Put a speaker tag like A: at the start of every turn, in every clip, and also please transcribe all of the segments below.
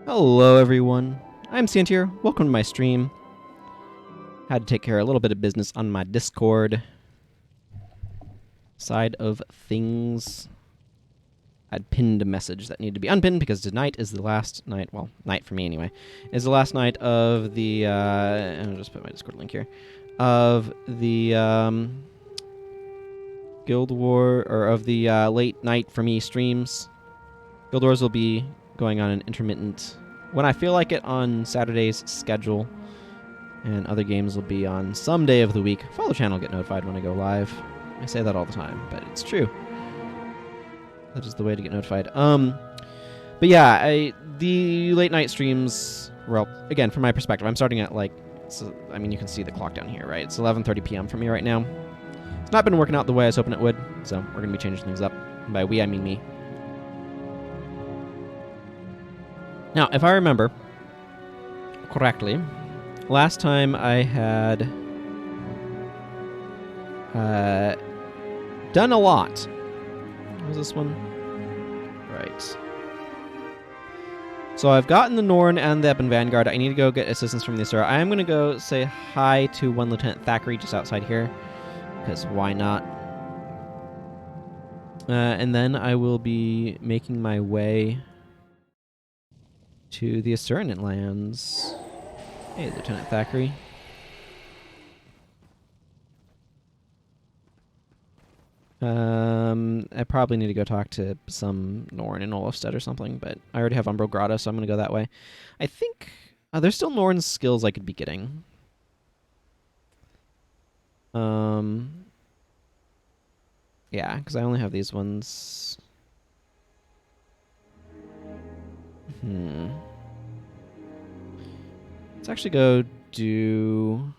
A: Hello everyone, I'm Santier. Welcome to my stream. Had to take care of a little bit of business on my Discord side of things. I'd pinned a message that needed to be unpinned because tonight is the last night, well, night for me anyway, is the last night of the, I'll just put my Discord link here, of the Guild War, or of the late night for me streams. Guild Wars will be going on an intermittent, when I feel like it, on Saturday's schedule, and other games will be on some day of the week. Follow the channel, get notified when I go live. I say that all the time, but it's true. That is the way to get notified. But yeah, the late night streams, well, again, from my perspective, I'm starting at like, so, I mean, you can see the clock down here, right? It's 11:30 p.m. for me right now. It's not been working out the way I was hoping it would, so we're going to be changing things up. And by we, I mean me. Now, if I remember correctly, last time I had done a lot. What was this one? Right. So I've gotten the Norn and the Ebon Vanguard. I need to go get assistance from the Asuran. I am going to go say hi to one Lieutenant Thackeray just outside here, because why not? And then I will be making my way to the Asuran lands. Hey, Lieutenant Thackeray. I probably need to go talk to some Norn in Olafstead or something, but I already have Umbral Grotto, so I'm going to go that way. I think there's still Norn skills I could be getting. Yeah, because I only have these ones. Let's actually go do...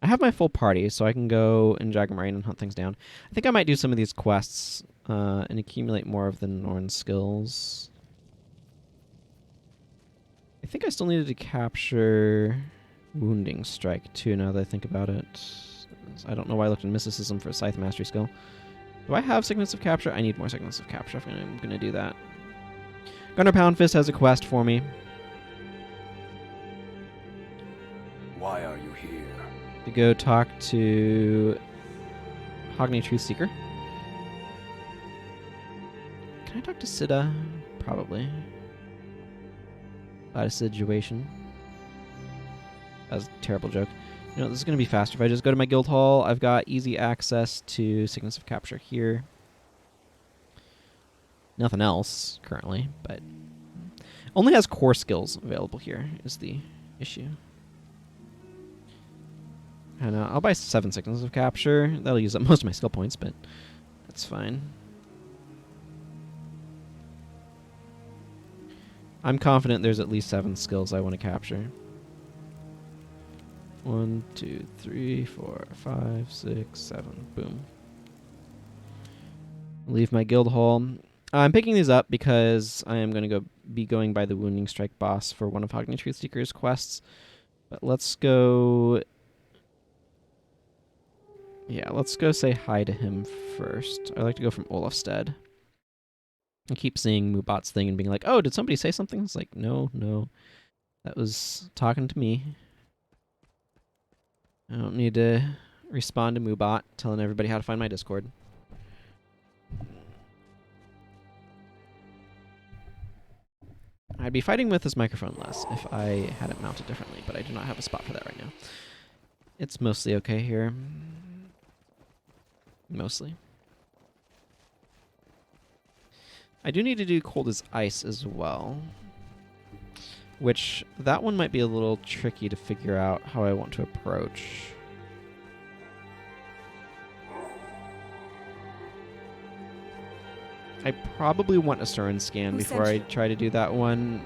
A: I have my full party, so I can go in Jagamarin and hunt things down. I think I might do some of these quests and accumulate more of the Norn skills. I think I still needed to capture Wounding Strike, too, now that I think about it. I don't know why I looked in Mysticism for a Scythe Mastery skill. Do I have Sickness of Capture? I need more Sickness of Capture if I'm going to do that. Gunnar Poundfist has a quest for me.
B: Why are you here?
A: To go talk to Hogni Truthseeker. Can I talk to Sida? Probably. About a situation. That was a terrible joke. You know, this is going to be faster. If I just go to my guild hall, I've got easy access to Sickness of Capture here. Nothing else currently, but only has core skills available here is the issue. And I'll buy 7 Sickness of Capture. That'll use up most of my skill points, but that's fine. I'm confident there's at least 7 skills I want to capture. 1, 2, 3, 4, 5, 6, 7. Boom. Leave my guild hall. I'm picking these up because I am going to be going by the Wounding Strike boss for one of Hogni Truthseeker's quests. But let's go... Yeah, let's go say hi to him first. I like to go from Olafstead. I keep seeing Moobot's thing and being like, oh, did somebody say something? It's like, no. That was talking to me. I don't need to respond to Moobot telling everybody how to find my Discord. I'd be fighting with this microphone less if I had it mounted differently, but I do not have a spot for that right now. It's mostly okay here. Mostly. I do need to do Cold as Ice as well, which that one might be a little tricky to figure out how I want to approach. I probably want a Asuran scan before I try to do that one.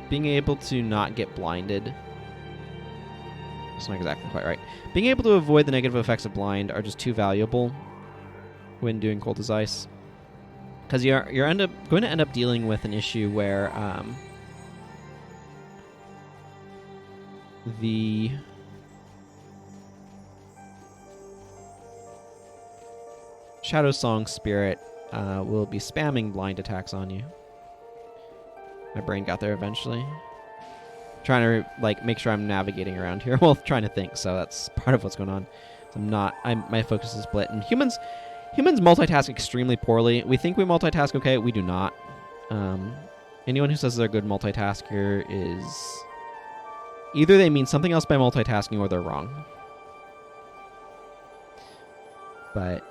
A: Being able to not get blinded. That's not exactly quite right. Being able to avoid the negative effects of blind are just too valuable when doing Cold as Ice. Because you're going to end up dealing with an issue where the Shadow Song Spirit will be spamming blind attacks on you. My brain got there eventually. Trying to like make sure I'm navigating around here. Well, trying to think. So that's part of what's going on. So my focus is split. And humans multitask extremely poorly. We think we multitask okay. We do not. Anyone who says they're a good multitasker is either they mean something else by multitasking or they're wrong. But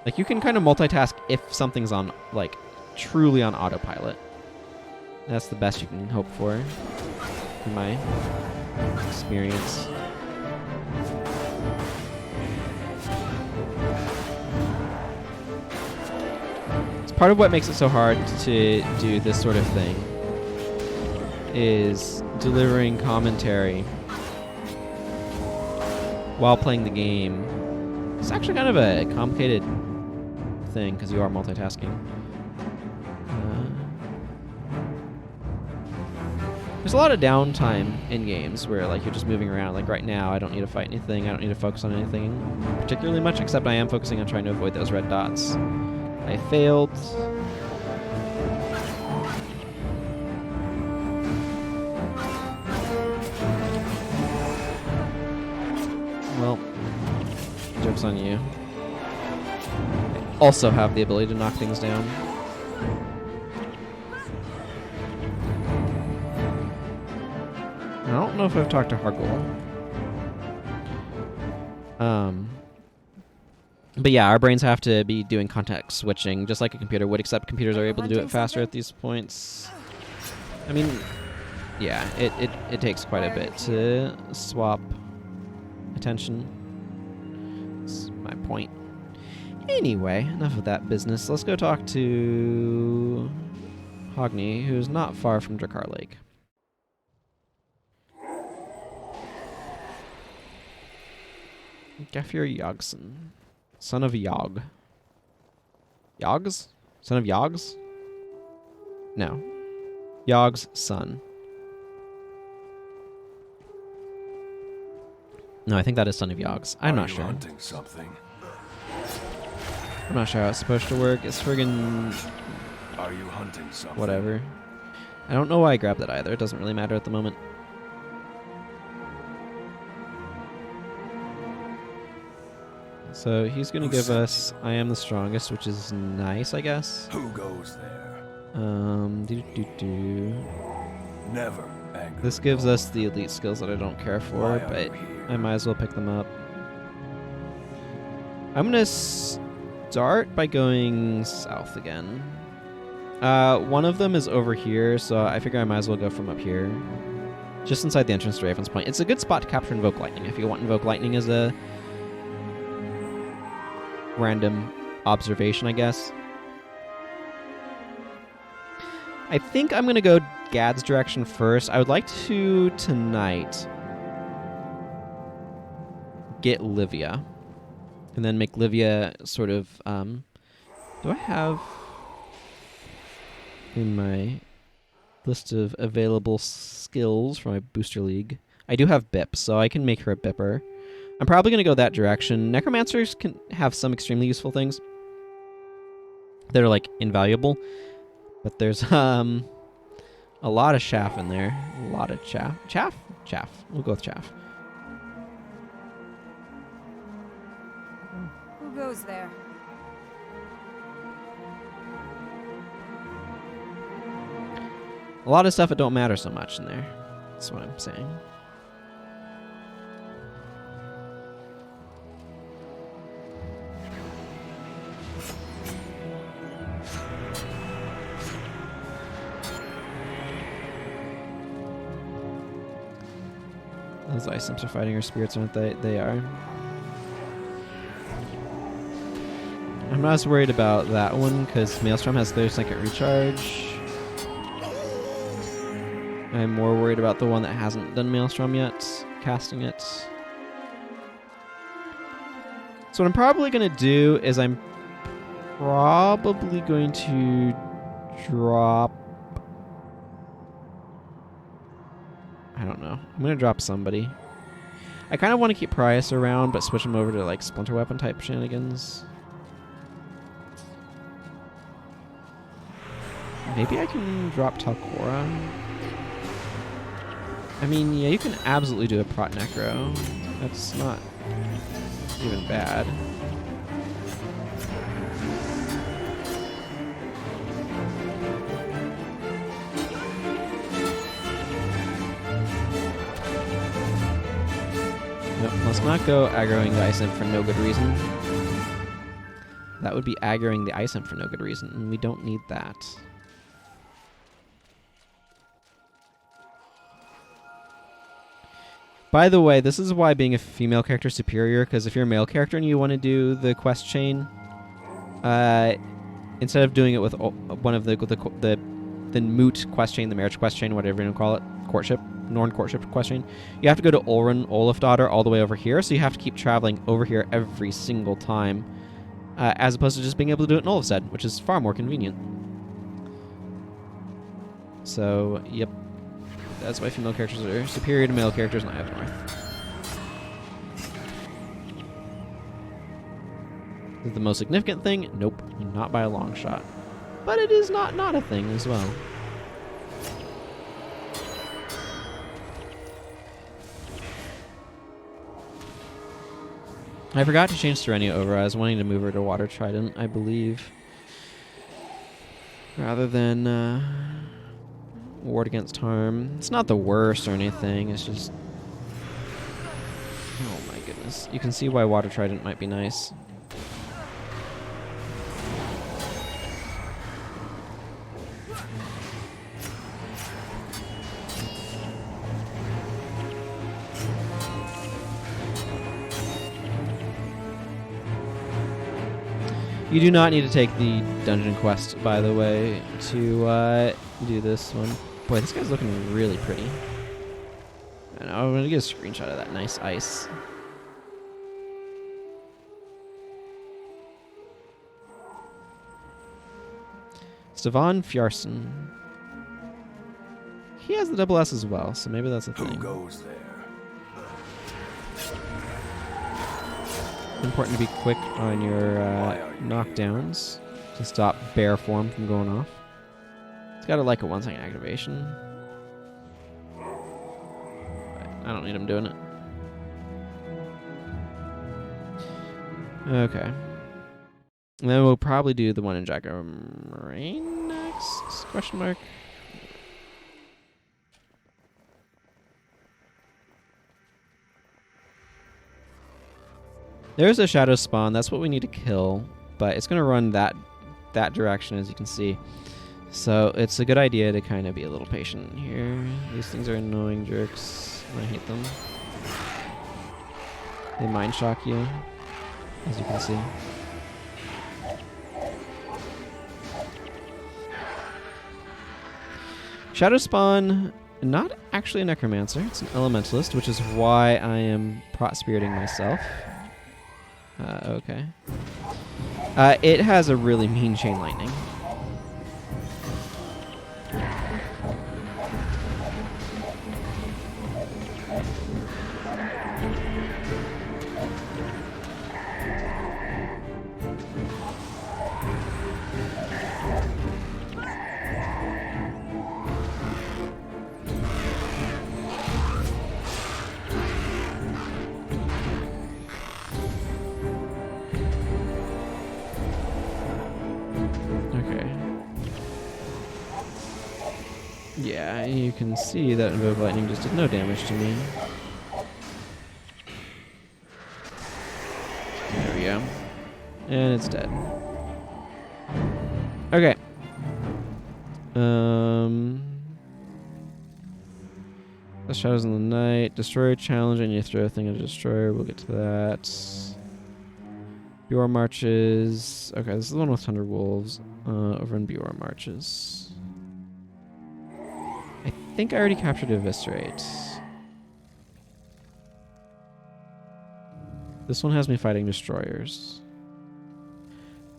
A: like you can kind of multitask if something's on like truly on autopilot. That's the best you can hope for in my experience. It's part of what makes it so hard to do this sort of thing is delivering commentary while playing the game. It's actually kind of a complicated thing because you are multitasking. There's a lot of downtime in games where like you're just moving around. Like right now, I don't need to fight anything. I don't need to focus on anything particularly much, except I am focusing on trying to avoid those red dots. I failed. Well, joke's on you. I also have the ability to knock things down. I don't know if I've talked to Hargul. But yeah, our brains have to be doing context switching just like a computer would, except computers are able to do it faster at these points. I mean, yeah, it takes quite a bit to swap attention. That's my point. Anyway, enough of that business. Let's go talk to Hogni, who's not far from Drakkar Lake. Gefir Yogson. Son of Yog. Yogs? Son of Yogs? No. Yog's son. No, I think that is Son of Yogs. I'm not sure.
B: Hunting something?
A: I'm not sure how it's supposed to work. It's friggin'
B: Are you hunting something?
A: whatever. I don't know why I grabbed that either. It doesn't really matter at the moment. So he's going to give us I am the strongest, which is nice, I guess.
B: Who goes there? Never angry.
A: This gives us the elite skills that I don't care for, but I might as well pick them up. I'm going to start by going south again. One of them is over here, so I figure I might as well go from up here. Just inside the entrance to Raven's Point. It's a good spot to capture Invoke Lightning if you want Invoke Lightning as a random observation, I guess. I think I'm going to go Gadd's direction first. I would like to, tonight, get Livia. And then make Livia sort of... do I have in my list of available skills for my booster league? I do have Bip, so I can make her a Bipper. I'm probably going to go that direction. Necromancers can have some extremely useful things that are, like, invaluable. But there's a lot of chaff in there. A lot of chaff. Chaff? Chaff. We'll go with chaff.
C: Who goes there?
A: A lot of stuff that don't matter so much in there. That's what I'm saying. Those ice imps are fighting our spirits, aren't they? They are. I'm not as worried about that one because Maelstrom has 30-second recharge. I'm more worried about the one that hasn't done Maelstrom yet, casting it. So what I'm probably going to do is I'm probably going to drop... I don't know. I'm going to drop somebody. I kind of want to keep Prius around, but switch him over to like Splinter Weapon type shenanigans. Maybe I can drop Talcora. I mean, yeah, you can absolutely do a Prot Necro. That's not even bad. Nope, let's not go aggroing the Ice Imp for no good reason. That would be aggroing the Ice Imp for no good reason, and we don't need that. By the way, this is why being a female character is superior, because if you're a male character and you want to do the quest chain, instead of doing it with one of the moot quest chain, the marriage quest chain, whatever you want to call it, courtship, Norn courtship quest chain, you have to go to Olrun, Olafdottir, all the way over here, so you have to keep traveling over here every single time, as opposed to just being able to do it in Olafstead, which is far more convenient. So, yep. That's why female characters are superior to male characters in Eye of the North. Is it the most significant thing? Nope, not by a long shot. But it is not a thing as well. I forgot to change Serenia over. I was wanting to move her to Water Trident, I believe. Rather than Ward Against Harm. It's not the worst or anything, it's just... Oh my goodness. You can see why Water Trident might be nice. You do not need to take the dungeon quest, by the way, to do this one. Boy, this guy's looking really pretty. I know, I'm going to get a screenshot of that nice ice. Stefan Fjarsen. He has the double S as well, so maybe that's a thing.
B: Who goes there?
A: Important to be quick on your knockdowns to stop bear form from going off. It's got a 1 second activation. But I don't need him doing it. Okay. And then we'll probably do the one in Jack-O-Rain next? Question mark. There's a shadow spawn. That's what we need to kill, but it's going to run that direction, as you can see. So it's a good idea to kind of be a little patient here. These things are annoying jerks. I hate them. They mind shock you, as you can see. Shadow spawn, not actually a necromancer. It's an elementalist, which is why I am prot-spiriting myself. Okay. It has a really mean chain lightning. Yeah, you can see that Invoke Lightning just did no damage to me. There we go. And it's dead. Okay. The Shadows in the Night. Destroyer challenge, and you throw a thing at a destroyer. We'll get to that. Bior Marches. Okay, this is the one with Thunder Wolves. Over in Bior Marches. I think I already captured Eviscerate. This one has me fighting destroyers.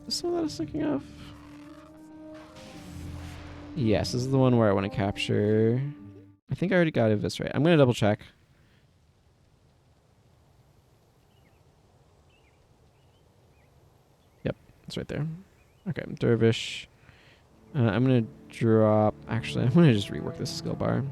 A: Is this one that I was thinking of? Yes, this is the one where I want to capture. I think I already got Eviscerate. I'm going to double check. Yep, it's right there. Okay, Dervish. I'm going to drop... Actually, I'm going to just rework this skill bar.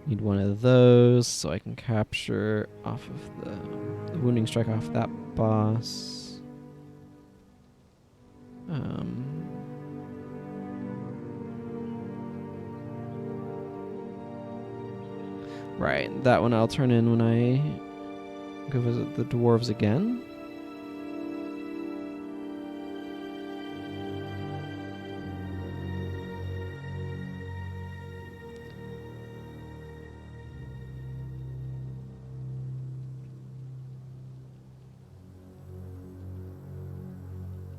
A: Need one of those so I can capture off of the wounding strike off that boss. Right, that one I'll turn in when I go visit the dwarves again.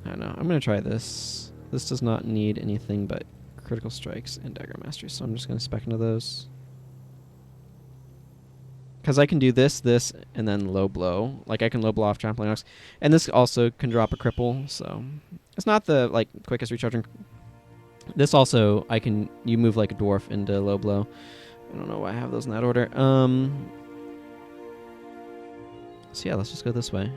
A: I don't know. I'm going to try this. This does not need anything but critical strikes and dagger mastery, so I'm just going to spec into those. Because I can do this, and then low blow. Like, I can low blow off trampling ox. And this also can drop a cripple, so... It's not the, like, quickest recharging... This also, you move like a dwarf into low blow. I don't know why I have those in that order. So yeah, let's just go this way.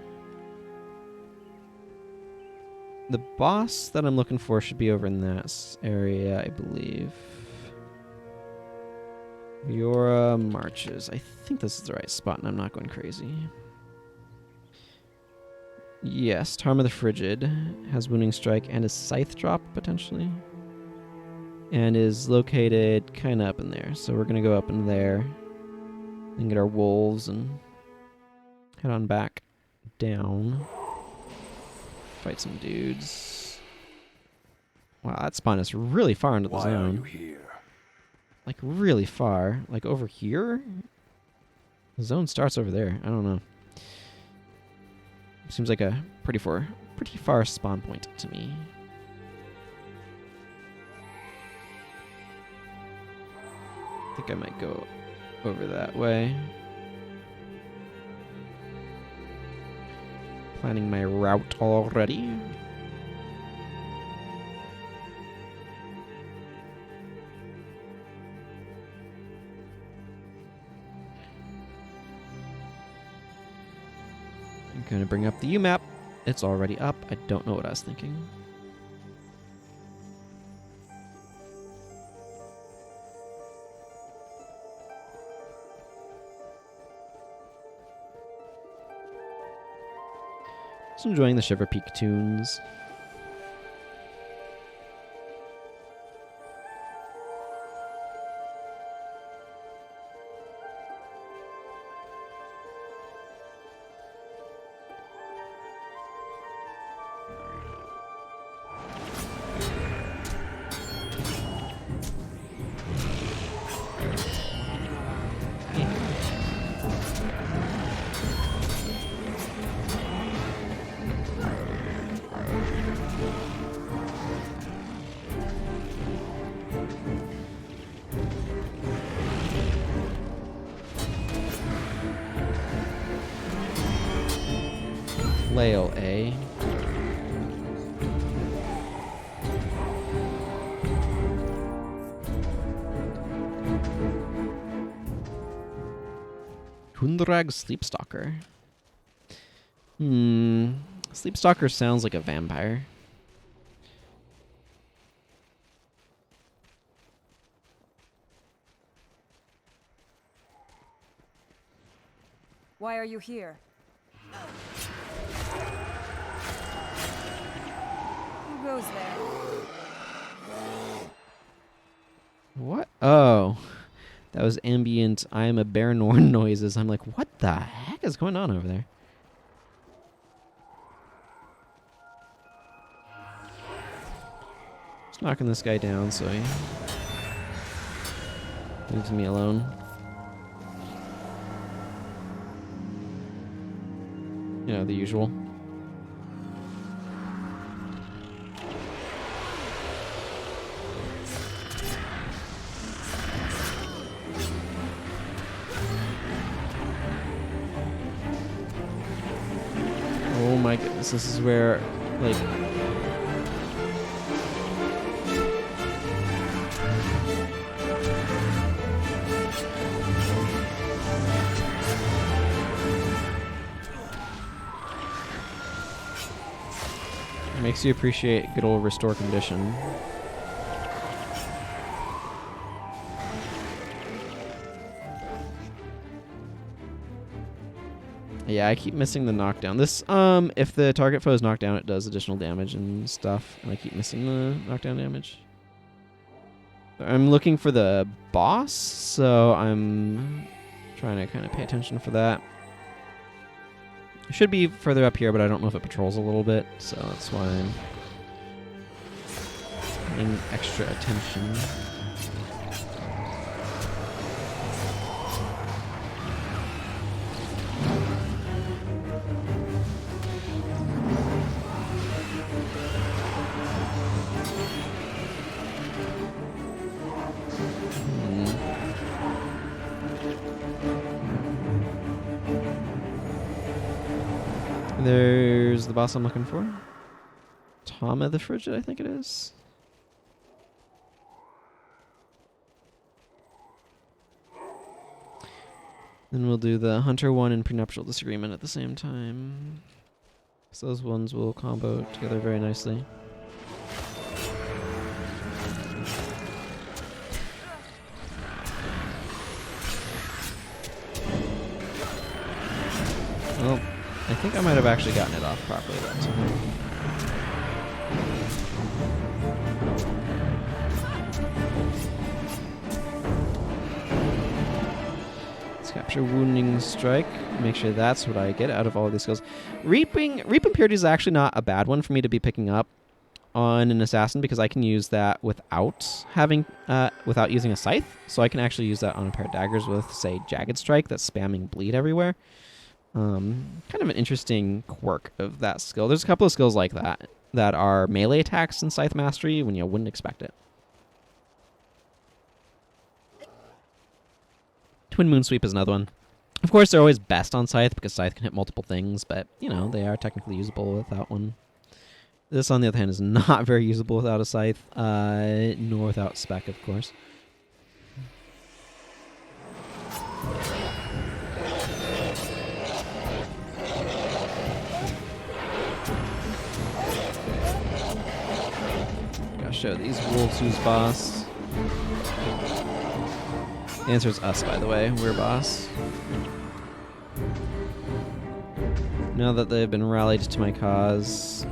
A: The boss that I'm looking for should be over in that area, I believe. Viora marches. I think this is the right spot, and I'm not going crazy. Yes, Tarm of the Frigid has Wounding Strike and a Scythe drop, potentially. And is located kind of up in there. So we're going to go up in there and get our wolves and head on back down. Fight some dudes. Wow, that spawn is really far into the zone.
B: Why are you here?
A: Like, really far. Like, over here? The zone starts over there. I don't know. Seems like a pretty far spawn point to me. I think I might go over that way. Planning my route already. I'm going to bring up the U-map. It's already up. I don't know what I was thinking. Just enjoying the Shiver Peak tunes. Flail A. Hundrag Sleepstalker. Sleepstalker sounds like a vampire.
C: Why are you here? Who goes there?
A: What? Oh. That was ambient I am a bear Norn noises. I'm like, what the heck is going on over there? Just knocking this guy down so he leaves me alone. You know, the usual. Oh my goodness, this is where, like... Makes you appreciate good old restore condition. Yeah, I keep missing the knockdown. This, if the target foe is knocked down, it does additional damage and stuff. And I keep missing the knockdown damage. I'm looking for the boss, so I'm trying to kind of pay attention for that. It should be further up here, but I don't know if it patrols a little bit, so that's why I'm paying extra attention. There's the boss I'm looking for. Tama the Frigid, I think it is. Then we'll do the Hunter 1 and Prenuptial Disagreement at the same time. So those ones will combo together very nicely. Well, I think I might have actually gotten it off properly that time. Let's capture Wounding Strike. Make sure that's what I get out of all of these skills. Reap Impurity is actually not a bad one for me to be picking up on an assassin because I can use that without having without using a scythe. So I can actually use that on a pair of daggers with, say, Jagged Strike that's spamming bleed everywhere. Kind of an interesting quirk of that skill. There's a couple of skills like that that are melee attacks in Scythe Mastery when you wouldn't expect it. Twin Moon Sweep is another one. Of course, they're always best on Scythe because Scythe can hit multiple things, but, you know, they are technically usable without one. This, on the other hand, is not very usable without a Scythe, nor without Spec, of course. Show these wolves who's boss. The answer is us, by the way. We're boss. Now that they've been rallied to my cause.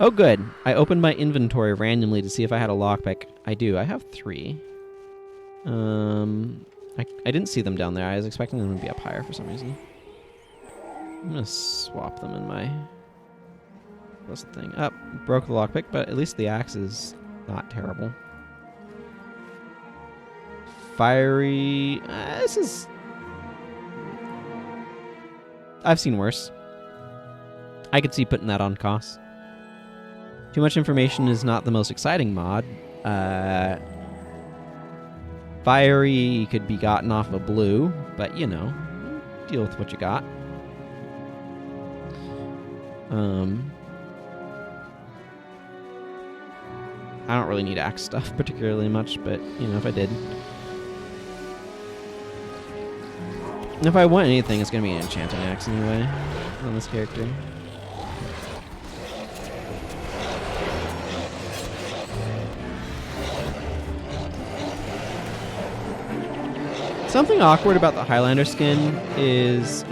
A: Oh, good. I opened my inventory randomly to see if I had a lockpick. I do. I have 3. I didn't see them down there. I was expecting them to be up higher for some reason. I'm gonna swap them in my... What's the thing? Up, broke the lockpick, but at least the axe is not terrible. Fiery. This is. I've seen worse. I could see putting that on cost. Too much information is not the most exciting mod. Fiery could be gotten off of blue, but you know, deal with what you got. I don't really need axe stuff particularly much, but, you know, if I did. And if I want anything, it's going to be an enchanting axe anyway on this character. Something awkward about the Highlander skin is,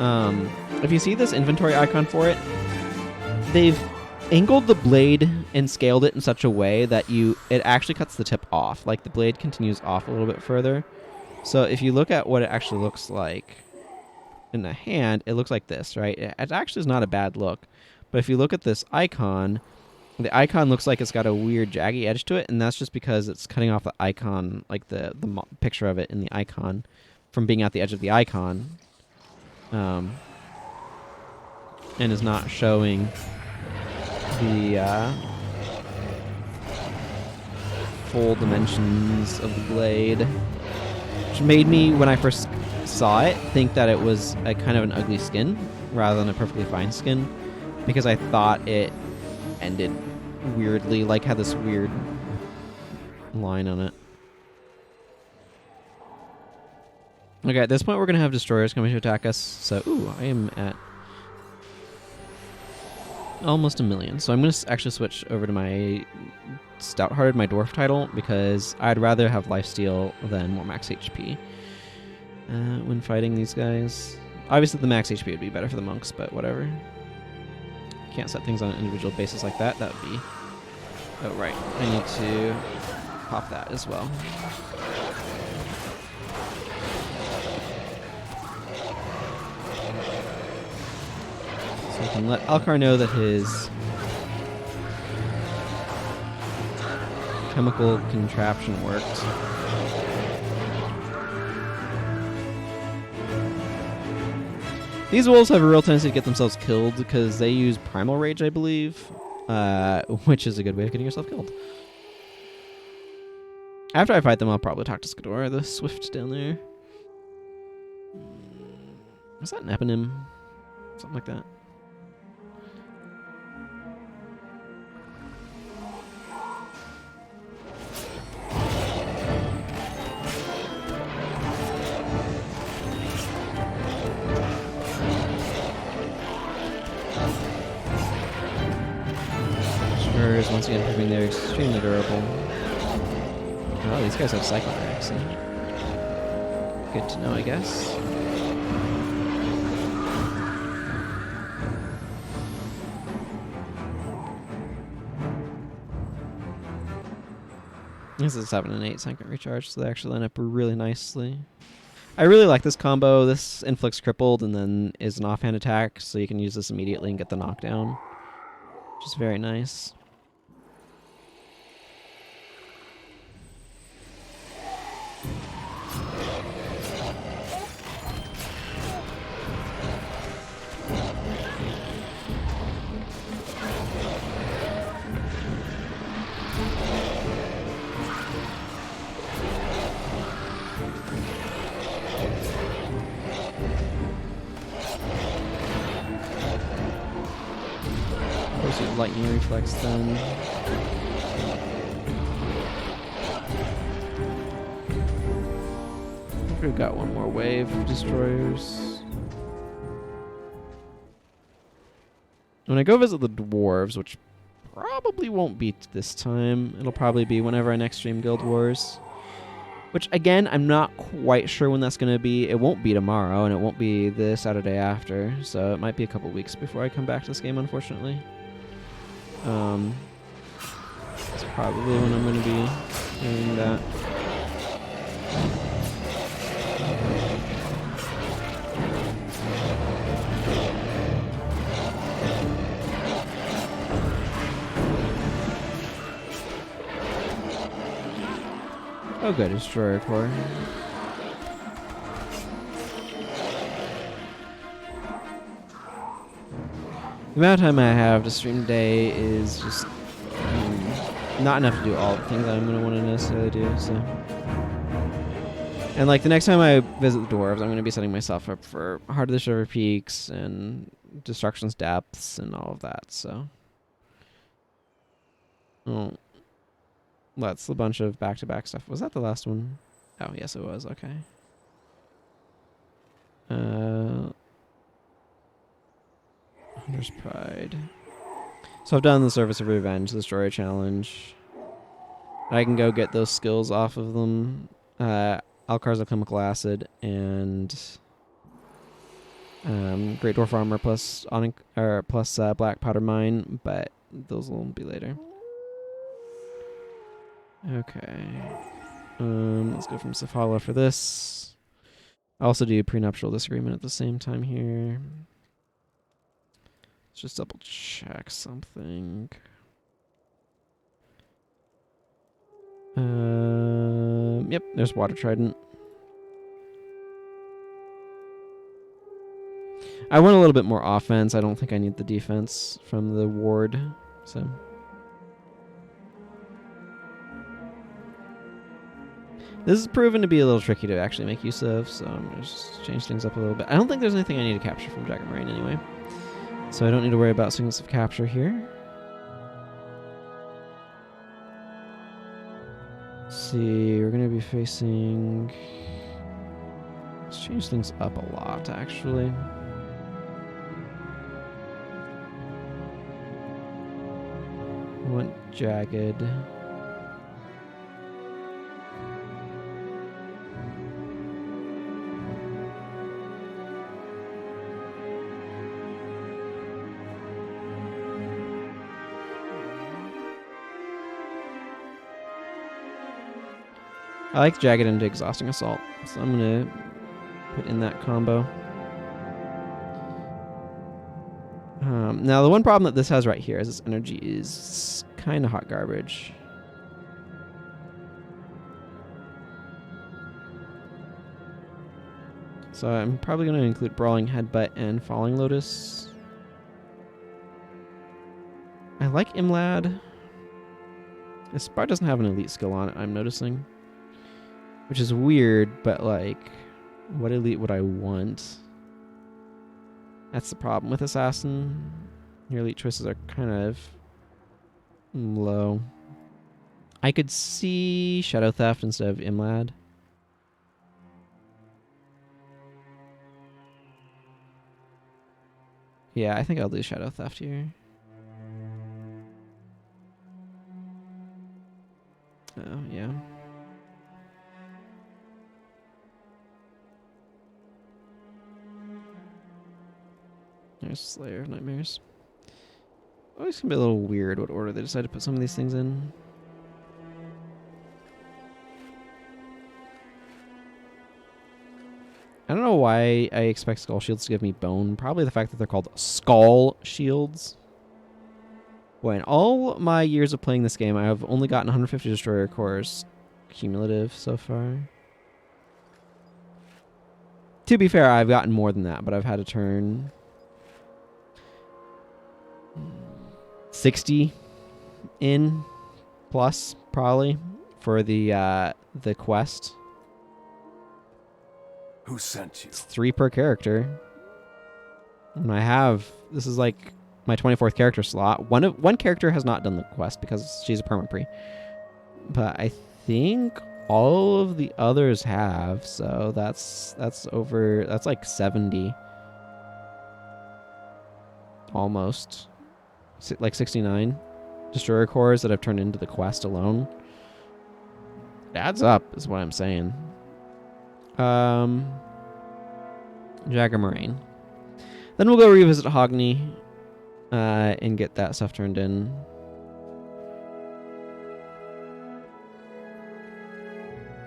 A: if you see this inventory icon for it, they've angled the blade and scaled it in such a way that it actually cuts the tip off. Like, the blade continues off a little bit further. So if you look at what it actually looks like in the hand, it looks like this, right? It actually is not a bad look. But if you look at this icon, the icon looks like it's got a weird jaggy edge to it, and that's just because it's cutting off the icon, like the picture of it in the icon, from being at the edge of the icon. And is not showing the full dimensions of the blade, which made me, when I first saw it, think that it was a kind of an ugly skin rather than a perfectly fine skin, because I thought it ended weirdly, like had this weird line on it. Okay, at this point we're going to have destroyers coming to attack us, so, ooh, I am at Almost 1,000,000. So I'm going to actually switch over to my Stout-Hearted, my dwarf title, because I'd rather have lifesteal than more max HP when fighting these guys. Obviously the max HP would be better for the monks, but whatever. Can't set things on an individual basis like that. That would be... Oh, right. I need to pop that as well. So we can let Alcar know that his chemical contraption worked. These wolves have a real tendency to get themselves killed because they use Primal Rage, I believe, which is a good way of getting yourself killed. After I fight them, I'll probably talk to Skador, the Swift down there. Was that an eponym? Something like that. Once again proving they're extremely durable. Oh, these guys have Cycle Racks. Good to know, I guess. This is 7 and 8 second recharge, so they actually line up really nicely. I really like this combo. This inflicts crippled and then is an offhand attack, so you can use this immediately and get the knockdown, which is very nice. Lightning reflex then. We've got one more wave of destroyers. When I go visit the dwarves, which probably won't be this time, it'll probably be whenever I next stream Guild Wars. Which, again, I'm not quite sure when that's going to be. It won't be tomorrow, and it won't be the Saturday after, so it might be a couple weeks before I come back to this game, unfortunately. That's probably when I'm going to be doing that. Oh good, Destroyer Core. The amount of time I have to stream today is just not enough to do all the things that I'm going to want to necessarily do, so. And like the next time I visit the dwarves, I'm going to be setting myself up for Heart of the Shiver Peaks and Destruction's Depths and all of that, so. Oh. That's a bunch of back-to-back stuff. Was that the last one? Oh, yes it was, okay. Hunter's Pride. So I've done the Service of Revenge, the story challenge. I can go get those skills off of them. Alcar's Chemical Acid and Great Dwarf Armor plus Black Powder Mine, but those will be later. Okay. Let's go from Safala for this. I also do prenuptial disagreement at the same time here. Let's just double check something. Yep, there's Water Trident. I want a little bit more offense. I don't think I need the defense from the ward, so. This is proven to be a little tricky to actually make use of, so I'm going to just change things up a little bit. I don't think there's anything I need to capture from Dragon Marine anyway, so I don't need to worry about signals of capture here. Let's see, we're going to be facing... Let's change things up a lot, actually. Jagged. I like Jagged into Exhausting Assault, so I'm gonna put in that combo. Now the one problem that this has right here is its energy is kind of hot garbage. So I'm probably going to include Brawling Headbutt and Falling Lotus. I like Imlad. This bar doesn't have an elite skill on it, I'm noticing. Which is weird, but like, what elite would I want? That's the problem with Assassin. Your elite choices are kind of low. I could see Shadow Theft instead of Imlad. Yeah, I think I'll do Shadow Theft here. Oh, yeah. There's Slayer of Nightmares. Oh, it's gonna be a little weird what order they decide to put some of these things in. I don't know why I expect Skull Shields to give me bone. Probably the fact that they're called Skull Shields. Boy, in all my years of playing this game, I have only gotten 150 Destroyer Cores cumulative so far. To be fair, I've gotten more than that, but I've had to turn 60 in plus probably for the quest.
B: Who sent you?
A: It's 3 per character. And this is like my 24th character slot. One character has not done the quest because she's a perma-pre. But I think all of the others have, so that's like 70. Almost. Like 69 Destroyer Cores that I've turned into the quest alone. It adds up, is what I'm saying. Jagger Moraine. Then we'll go revisit Hogni and get that stuff turned in.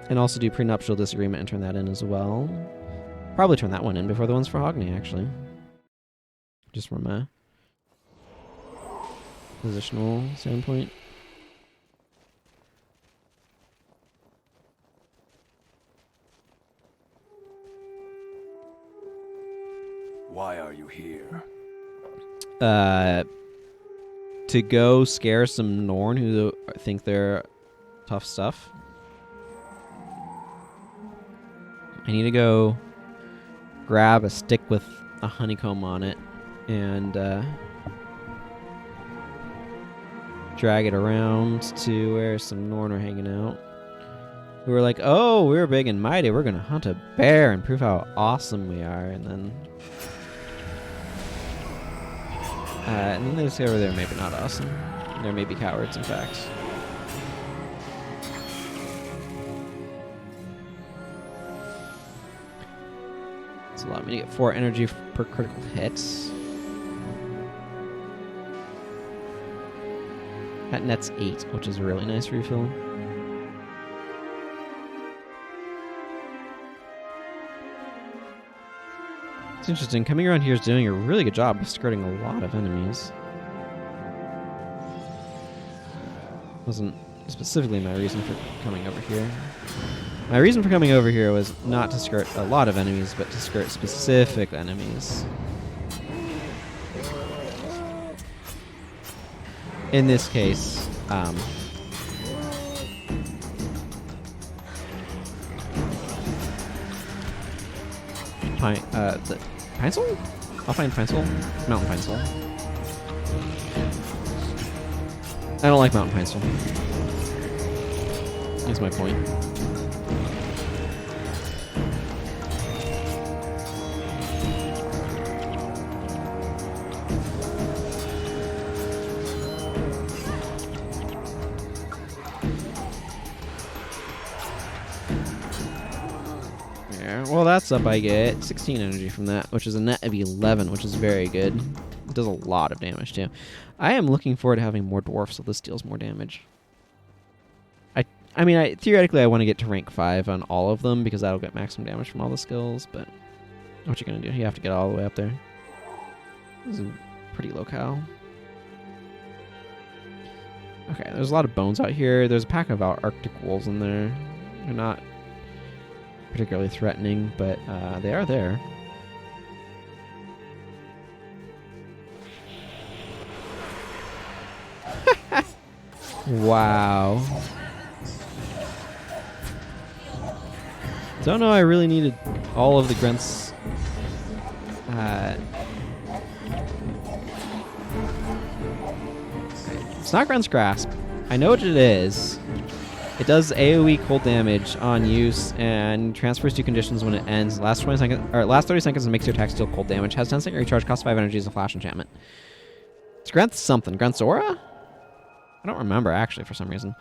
A: And also do Prenuptial Disagreement and turn that in as well. Probably turn that one in before the ones for Hogni, actually. Just from a positional standpoint.
B: Why are you here?
A: To go scare some Norn who think they're tough stuff. I need to go grab a stick with a honeycomb on it and drag it around to where some Norn are hanging out. Who were like, oh, we're big and mighty. We're going to hunt a bear and prove how awesome we are. And then they discover they're maybe not awesome. They're maybe cowards, in fact. It's allowed me to get 4 energy per critical hit. That nets 8, which is a really nice refill. It's interesting. Coming around here is doing a really good job of skirting a lot of enemies. Wasn't specifically my reason for coming over here. My reason for coming over here was not to skirt a lot of enemies, but to skirt specific enemies. In this case, the Pinesoul? I'll find Pinesoul. Mountain Pinesoul. I don't like Mountain Pinesoul. That's my point. well, that's up. I get 16 energy from that, which is a net of 11, which is very good. It does a lot of damage, too. I am looking forward to having more dwarfs, so this deals more damage. I mean, theoretically, I want to get to rank 5 on all of them, because that'll get maximum damage from all the skills, but what you going to do? You have to get all the way up there. This is a pretty locale. Okay, there's a lot of bones out here. There's a pack of Arctic wolves in there. They're not particularly threatening, but they are there. Wow. Don't know I really needed all of the grunts. It's not Grunt's Grasp. I know what it is. It does AoE cold damage on use and transfers to conditions when it ends. Last 20 seconds or last 30 seconds and makes your attack deal cold damage. Has 10-second recharge, costs 5 energy as a flash enchantment. It's Grunt's something. Grunt's Aura? I don't remember actually for some reason.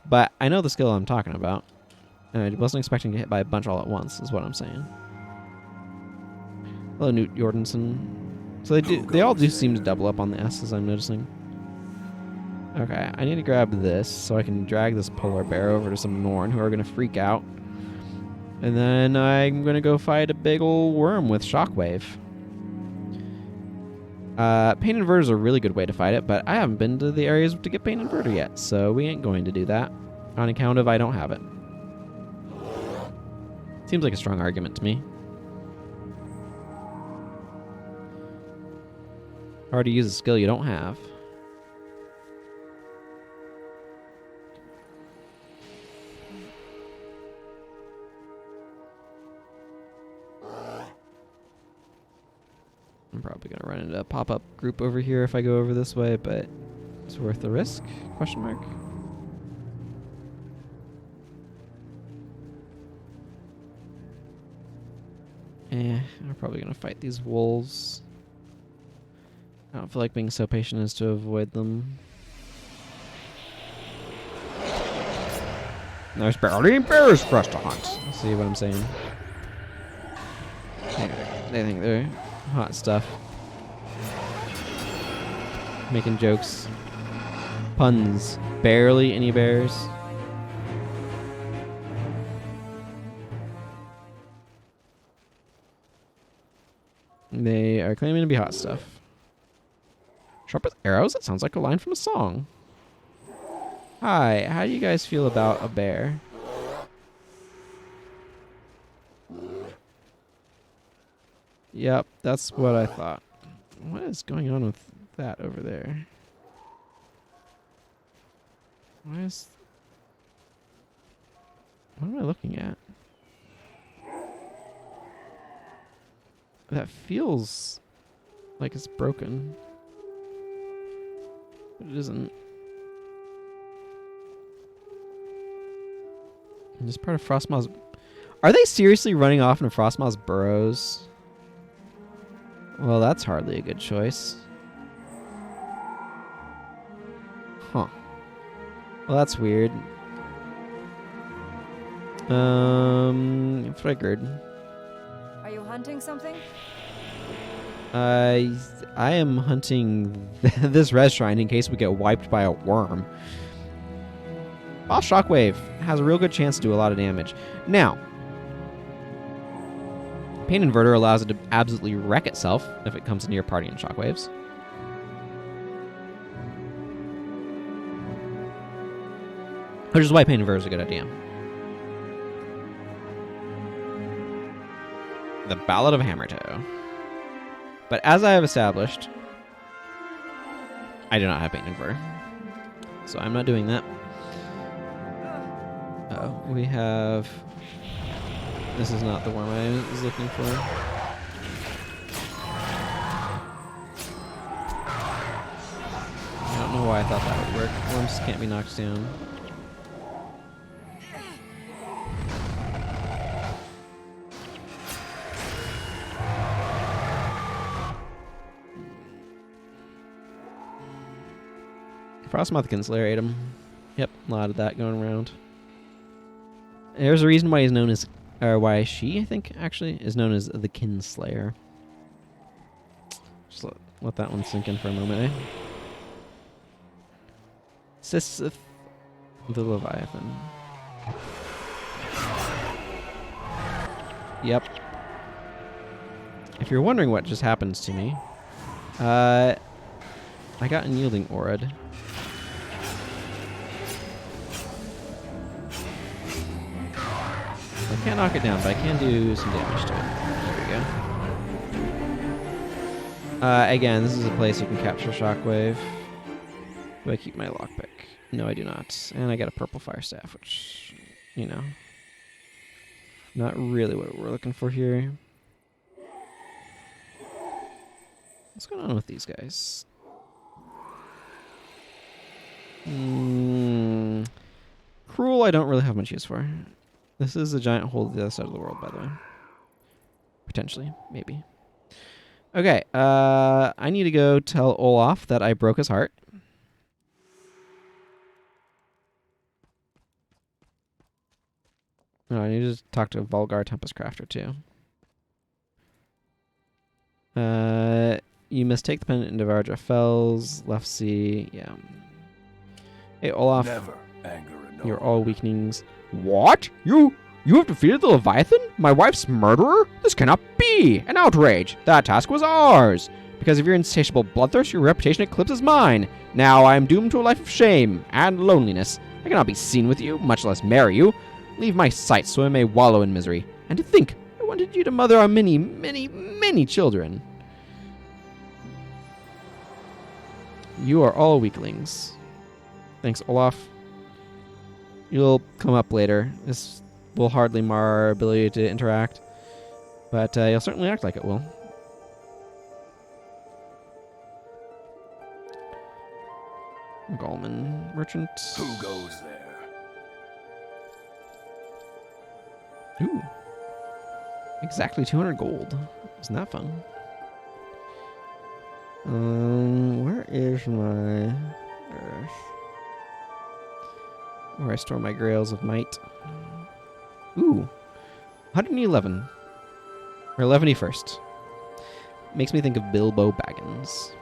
A: But I know the skill I'm talking about. I wasn't expecting to get hit by a bunch all at once, is what I'm saying. Hello, Newt Jordanson. So they all do seem to double up on the S, as I'm noticing. Okay, I need to grab this so I can drag this polar bear over to some Norn who are going to freak out. And then I'm going to go fight a big old worm with Shockwave. Pain Inverter is a really good way to fight it, but I haven't been to the areas to get Pain Inverter yet, so we ain't going to do that on account of I don't have it. Seems like a strong argument to me. Hard to use a skill you don't have. I'm probably going to run into a pop-up group over here if I go over this way, but it's worth the risk? Question mark. I'm probably going to fight these wolves. I don't feel like being so patient as to avoid them. There's barely bears for us to hunt. See what I'm saying? They think they're hot stuff. Making jokes. Puns. Barely any bears. They are claiming to be hot stuff. Sharp with arrows? That sounds like a line from a song. Hi, how do you guys feel about a bear? Yep, that's what I thought. What is going on with that over there? What am I looking at? That feels like it's broken. But it isn't. And this part of Frostmaw's... Are they seriously running off into Frostmaw's burrows? Well, that's hardly a good choice. Huh. Well, that's weird. Figured.
C: Are you hunting something?
A: I am hunting this res shrine in case we get wiped by a worm. Boss Shockwave has a real good chance to do a lot of damage. Now, Pain Inverter allows it to absolutely wreck itself if it comes into your party in shockwaves. Which is why Pain Inverter is a good idea. The Ballad of Hammertoe. But as I have established, I do not have Pain Inverter. So I'm not doing that. Uh-oh, we have... This is not the worm I was looking for. I don't know why I thought that would work. Worms can't be knocked down. Frostmoth Kinslayer ate him. Yep, a lot of that going around. There's a reason why he's known as or why she, I think, actually, is known as the Kinslayer. Just let that one sink in for a moment, eh? Sissith the Leviathan. Yep. If you're wondering what just happens to me, I got Unyielding Aura'd. I can't knock it down, but I can do some damage to it. There we go. Again, this is a place you can capture Shockwave. Do I keep my lockpick? No, I do not. And I got a purple fire staff, which, you know, not really what we're looking for here. What's going on with these guys? Cruel, I don't really have much use for. This is a giant hole to the other side of the world, by the way. Potentially, maybe. Okay, I need to go tell Olaf that I broke his heart. No, I need to talk to Volgar Tempest Crafter, too. You mistake the pendant in Devarja Fells, Left Sea, yeah. Hey, Olaf.
B: Never anger a
A: You're all weakenings. What? You have defeated the Leviathan? My wife's murderer? This cannot be! An outrage! That task was ours! Because of your insatiable bloodthirst, your reputation eclipses mine. Now I am doomed to a life of shame and loneliness. I cannot be seen with you, much less marry you. Leave my sight so I may wallow in misery. And to think, I wanted you to mother our many, many, many children. You are all weaklings. Thanks, Olaf. You'll come up later. This will hardly mar our ability to interact, but you'll certainly act like it will. Gallman Merchant.
B: Who goes there?
A: Ooh. Exactly 200 gold. Isn't that fun? Where is my earth? Where I store my grails of might. Ooh. 111. Or 111st. Makes me think of Bilbo Baggins.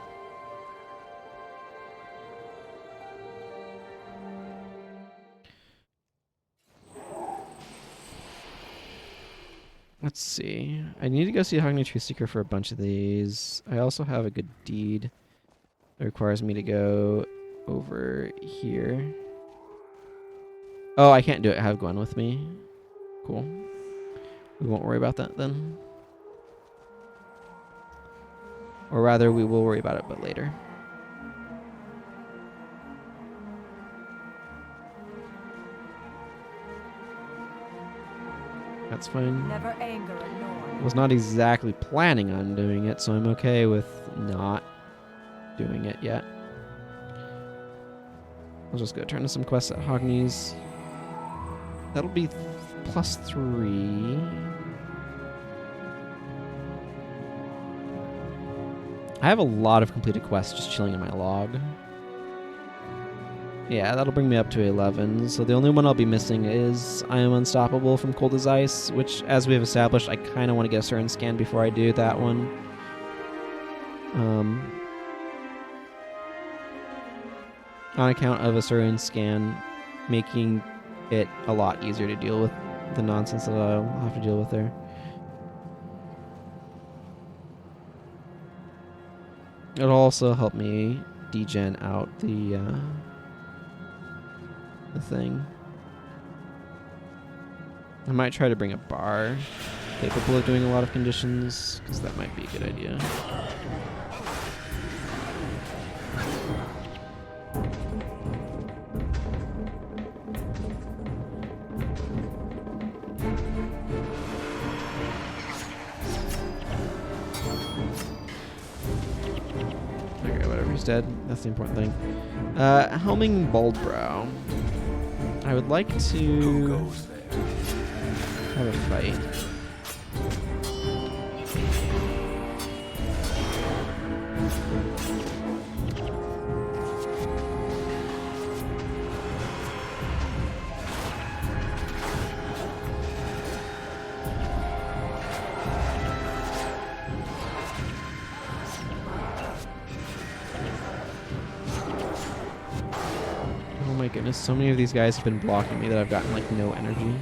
A: Let's see. I need to go see Hogni Truthseeker for a bunch of these. I also have a good deed that requires me to go over here. Oh, I can't do it. I have Gwen with me. Cool. We won't worry about that then. Or rather, we will worry about it, but later. That's fine.
C: Never anger a Norn.
A: Was not exactly planning on doing it, so I'm okay with not doing it yet. I'll just go turn to some quests at Hogni's. That'll be +3. I have a lot of completed quests just chilling in my log. Yeah, that'll bring me up to 11. So the only one I'll be missing is I Am Unstoppable from Cold as Ice, which, as we have established, I kind of want to get a certain scan before I do that one. On account of a certain scan, making it a lot easier to deal with the nonsense that I'll have to deal with there. It'll also help me degen out the thing. I might try to bring a bar capable of doing a lot of conditions, because that might be a good idea. Okay, whatever, he's dead. That's the important thing. Helming Baldbrow. I would like
B: Who
A: to
B: goes there?
A: have a fight. because so many of these guys have been blocking me that I've gotten like no energy.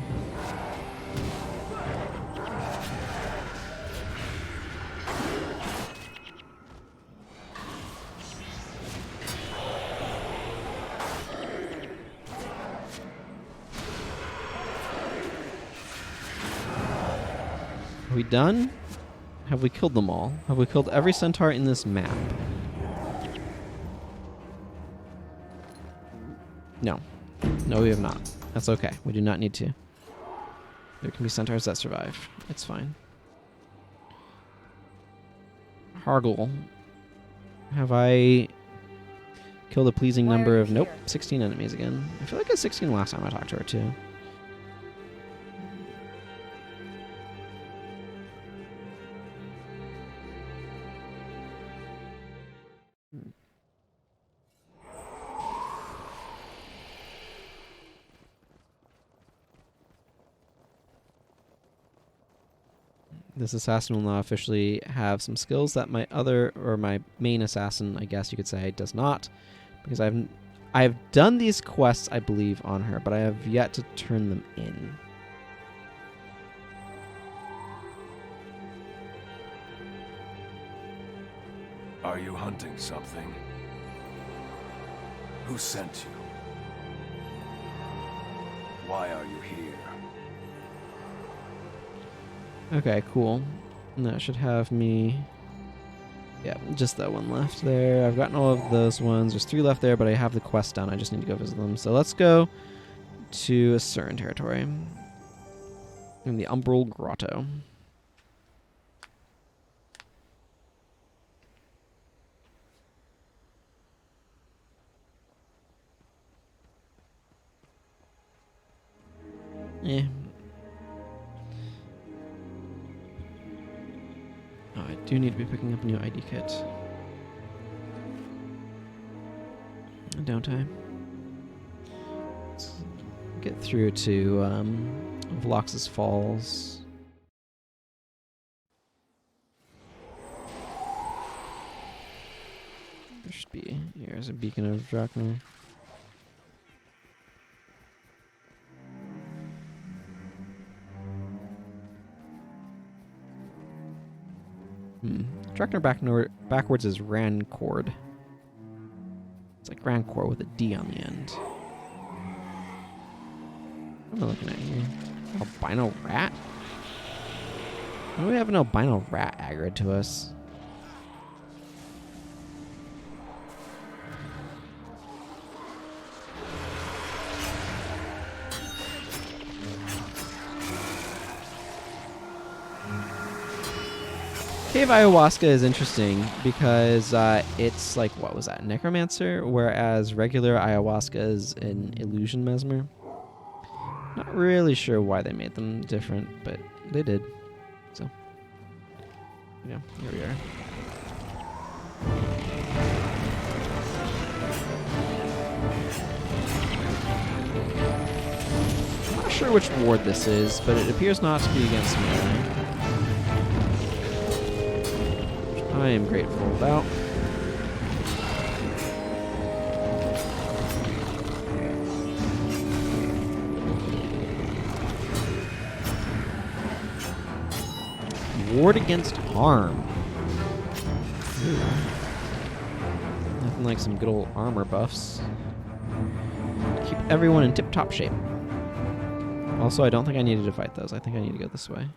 A: Are we done? Have we killed them all? Have we killed every centaur in this map? No. No, we have not. That's okay. We do not need to. There can be centaurs that survive. It's fine. Hargle. Have I killed a pleasing
C: Why are
A: number
C: you
A: of... Nope.
C: here?
A: 16 enemies again. I feel like I had 16 last time I talked to her, too. This assassin will now officially have some skills that my main assassin, I guess you could say, does not, because I've done these quests, I believe, on her, but I have yet to turn them in.
B: Are you hunting something? Who sent you? Why are you here?
A: Okay, cool. And that should have me... Yeah, just that one left there. I've gotten all of those ones. There's 3 left there, but I have the quest done. I just need to go visit them. So let's go to Asuran territory. In the Umbral Grotto. Yeah. Oh, I do need to be picking up a new ID kit. Don't I? Let's get through to Vlox's Falls. There should be... Here's a beacon of Draknar. Draknar backwards is Rancord. It's like Rancor with a D on the end. What am I looking at here? Albino rat? Why do we have an albino rat aggroed to us? Cave Ayahuasca is interesting because it's like, what was that, Necromancer? Whereas regular Ayahuasca is an Illusion Mesmer. Not really sure why they made them different, but they did. So, yeah, here we are. I'm not sure which ward this is, but it appears not to be against melee. I am grateful about. Ward against harm. Ooh. Nothing like some good old armor buffs. Keep everyone in tip-top shape. Also, I don't think I needed to fight those. I think I need to go this way.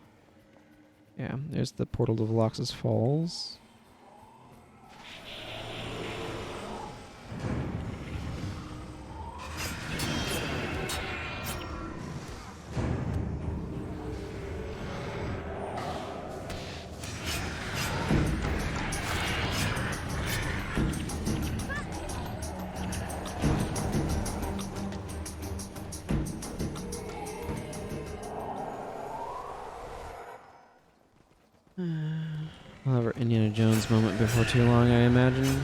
A: Yeah, there's the portal to Vlox's Falls. We'll have our Indiana Jones moment before too long, I imagine.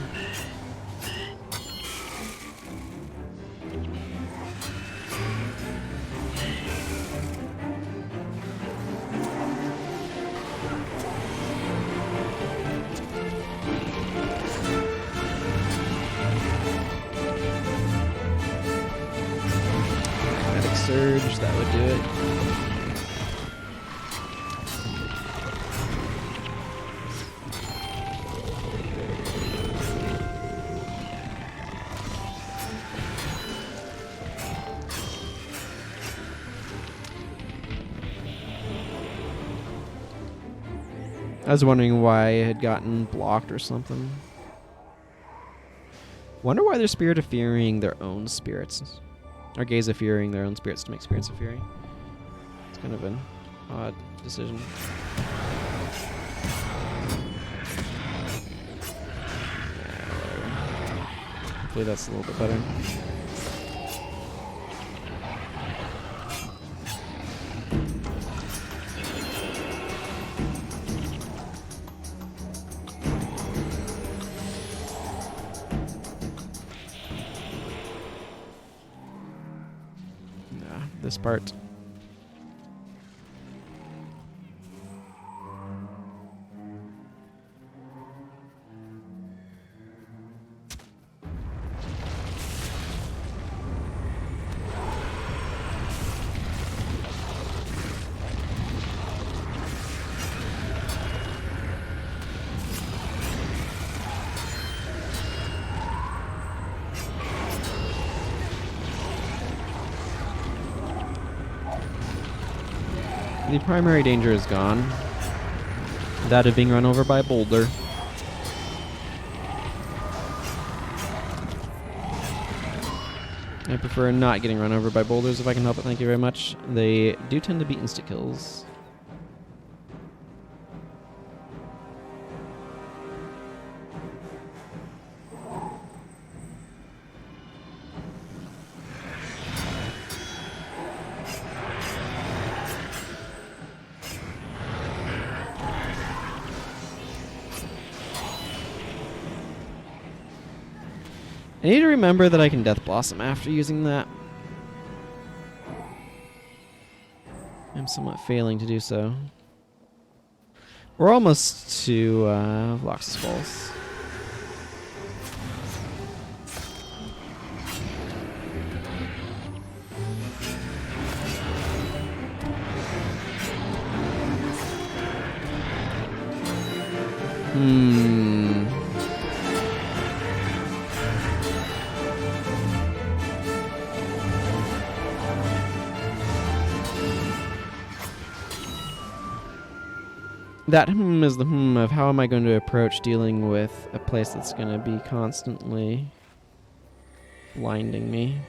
A: surge, that would do it. I was wondering why it had gotten blocked or something. Wonder why they're spirit of fearing their own spirits. Or gaze of fearing their own spirits to make spirits of fury. It's kind of an odd decision. Hopefully that's a little bit better. This part. The primary danger is gone. That of being run over by a boulder. I prefer not getting run over by boulders if I can help it, thank you very much. They do tend to be insta-kills. I need to remember that I can Death Blossom after using that. I'm somewhat failing to do so. We're almost to Lox's Falls. That is the of how am I going to approach dealing with a place that's going to be constantly blinding me.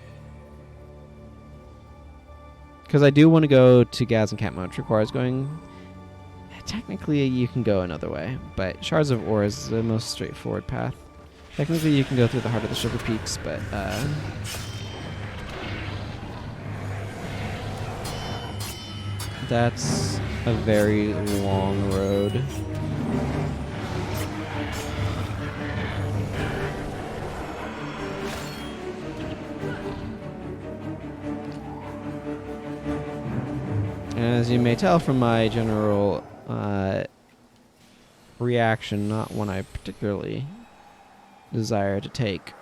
A: Because I do want to go to Gadd's Encampment, which requires going... Technically, you can go another way, but Shards of Ore is the most straightforward path. Technically, you can go through the heart of the Sugar Peaks, but... that's a very long road. As you may tell from my general reaction, not one I particularly desire to take.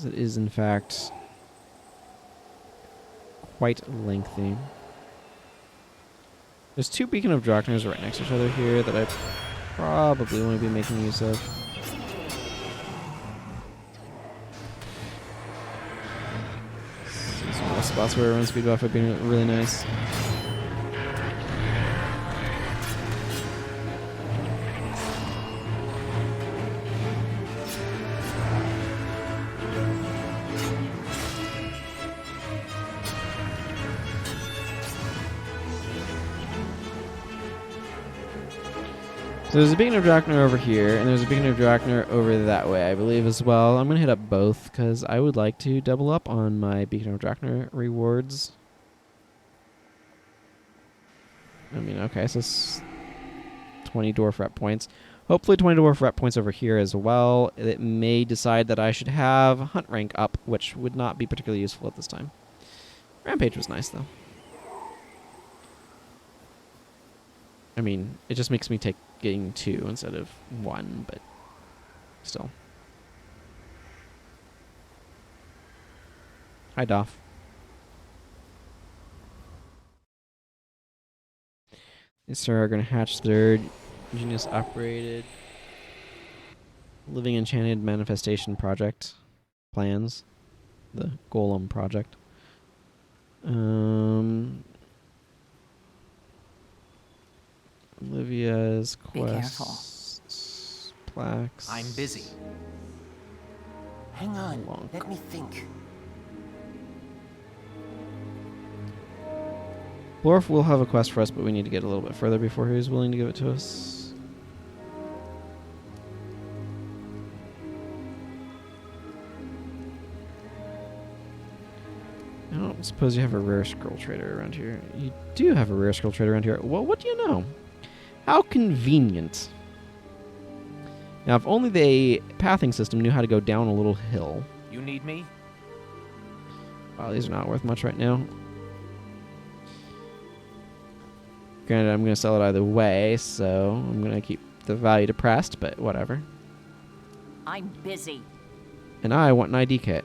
A: It is, in fact, quite lengthy. There's two Beacon of Drachners right next to each other here that I probably want to be making use of. Some small spots where run speed buff would be really nice. So there's a Beacon of Drachner over here, and there's a Beacon of Drachner over that way, I believe, as well. I'm going to hit up both, because I would like to double up on my Beacon of Drachner rewards. I mean, okay, so it's 20 Dwarf Rep points. Hopefully 20 Dwarf Rep points over here as well. It may decide that I should have Hunt rank up, which would not be particularly useful at this time. Rampage was nice, though. I mean, it just makes me take getting 2 instead of 1, but still. Hi, Doff. These are going to hatch third. Genius operated. Living Enchanted Manifestation Project. Plans. The Golem Project. Livia's quest.
D: Be careful.
A: Plaques.
E: I'm busy. Hang on.
A: Lonk.
E: Let me think.
A: Blorf will have a quest for us, but we need to get a little bit further before he's willing to give it to us. I don't suppose you have a rare scroll trader around here. You do have a rare scroll trader around here. Well, what do you know? How convenient. Now, if only the pathing system knew how to go down a little hill.
E: You need me?
A: Wow, these are not worth much right now. Granted, I'm going to sell it either way, so I'm going to keep the value depressed, but whatever.
D: I'm busy.
A: And I want an ID kit.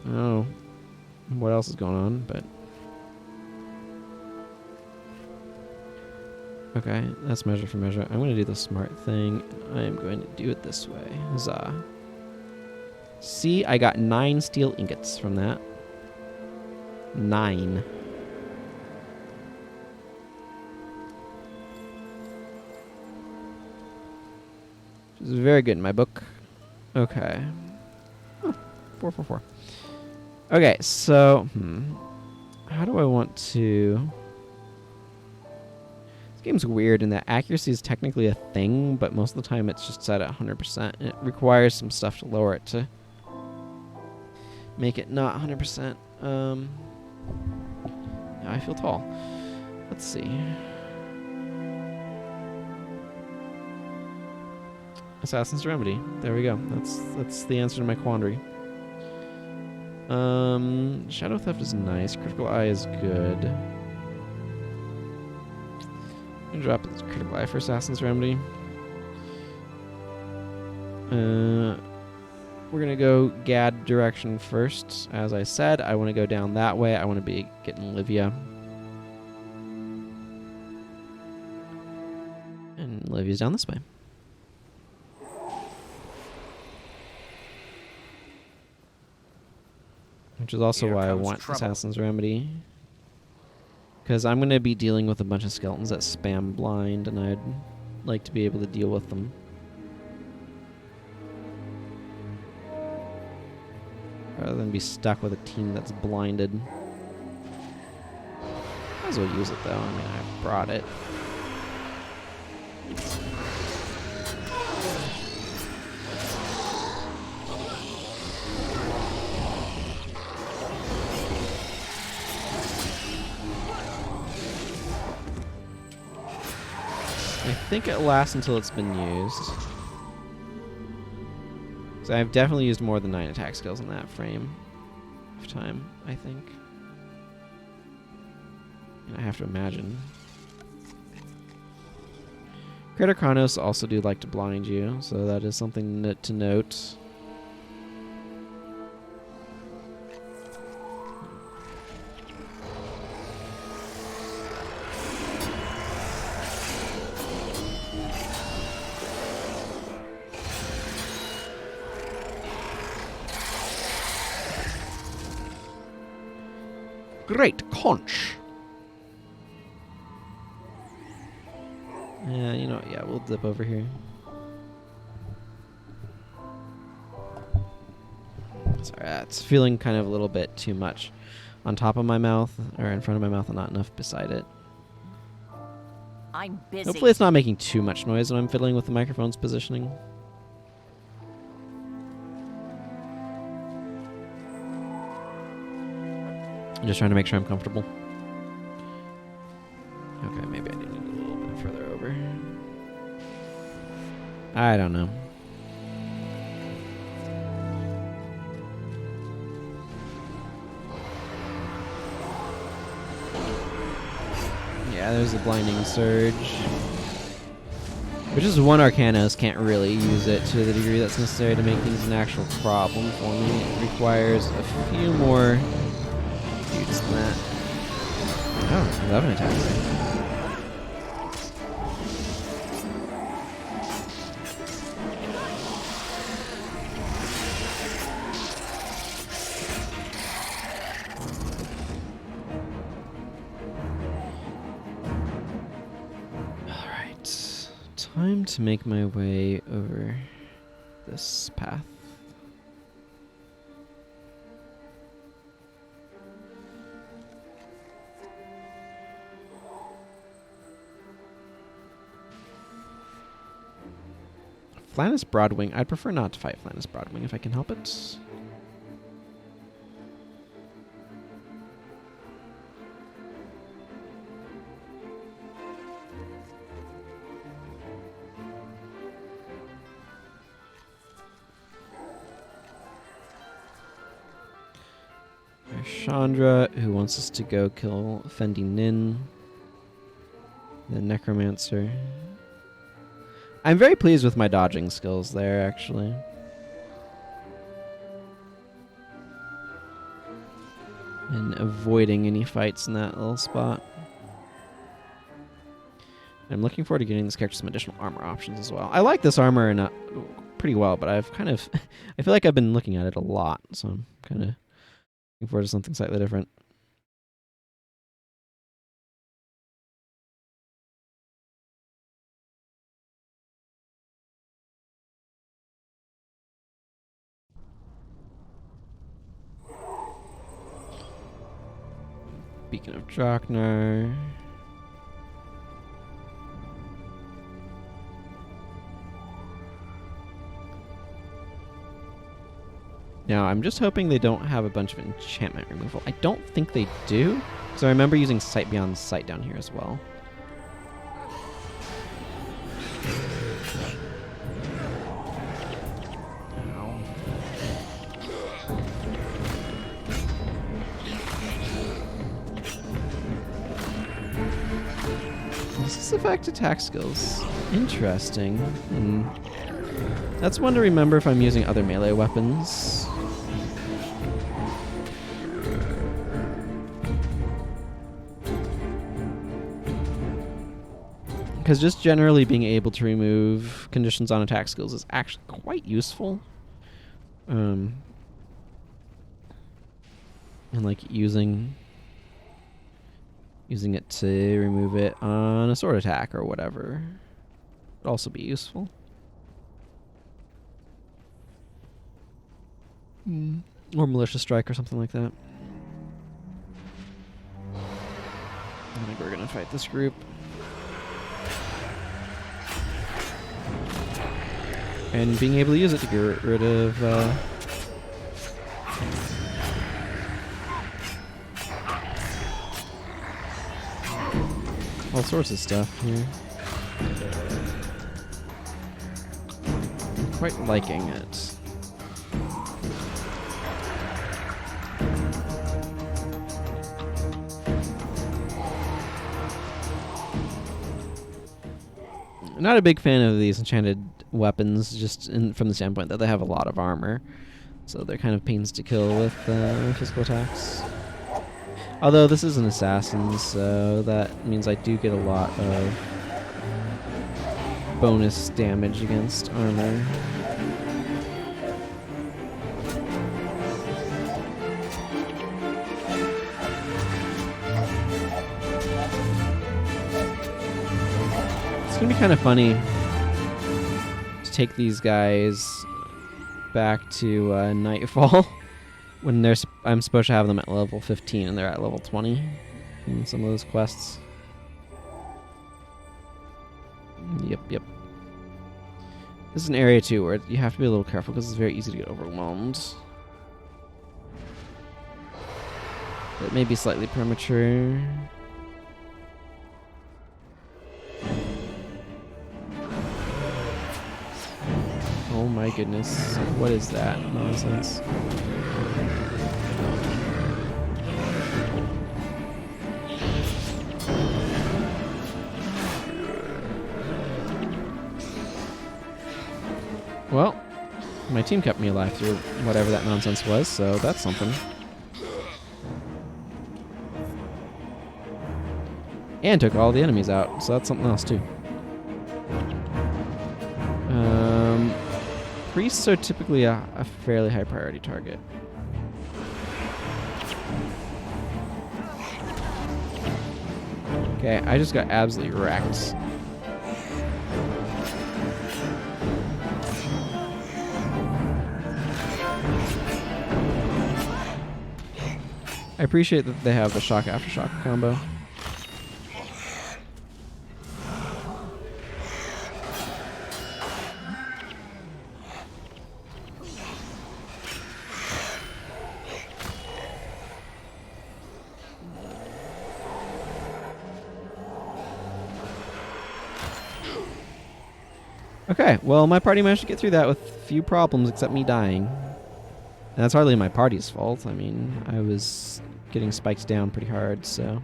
A: Oh, what else is going on, but... Okay, that's measure for measure. I'm going to do the smart thing. I am going to do it this way. Huzzah. See, I got 9 steel ingots from that. 9. Which is very good in my book. Okay. Oh, 444. Okay, so, how do I want to... This game's weird in that accuracy is technically a thing, but most of the time it's just set at 100%. And it requires some stuff to lower it to make it not 100%. Now I feel tall. Let's see. Assassin's Remedy. There we go. That's the answer to my quandary. Shadow Theft is nice. Critical Eye is good. I'm gonna drop this Critical Eye for Assassin's Remedy. We're gonna go Gadd direction first. As I said, I want to go down that way. I want to be getting Livia. And Livia's down this way. Which is also
E: Here
A: why I
E: comes
A: want
E: trouble.
A: Assassin's Remedy. Because I'm going to be dealing with a bunch of skeletons that spam blind, and I'd like to be able to deal with them. Rather than be stuck with a team that's blinded. Might as well use it though. I mean, I brought it. I think it lasts until it's been used. So I've definitely used more than 9 attack skills in that frame of time, I think. And I have to imagine. Crater Chronos also do like to blind you, so that is something to note. Great conch. Yeah, you know what? Yeah, we'll dip over here. Sorry, it's feeling kind of a little bit too much on top of my mouth, or in front of my mouth, and not enough beside it.
D: I'm busy.
A: Hopefully it's not making too much noise when I'm fiddling with the microphone's positioning. I'm just trying to make sure I'm comfortable. Okay, maybe I do need a little bit further over. I don't know. Yeah, there's a blinding surge. Which is one Arcanos can't really use it to the degree that's necessary to make things an actual problem for me. It requires a few more dudes than that. Oh, 11 attacks. Time to make my way over this path. Flannis Broadwing. I'd prefer not to fight Flannis Broadwing if I can help it. Chandra, who wants us to go kill Fendi Nin, the Necromancer. I'm very pleased with my dodging skills there, actually. And avoiding any fights in that little spot. I'm looking forward to getting this character some additional armor options as well. I like this armor pretty well, but I've kind of... I feel like I've been looking at it a lot, so I'm kind of looking forward to something slightly different. Beacon of Draknar. Now, I'm just hoping they don't have a bunch of enchantment removal. I don't think they do, because I remember using Sight Beyond Sight down here as well. This affect attack skills. Interesting. That's one to remember if I'm using other melee weapons. Because just generally being able to remove conditions on attack skills is actually quite useful. And like using it to remove it on a sword attack or whatever would also be useful. Or Malicious Strike or something like that. I think we're gonna fight this group. And being able to use it to get rid of all sorts of stuff here. I'm quite liking it. I'm not a big fan of these enchanted weapons, just from the standpoint that they have a lot of armor. So they're kind of pains to kill with physical attacks. Although this is an assassin, so that means I do get a lot of bonus damage against armor. It's gonna be kind of funny to take these guys back to Nightfall when I'm supposed to have them at level 15 and they're at level 20 in some of those quests. Yep. This is an area too where you have to be a little careful because it's very easy to get overwhelmed. It may be slightly premature. Oh my goodness, what is that nonsense? My team kept me alive through whatever that nonsense was, so that's something. And took all the enemies out, so that's something else too. Priests are typically a fairly high priority target. Okay, I just got absolutely wrecked. I appreciate that they have the shock aftershock combo. Okay, well, my party managed to get through that with few problems except me dying. And that's hardly my party's fault. I mean, I was getting spiked down pretty hard, so...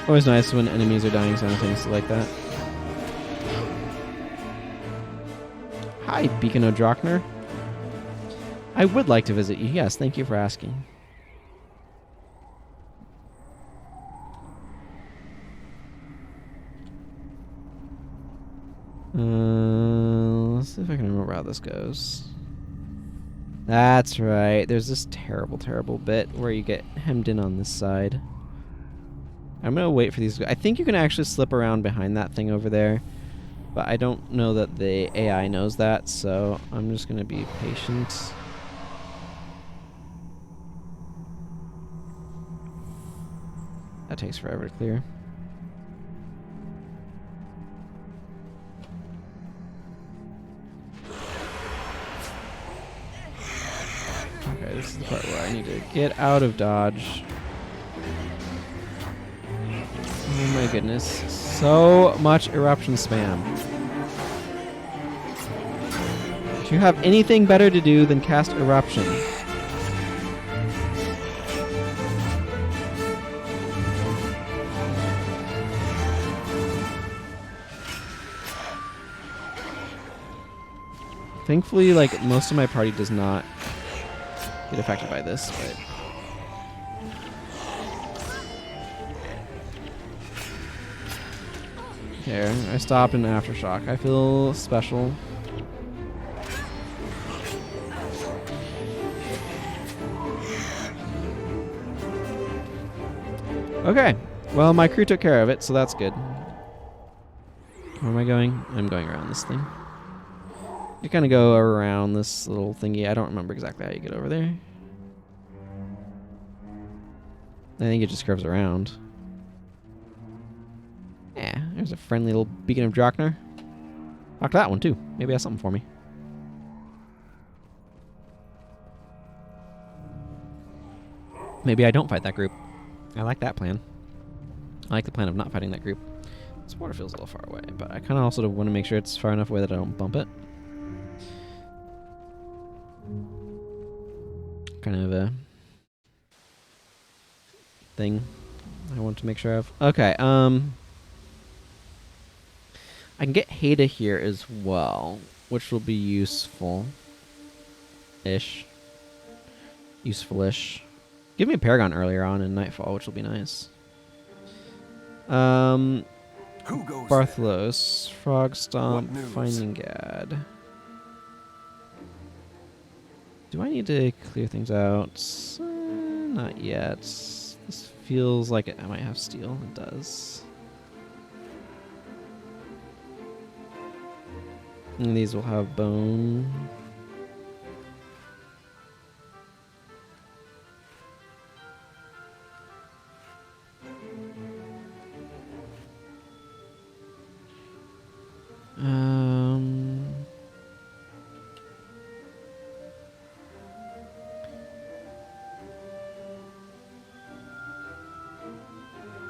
A: Always nice when enemies are dying simultaneously like that. Hi, Beacon O'Drockner. I would like to visit you. Yes, thank you for asking. Let's see if I can remember how this goes. That's right. There's this terrible, terrible bit where you get hemmed in on this side. I'm going to wait for these. I think you can actually slip around behind that thing over there. But I don't know that the AI knows that, so I'm just going to be patient. That takes forever to clear. Okay, this is the part where I need to get out of dodge. Oh my goodness. So much eruption spam. Do you have anything better to do than cast eruption? Thankfully, like, most of my party does not get affected by this, but... There, I stopped in Aftershock. I feel special. Okay, well, my crew took care of it, so that's good. Where am I going? I'm going around this thing. You kind of go around this little thingy. I don't remember exactly how you get over there. I think it just curves around. Yeah, there's a friendly little Beacon of Drockner. Lock that one too. Maybe it has something for me. Maybe I don't fight that group. I like that plan. I like the plan of not fighting that group. This water feels a little far away, but I kind of also want to make sure it's far enough away that I don't bump it. Kind of a thing I want to make sure of. Okay, I can get Hayda here as well, which will be useful-ish. Useful-ish. Give me a Paragon earlier on in Nightfall, which will be nice.
B: Who goes
A: Barthlos, Frog Stomp, Finding Gadd. Do I need to clear things out? Not yet. This feels like I might have steel. It does. And these will have bone.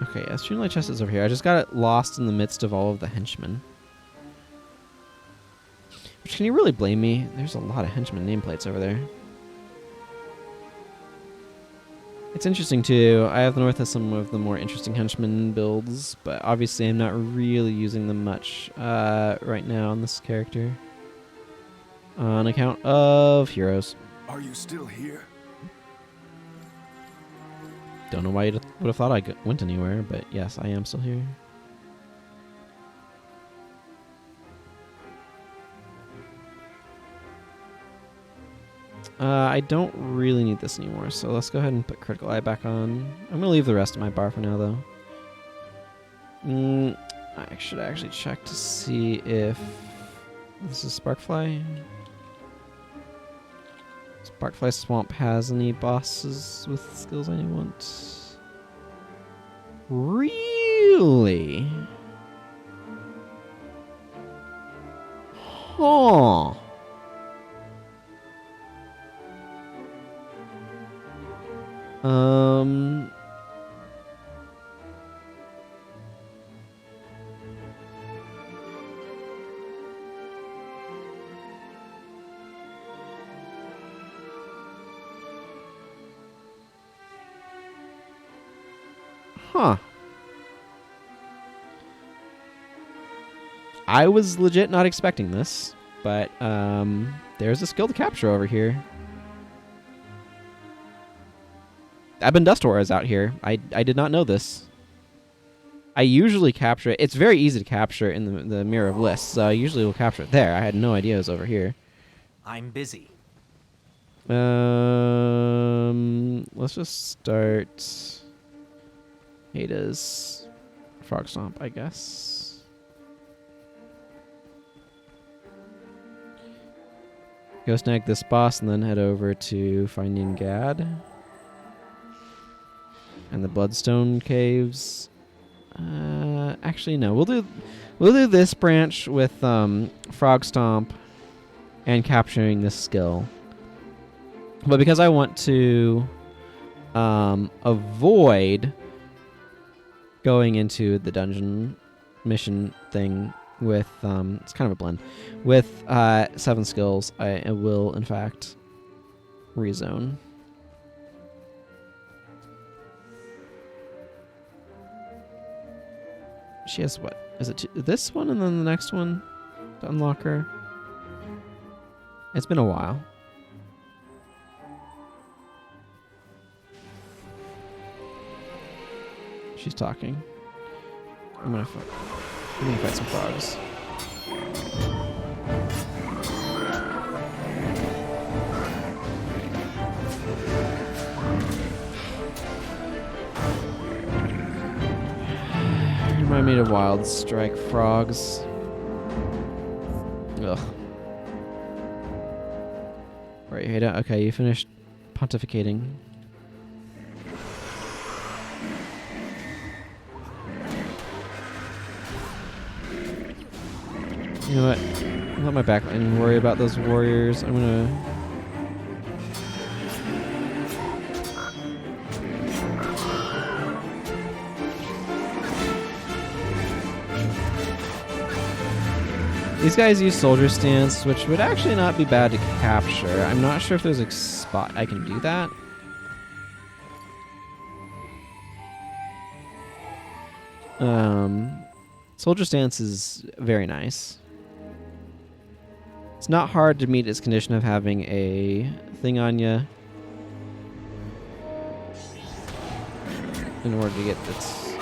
A: Okay, yeah, Streamlight chest is over here. I just got it lost in the midst of all of the henchmen. Which, can you really blame me? There's a lot of henchman nameplates over there. It's interesting too. I have the North has some of the more interesting henchman builds, but obviously I'm not really using them much right now on this character. On account of heroes.
B: Are you still here?
A: Don't know why you would have thought I went anywhere, but yes, I am still here. I don't really need this anymore, so let's go ahead and put Critical Eye back on. I'm going to leave the rest of my bar for now, though. I should actually check to see if this is Sparkfly. Sparkfly Swamp has any bosses with skills I want. Really? Huh. Huh. I was legit not expecting this, but there's a skill to capture over here. Ebon Dust Aura is out here. I did not know this. I usually capture it. It's very easy to capture in the Mirror of Lists, so I usually will capture it there. I had no idea it was over here.
E: I'm busy.
A: Let's just start Hayda's Frog Stomp, I guess. Go snag this boss and then head over to Finding Gadd and the Bloodstone caves. Actually, no. We'll do this branch with Frog Stomp and capturing this skill. But because I want to avoid going into the dungeon mission thing with it's kind of a blend with 7 skills, I will in fact rezone. She has what? Is it this one and then the next one to unlock her? It's been a while. She's talking. I'm gonna fight some frogs. Remind me of Wild Strike frogs. Ugh. Right, Hayda. Okay, you finished pontificating. You know what? I'll let my backline worry about those warriors. I'm gonna... These guys use Soldier Stance, which would actually not be bad to capture. I'm not sure if there's a spot I can do that. Soldier Stance is very nice. It's not hard to meet its condition of having a thing on you in order to get its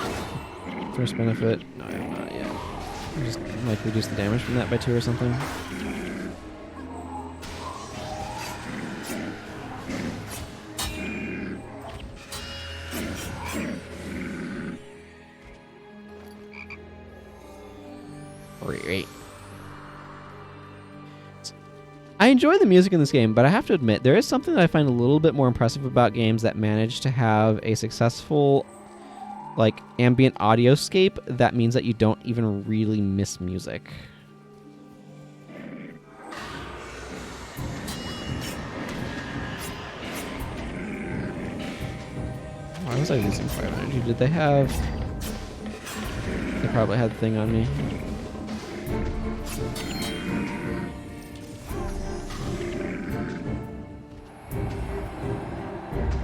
A: first benefit. No, not yet. I'll just like reduce the damage from that by 2 or something. Great. I enjoy the music in this game, but I have to admit, there is something that I find a little bit more impressive about games that manage to have a successful, like, ambient audioscape that means that you don't even really miss music. Why was I losing fire energy? Did they have... probably had the thing on me.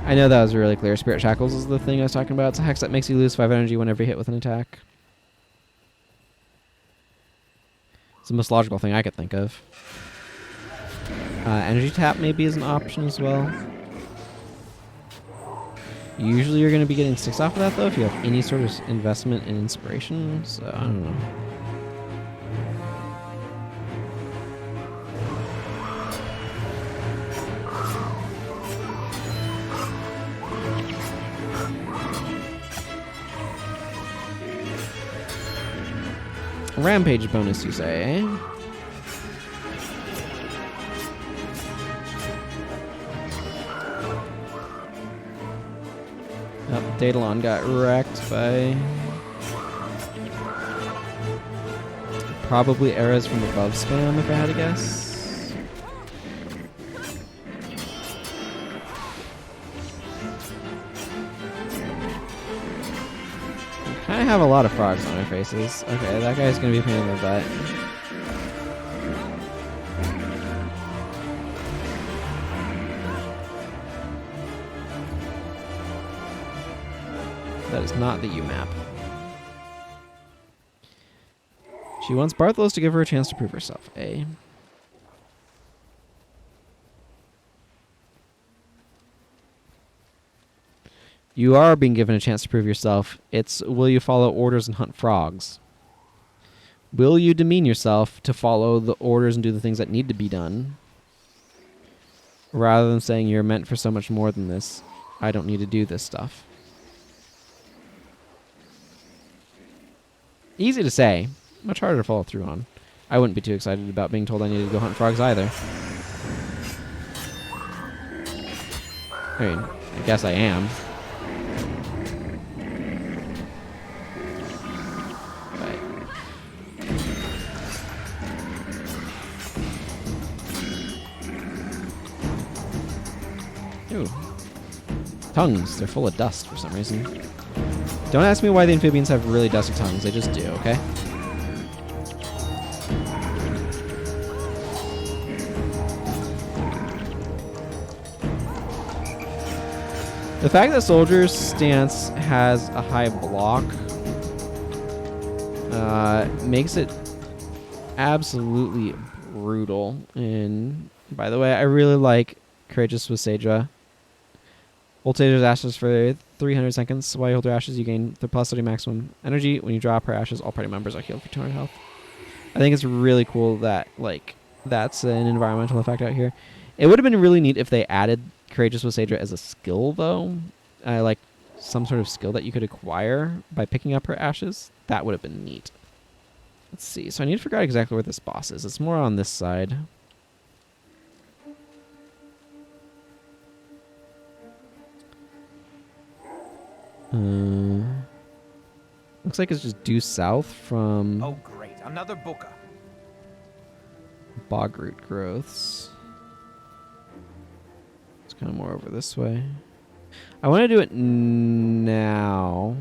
A: I know that was really clear. Spirit Shackles is the thing I was talking about. It's a hex that makes you lose 5 energy whenever you hit with an attack. It's the most logical thing I could think of. Energy tap maybe is an option as well. Usually you're going to be getting 6 off of that, though, if you have any sort of investment in inspiration. So, I don't know. Rampage bonus, you say, eh? Daedalon got wrecked by probably arrows from above spam, if I had to guess. I have a lot of frogs on their faces. Okay, that guy's gonna be a pain in the butt. That is not the U map. She wants Bartholos to give her a chance to prove herself, eh? You are being given a chance to prove yourself. It's will you follow orders and hunt frogs? Will you demean yourself to follow the orders and do the things that need to be done? Rather than saying you're meant for so much more than this. I don't need to do this stuff. Easy to say, much harder to follow through on. I wouldn't be too excited about being told I needed to go hunt frogs either. I mean, I guess I am. Ooh. Tongues, they're full of dust for some reason. Don't ask me why the amphibians have really dusty tongues. They just do, okay? The fact that Soldier's stance has a high block makes it absolutely brutal. And by the way, I really like Courageous with Saedra. Hold Saedra's ashes for 300 seconds. While you hold her ashes, you gain the plus 30 maximum energy. When you drop her ashes, all party members are healed for 200 health. I think it's really cool that, like, that's an environmental effect out here. It would have been really neat if they added Courageous with Saedra as a skill, though. Like, some sort of skill that you could acquire by picking up her ashes. That would have been neat. Let's see. So I need to figure out exactly where this boss is. It's more on this side. Looks like it's just due south from...
E: Oh, great. Another booker.
A: Bog-root growths. It's kind of more over this way. I want to do it now.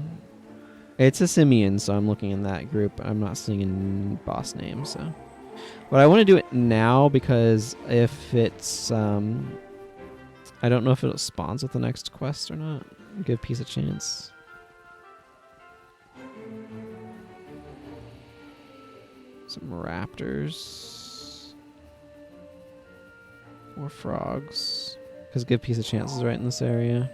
A: It's a Simian, so I'm looking in that group. I'm not seeing a boss name, so... But I want to do it now because if it's... I don't know if it spawns with the next quest or not. Give Peace a chance. Some raptors. More frogs. Because Give Peace a chance is right in this area.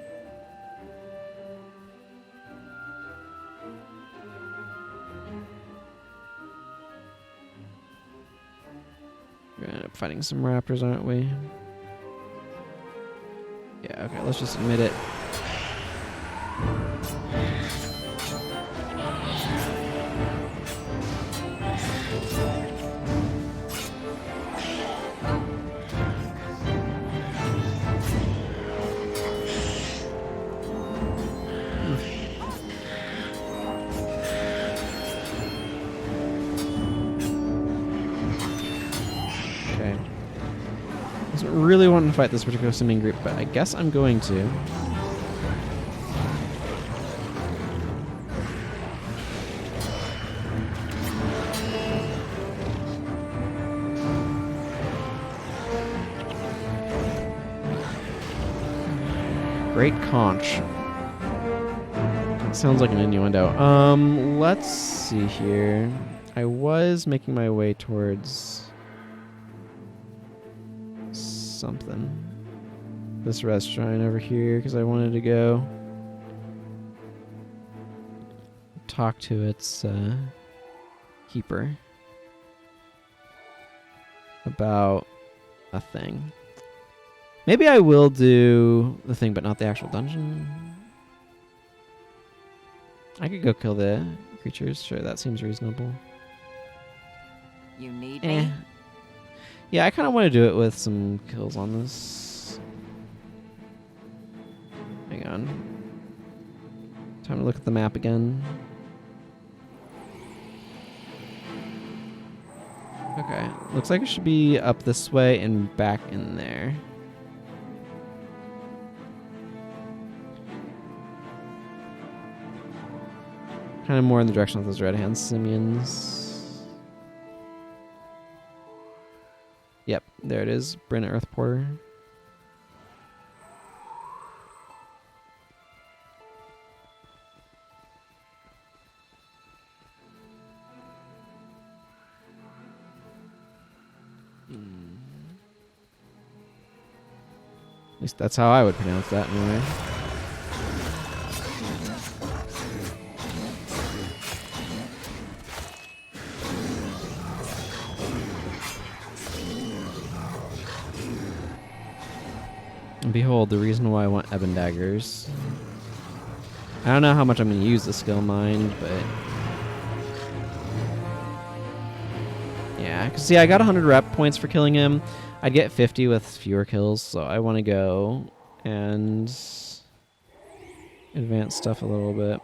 A: We're gonna end up fighting some raptors, aren't we? Yeah, okay, let's just admit it. Really wanting to fight this particular simming group, but I guess I'm going to. Great conch. Sounds like an innuendo. Let's see here. I was making my way towards something. This restaurant over here, because I wanted to go talk to its keeper about a thing. Maybe I will do the thing, but not the actual dungeon. I could go kill the creatures. Sure, that seems reasonable.
D: You need me?
A: Yeah, I kind of want to do it with some kills on this. Hang on. Time to look at the map again. Okay, looks like it should be up this way and back in there. Kind of more in the direction of those red hand simians. Yep, there it is. Bryn Earthporter. At least that's how I would pronounce that anyway. And behold, the reason why I want Ebon daggers. I don't know how much I'm going to use the skill mind, but yeah, because see, I got 100 rep points for killing him. I'd get 50 with fewer kills, so I want to go and advance stuff a little bit.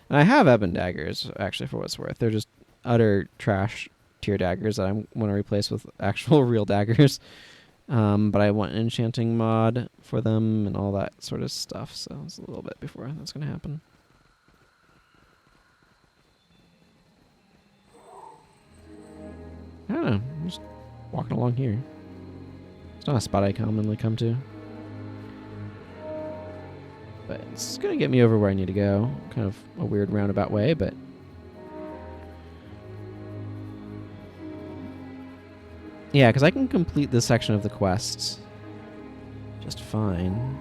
A: And I have Ebon daggers, actually, for what it's worth. They're just utter trash tier daggers that I want to replace with actual real daggers. But I want an enchanting mod for them and all that sort of stuff, so it's a little bit before that's going to happen. I don't know, I'm just walking along here. It's not a spot I commonly come to. But it's going to get me over where I need to go. Kind of a weird roundabout way, but yeah, because I can complete this section of the quest just fine.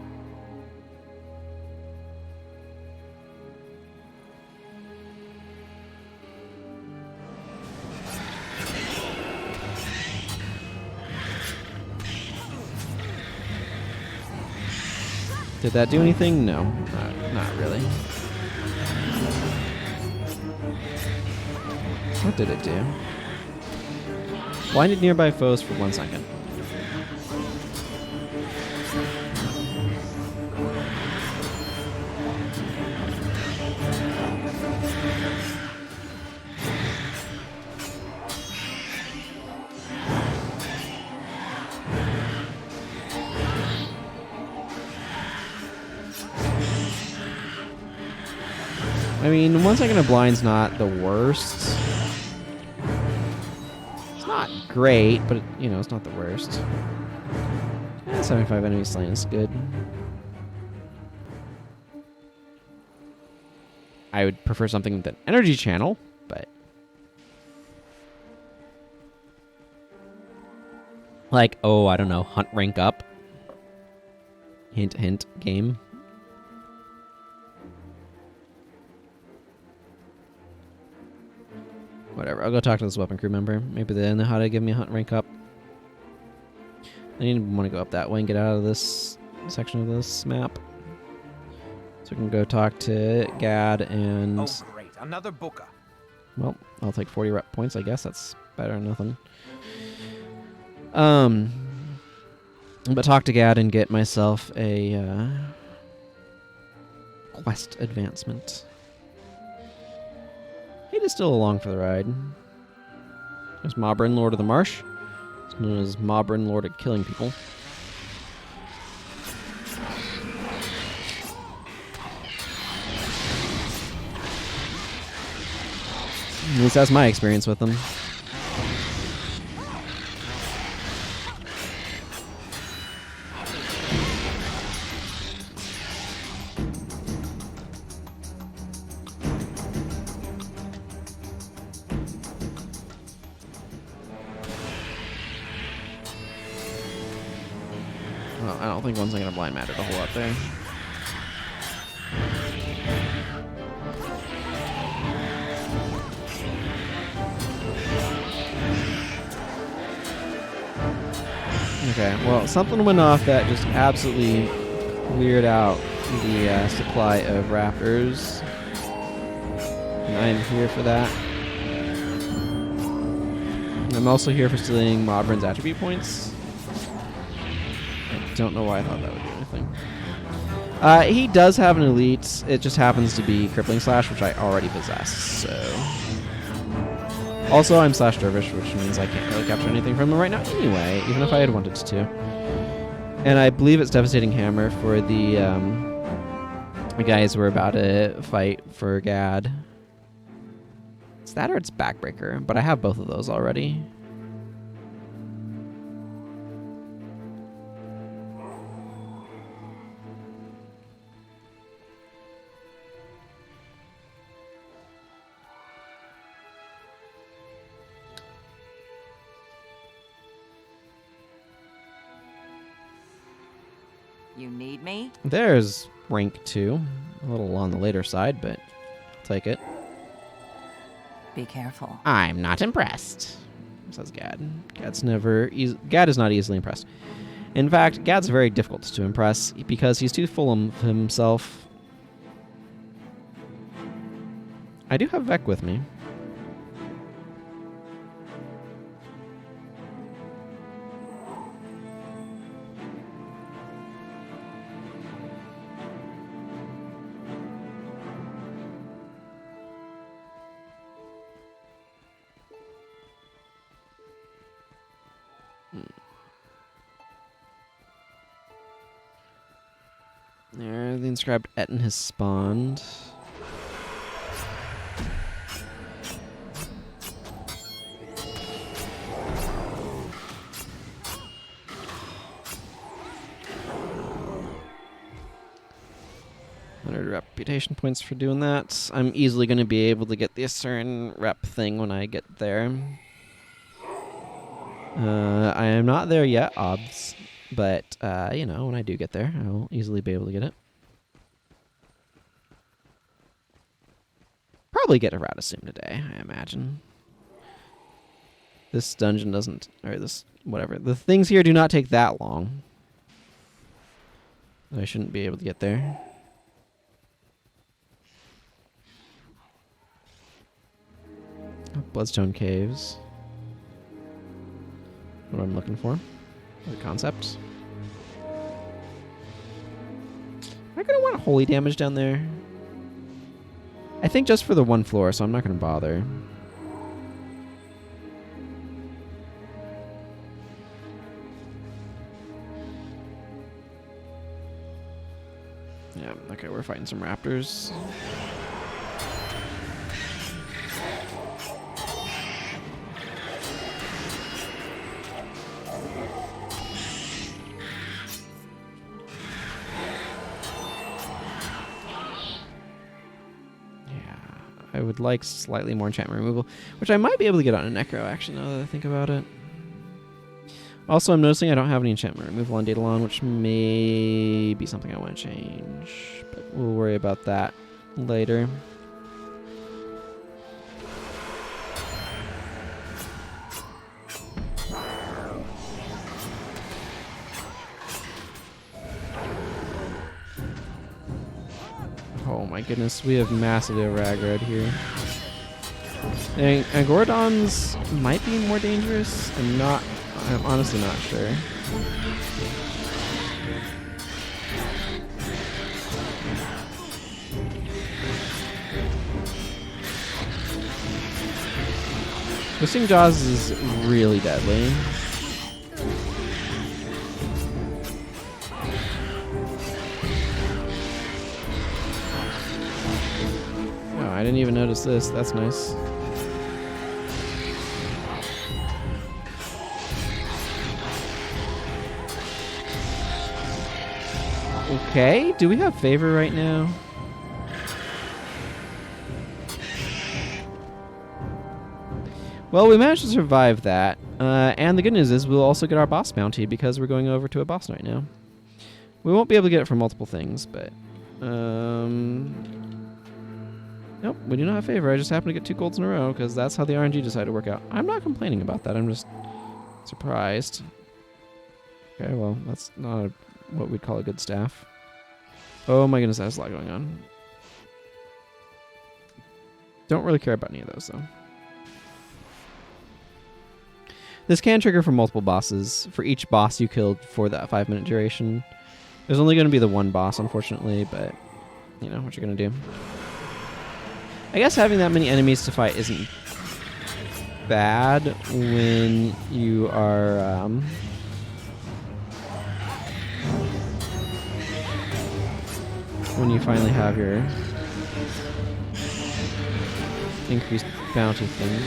A: Did that do anything? No, not really. What did it do? Blinded nearby foes for 1 second. I mean, 1 second of blind's not the worst. Not great, but you know, it's not the worst. 75 enemies slain is good. I would prefer something with an energy channel, but like, oh, I don't know, hunt rank up. Hint, hint, game. Whatever, I'll go talk to this weapon crew member. Maybe they know how to give me a hunt rank up. I didn't want to go up that way and get out of this section of this map. So we can go talk to Gadd and...
E: Oh, great. Another booker.
A: Well, I'll take 40 rep points, I guess. That's better than nothing. But talk to Gadd and get myself a quest advancement. Hayda's still along for the ride. There's Mobrin, Lord of the Marsh. It's known as Mobrin, Lord of Killing People. At least that's my experience with them. Well, I don't think one's going to blind matter a whole lot there. Okay, well, something went off that just absolutely cleared out the supply of raptors. And I am here for that. I'm also here for stealing Modburn's attribute points. I don't know why I thought that would do anything. He does have an elite. It just happens to be Crippling Slash, which I already possess, so... Also, I'm Slash Dervish, which means I can't really capture anything from him right now anyway, even if I had wanted to. And I believe it's Devastating Hammer for the guys we're about to fight for Gadd. It's that or it's Backbreaker, but I have both of those already.
D: You need me?
A: There's rank 2. A little on the later side, but I'll take it.
D: Be careful.
A: I'm not impressed, says Gadd. Gadd is not easily impressed. In fact, Gadd's very difficult to impress because he's too full of himself. I do have Vec with me. There, the inscribed Etten has spawned. Reputation points for doing that. I'm easily going to be able to get the Asuran rep thing when I get there. I am not there yet, obs. But, you know, when I do get there, I'll easily be able to get it. Probably get a Rata Sum today, I imagine. This dungeon doesn't, or this, whatever. The things here do not take that long. I shouldn't be able to get there. Bloodstone Caves. What I'm looking for. The concept. Am I going to want holy damage down there? I think just for the one floor, so I'm not going to bother. Yeah, okay, we're fighting some raptors. I would like slightly more enchantment removal, which I might be able to get on a Necro, actually, now that I think about it. Also, I'm noticing I don't have any enchantment removal on Daedalon, which may be something I want to change, but we'll worry about that later. Oh my goodness, we have massively Ragrad here. And Gordons might be more dangerous. I'm honestly not sure. Twisting Jaws is really deadly. I didn't even notice this. That's nice. Okay, do we have favor right now? Well, we managed to survive that. And the good news is we'll also get our boss bounty because we're going over to a boss night now. We won't be able to get it for multiple things, but... Nope, we do not have favor. I just happened to get 2 golds in a row, because that's how the RNG decided to work out. I'm not complaining about that. I'm just surprised. Okay, well, that's not what we'd call a good staff. Oh my goodness, there's a lot going on. Don't really care about any of those, though. This can trigger for multiple bosses. For each boss you killed for that 5-minute duration. There's only going to be the one boss, unfortunately, but you know what you're going to do. I guess having that many enemies to fight isn't bad when you are... when you finally have your increased bounty thing.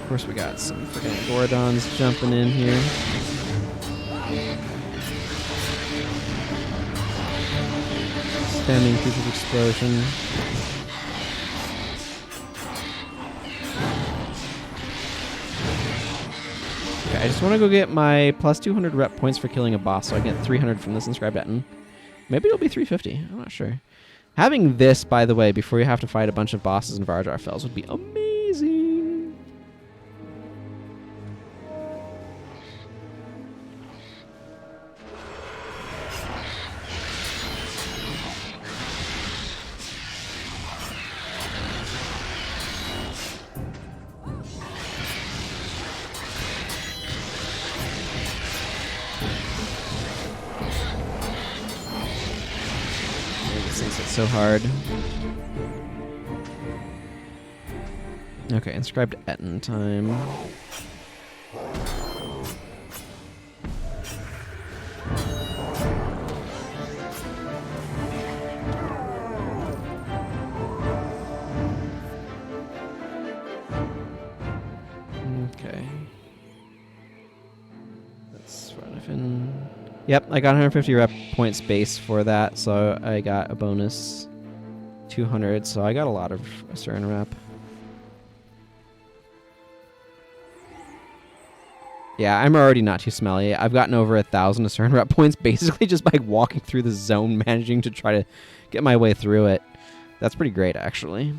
A: Of course, we got some freaking Gorodons jumping in here. Spamming through this explosion. Okay, I just want to go get my plus 200 rep points for killing a boss, so I get 300 from this inscribed Etten. Maybe it'll be 350. I'm not sure. Having this, by the way, before you have to fight a bunch of bosses in Varjar Fells would be amazing. So hard. Okay, inscribed Etten time. Okay. That's Renifin. Yep, I got 150 rep points base for that, so I got a bonus 200, so I got a lot of Asuran rep. Yeah, I'm already not too smelly. I've gotten over 1,000 Asuran rep points basically just by walking through the zone, managing to try to get my way through it. That's pretty great, actually.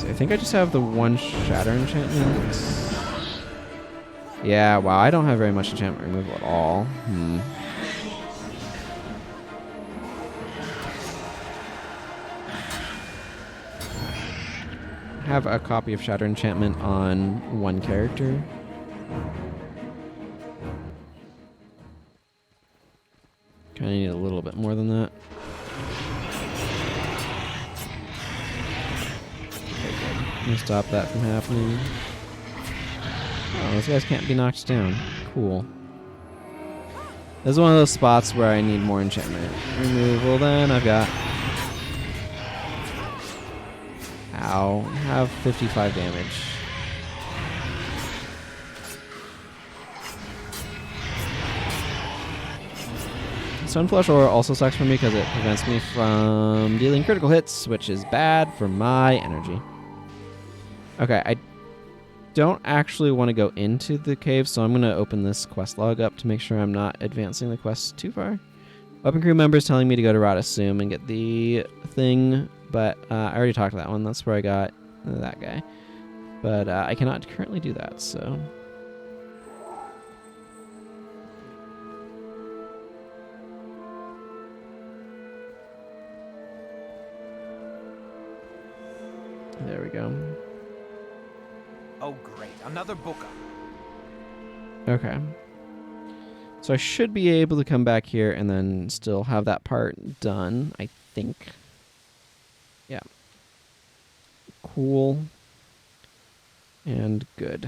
A: I think I just have the one Shatter enchantment. Yeah, wow, I don't have very much enchantment removal at all. I have a copy of Shatter enchantment on one character. Kinda need a little bit more than that. I'm gonna stop that from happening. Oh, those guys can't be knocked down. Cool. This is one of those spots where I need more enchantment removal than I've got. Ow. I have 55 damage. Stoneflesh Aura also sucks for me because it prevents me from dealing critical hits, which is bad for my energy. Okay, I don't actually want to go into the cave, so I'm going to open this quest log up to make sure I'm not advancing the quest too far. Weapon crew members telling me to go to Rata Sum and get the thing, but I already talked to that one. That's where I got that guy. But I cannot currently do that, so... There we go.
E: Oh, great. Another booker.
A: Okay. So I should be able to come back here and then still have that part done, I think. Yeah. Cool. And good.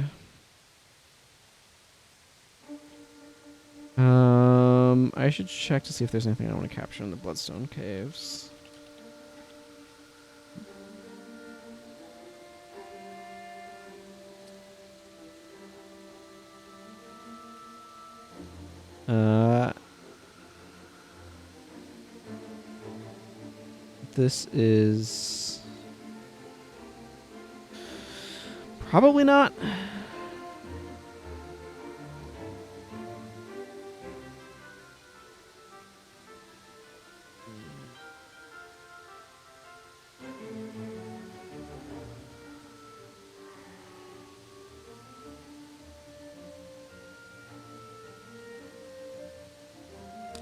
A: I should check to see if there's anything I want to capture in the Bloodstone Caves. This is probably not.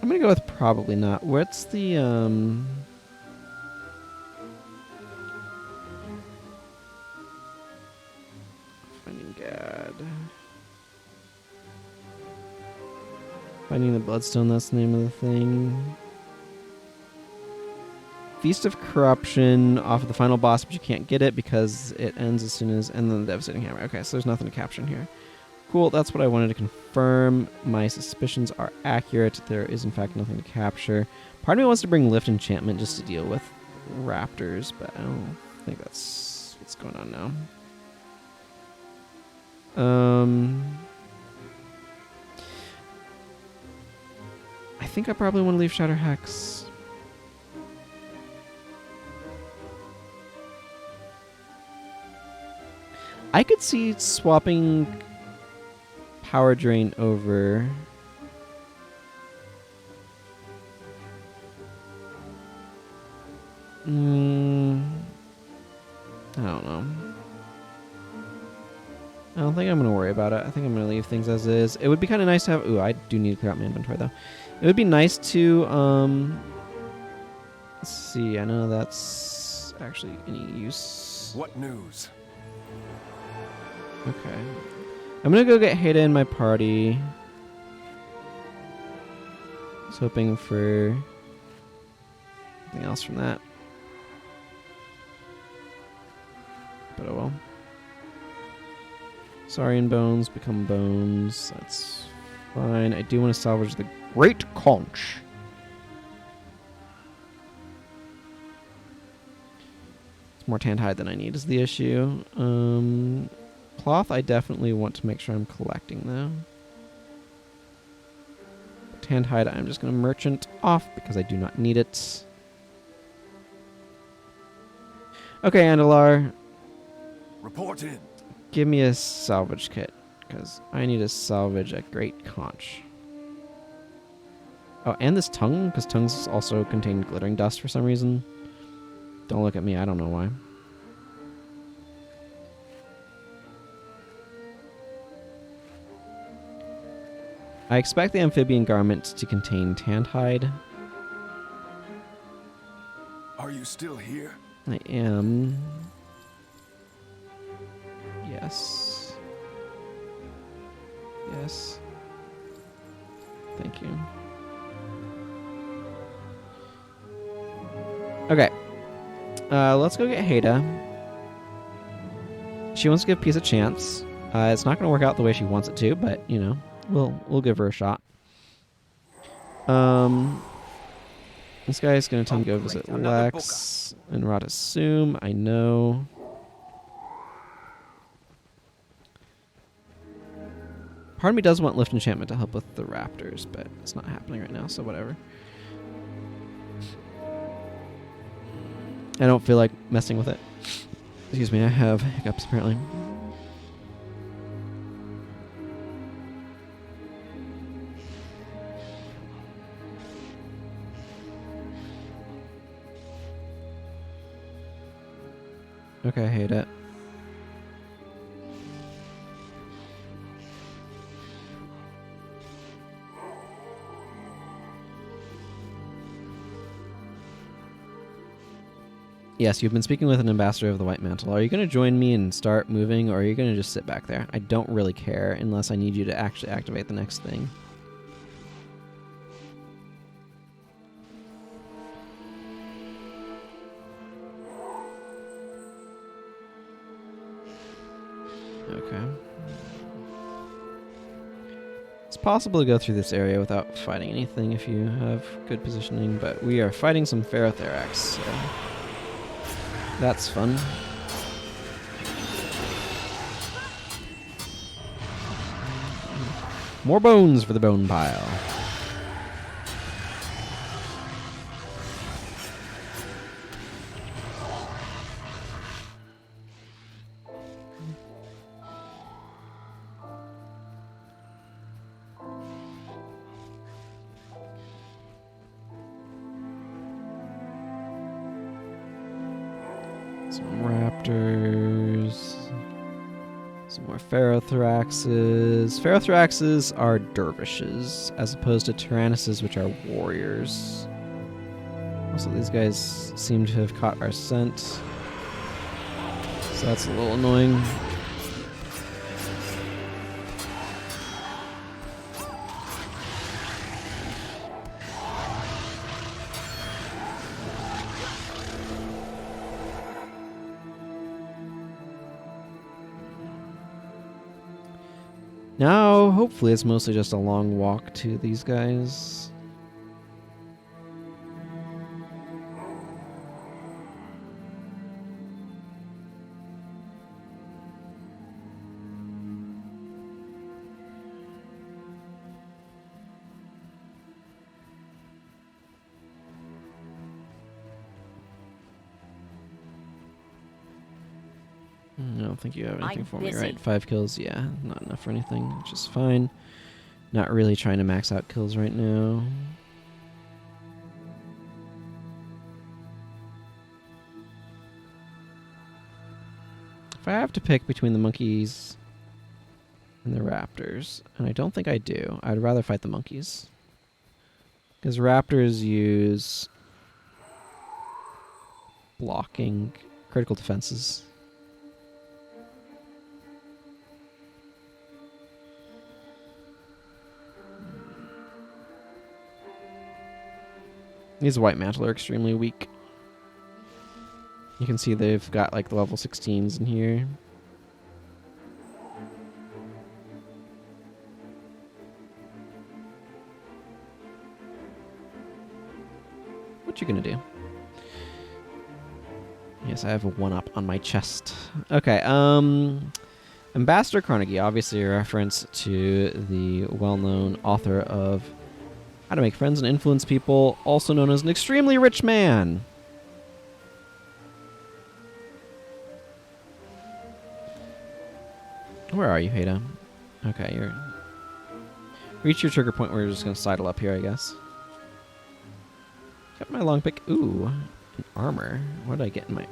A: I'm gonna go with probably not. What's the Finding Gadd. Finding the Bloodstone, that's the name of the thing. Feast of Corruption off of the final boss, but you can't get it because it ends as soon as... And then the Devastating Hammer. Okay, so there's nothing to capture in here. Cool, that's what I wanted to confirm. My suspicions are accurate. There is, in fact, nothing to capture. Part of me wants to bring Lift Enchantment just to deal with raptors, but I don't think that's what's going on now. I think I probably want to leave Shatter Hex. I could see swapping Power Drain over. I don't know. I don't think I'm going to worry about it. I think I'm going to leave things as is. It would be kind of nice to have... Ooh, I do need to clear out my inventory, though. It would be nice to... let's see. I know that's actually any use.
B: What news?
A: Okay. I'm going to go get Hayda in my party. I was hoping for something else from that. But oh well. Saurian bones become bones. That's fine. I do want to salvage the Great Conch. It's more tanned hide than I need is the issue. Cloth I definitely want to make sure I'm collecting though. Tanned hide I'm just going to merchant off because I do not need it. Okay, Andalar.
B: Report in.
A: Give me a salvage kit, because I need to salvage a Great Conch. Oh, and this tongue, because tongues also contain glittering dust for some reason. Don't look at me, I don't know why. I expect the amphibian garment to contain tanned hide.
B: Are you still here?
A: I am... Yes. Yes. Thank you. Okay. Let's go get Hayda. She wants to give Peace a chance. It's not going to work out the way she wants it to, but, you know, we'll give her a shot. This guy is going to tell me to go visit Lexx and Rata Sum. I know. Part of me does want Lift Enchantment to help with the raptors, but it's not happening right now, so whatever. I don't feel like messing with it. Excuse me, I have hiccups apparently. Okay, I hate it. Yes, you've been speaking with an ambassador of the White Mantle. Are you going to join me and start moving, or are you going to just sit back there? I don't really care unless I need you to actually activate the next thing. Okay. It's possible to go through this area without fighting anything if you have good positioning, but we are fighting some Ferotherax, so... That's fun. More bones for the bone pile. Some raptors. Some more Ferrothraxes. Ferrothraxes are dervishes, as opposed to Tyrannuses, which are warriors. Also, these guys seem to have caught our scent. So that's a little annoying. Now, hopefully it's mostly just a long walk to these guys. I don't think you have anything for me, right? 5 kills, yeah. Not enough for anything, which is fine. Not really trying to max out kills right now. If I have to pick between the monkeys and the raptors, and I don't think I do, I'd rather fight the monkeys. Because raptors use blocking critical defenses. These White Mantle are extremely weak. You can see they've got like the level 16s in here. What you gonna do? Yes, I have a 1-up on my chest. Okay, Ambassador Carnegie, obviously a reference to the well-known author of How to Make Friends and Influence People, also known as an extremely rich man. Where are you, Hayda? Okay, you're... Reach your trigger point where you're just going to sidle up here, I guess. Got my long pick. Ooh, an armor. What did I get in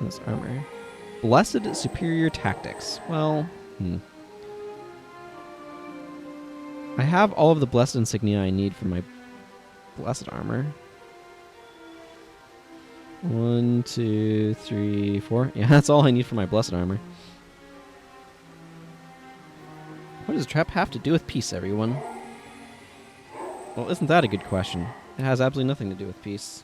A: this armor? Blessed Superior Tactics. Well, I have all of the blessed insignia I need for my blessed armor. 1, 2, 3, 4. Yeah, that's all I need for my blessed armor. What does a trap have to do with peace, everyone? Well, isn't that a good question? It has absolutely nothing to do with peace.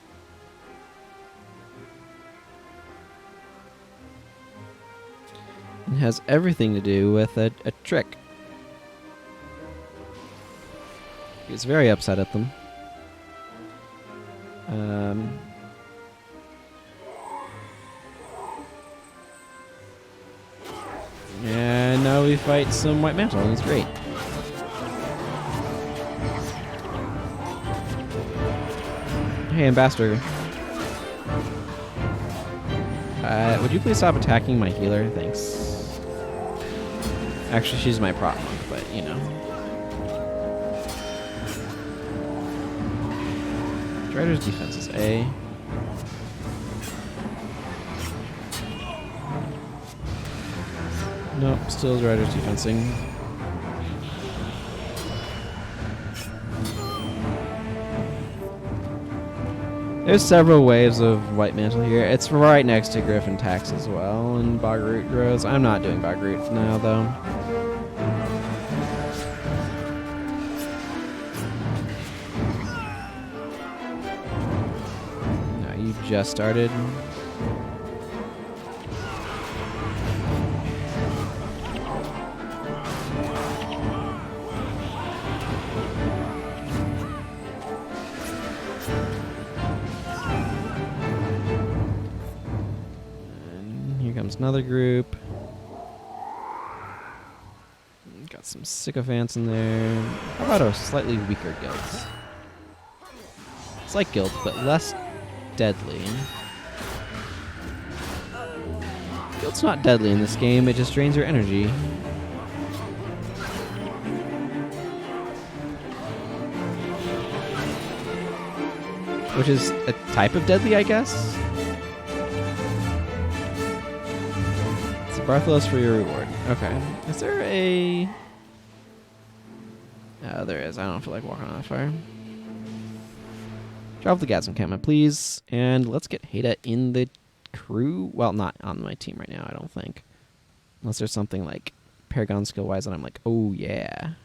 A: It has everything to do with a trick. He's very upset at them. And now we fight some White Mantle, and it's great. Hey, Ambassador. Would you please stop attacking my healer? Thanks. Actually, she's my prop monk, but, you know. Strider's defense is A. Nope, still Strider's defensing. There's several waves of White Mantle here. It's right next to Griffin Tax as well, and Bogroot grows. I'm not doing Bogroot now, though. No, you just started. Another group. Got some sycophants in there. How about a slightly weaker guild? It's like guild, but less deadly. Guild's not deadly in this game, it just drains your energy. Which is a type of deadly, I guess? Bartholos for your reward. Okay. Is there a... there is. I don't feel like walking on that fire. Travel to Gadd's encampment, please. And let's get Hayda in the crew. Well, not on my team right now, I don't think. Unless there's something like Paragon skill-wise that I'm like, oh, yeah.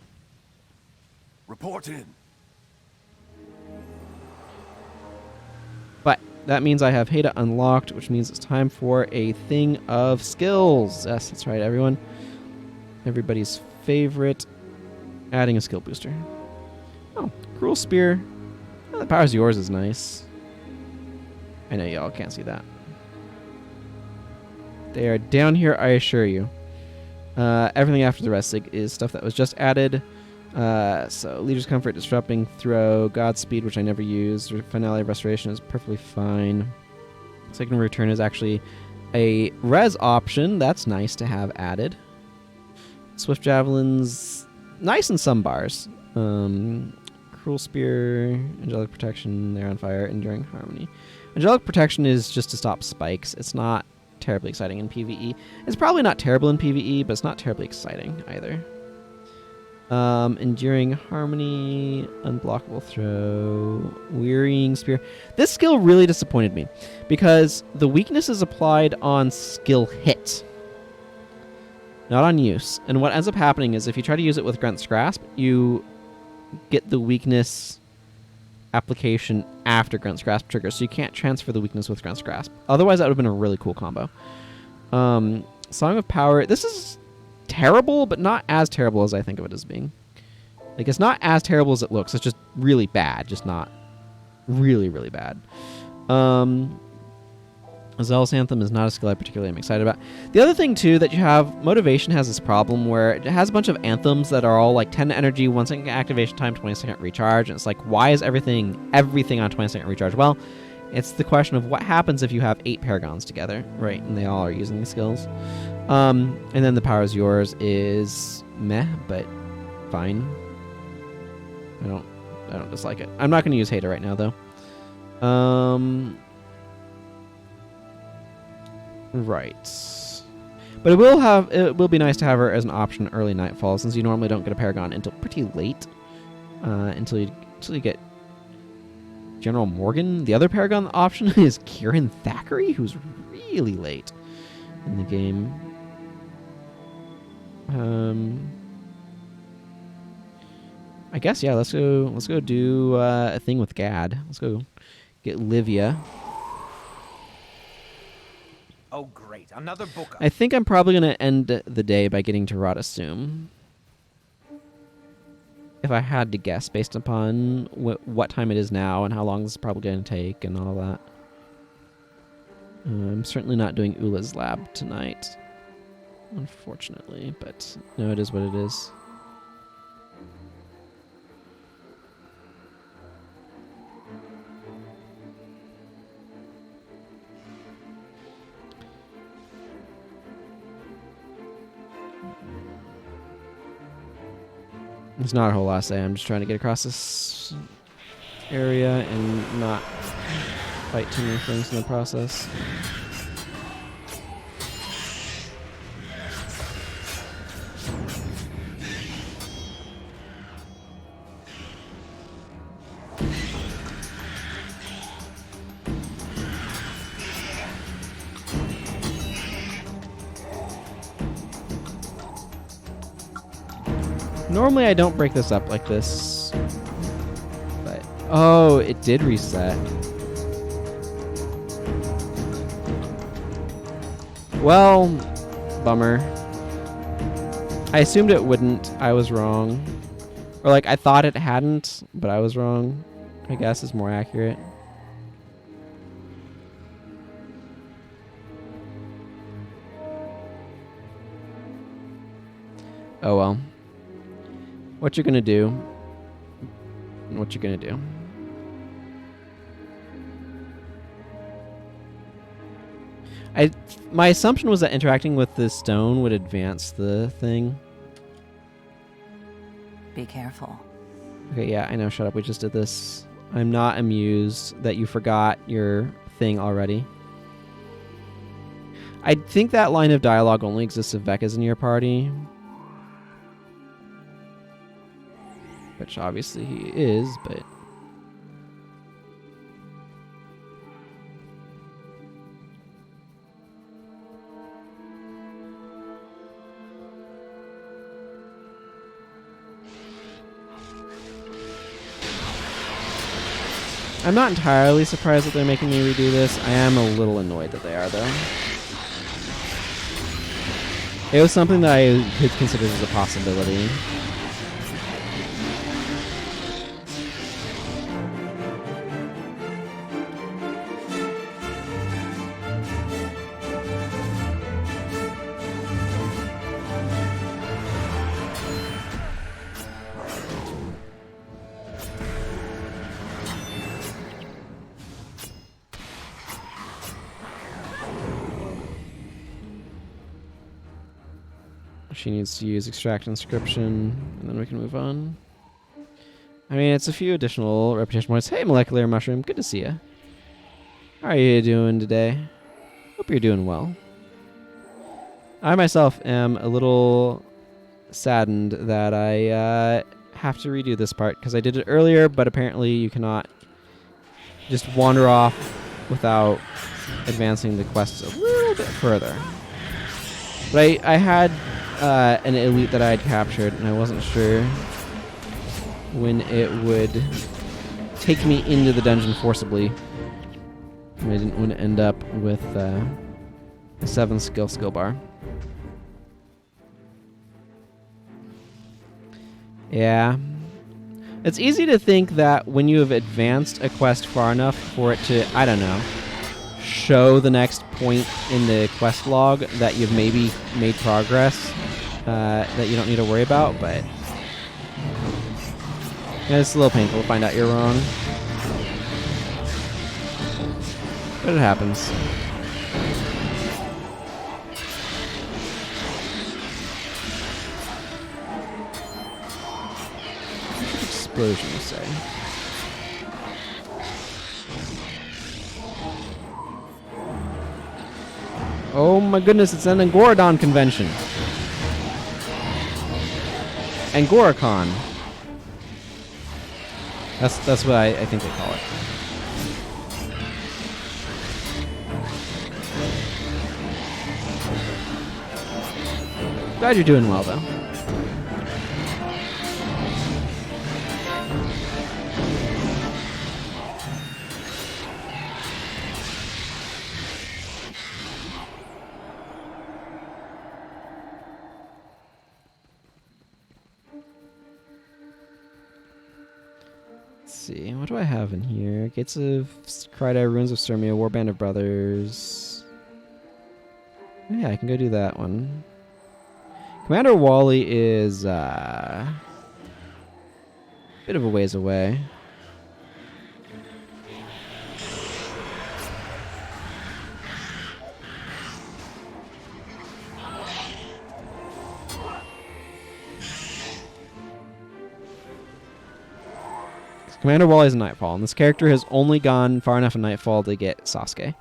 B: Report in.
A: But that means I have Hayda unlocked, which means it's time for a thing of skills. Yes, that's right, everyone. Everybody's favorite. Adding a skill booster. Oh, Cruel Spear. Oh, the Power's Yours is nice. I know y'all can't see that. They are down here, I assure you. Everything after the rest is stuff that was just added. So Leader's Comfort, Disrupting Throw, Godspeed, which I never used. Finale of Restoration is perfectly fine. Second Return is actually a res option. That's nice to have added. Swift Javelins, nice in some bars. Cruel Spear, Angelic Protection, they're on fire, Enduring Harmony. Angelic Protection is just to stop spikes. It's not terribly exciting in PvE. It's probably not terrible in PvE, but it's not terribly exciting either. Enduring Harmony, Unblockable Throw, Wearying Spear. This skill really disappointed me because the weakness is applied on skill hit, not on use. And what ends up happening is if you try to use it with Grunt's Grasp, you get the weakness application after Grunt's Grasp triggers, so you can't transfer the weakness with Grunt's Grasp. Otherwise, that would have been a really cool combo. Song of Power. This is terrible, but not as terrible as I think of it as being. Like, it's not as terrible as it looks. It's just really bad. Just not really, really bad. Zealous Anthem is not a skill I particularly am excited about. The other thing, too, that you have, Motivation has this problem where it has a bunch of anthems that are all like 10 energy, 1 second activation time, 20 second recharge, and it's like, why is everything on 20 second recharge? Well, it's the question of what happens if you have 8 Paragons together, right? And they all are using these skills. And then the Power is Yours is meh, but fine. I don't dislike it. I'm not going to use Hayda right now, though. Right. But it will be nice to have her as an option early Nightfall, since you normally don't get a Paragon until pretty late. Until you get General Morgan. The other Paragon option is Kieran Thackeray, who's really late in the game. I guess, yeah, let's go do a thing with Gadd. Let's go get Livia.
E: Oh, great. Another book.
A: I think I'm probably going to end the day by getting to Rata Sum. If I had to guess, based upon what time it is now and how long this is probably going to take and all that. I'm certainly not doing Ula's lab tonight, unfortunately, but no, it is what it is. There's not a whole lot to say. I'm just trying to get across this area and not fight too many things in the process. Normally I don't break this up like this, but oh, it did reset. Well, bummer. I assumed it wouldn't. I was wrong. Or like I thought it hadn't, but I was wrong. I guess is more accurate. Oh well. What you're gonna do. What you're gonna do. My assumption was that interacting with the stone would advance the thing.
D: Be careful.
A: Okay, yeah, I know. Shut up. We just did this. I'm not amused that you forgot your thing already. I think that line of dialogue only exists if Vec is in your party. Which obviously he is, but... I'm not entirely surprised that they're making me redo this. I am a little annoyed that they are, though. It was something that I had considered as a possibility. She needs to use extract inscription, and then we can move on. I mean, it's a few additional reputation points. Hey, molecular mushroom, good to see you. How are you doing today? Hope you're doing well. I myself am a little saddened that I have to redo this part, because I did it earlier, but apparently you cannot just wander off without advancing the quests a little bit further. But I had an elite that I had captured, and I wasn't sure when it would take me into the dungeon forcibly. And I didn't want to end up with a 7 skill bar. Yeah. It's easy to think that when you have advanced a quest far enough for it to, I don't know, show the next point in the quest log that you've maybe made progress that you don't need to worry about, but yeah, it's a little painful to find out you're wrong. But it happens. Explosion, you say? Oh my goodness, it's an Angoradon convention. Angoracon. That's what I think they call it. Glad you're doing well, though. See, what do I have in here? Gates of Krida, Ruins of Sturmia, Warband of Brothers. Oh, yeah, I can go do that one. Commander Wally is a bit of a ways away. Commander Wally's in Nightfall, and this character has only gone far enough in Nightfall to get Sasuke.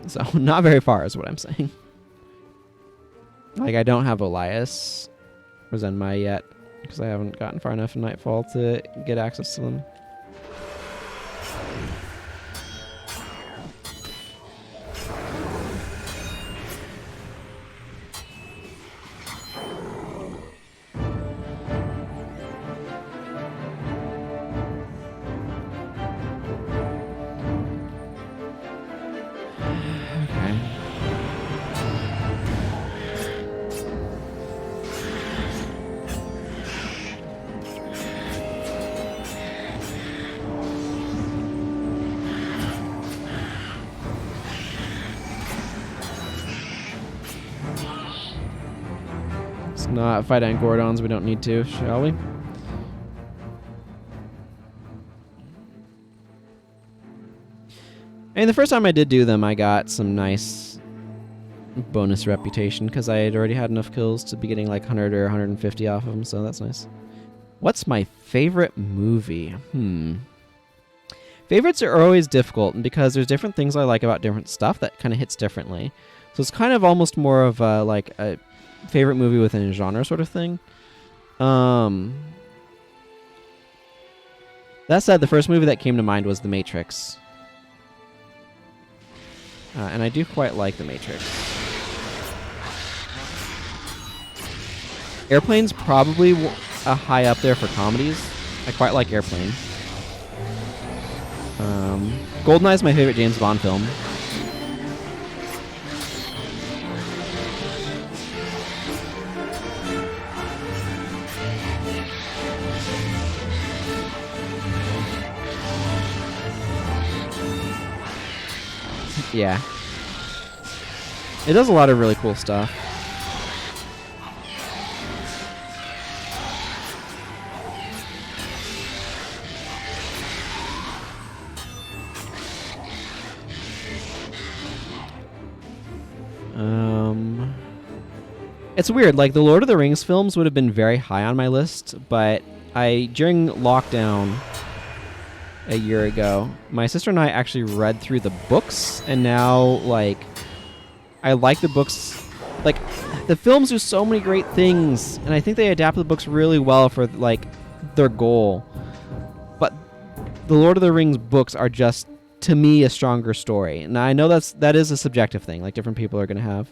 A: So, not very far is what I'm saying. Like, I don't have Elias or Zenmai yet, because I haven't gotten far enough in Nightfall to get access to them. Not fight Angoradons, we don't need to, shall we? I mean, the first time I did do them, I got some nice bonus reputation, because I had already had enough kills to be getting like 100 or 150 off of them, so that's nice. What's my favorite movie? Favorites are always difficult because there's different things I like about different stuff that kind of hits differently. So it's kind of almost more of like a favorite movie within a genre sort of thing. That said, the first movie that came to mind was The Matrix. And I do quite like The Matrix. Airplane's probably a high up there for comedies. I quite like Airplane. GoldenEye is my favorite James Bond film. Yeah. It does a lot of really cool stuff. It's weird, like the Lord of the Rings films would have been very high on my list, but during lockdown a year ago, my sister and I actually read through the books, and now, like, I like the books. Like, the films do so many great things, and I think they adapt the books really well for, like, their goal. But the Lord of the Rings books are just, to me, a stronger story. Now, I know that is a subjective thing. Like, different people are going to have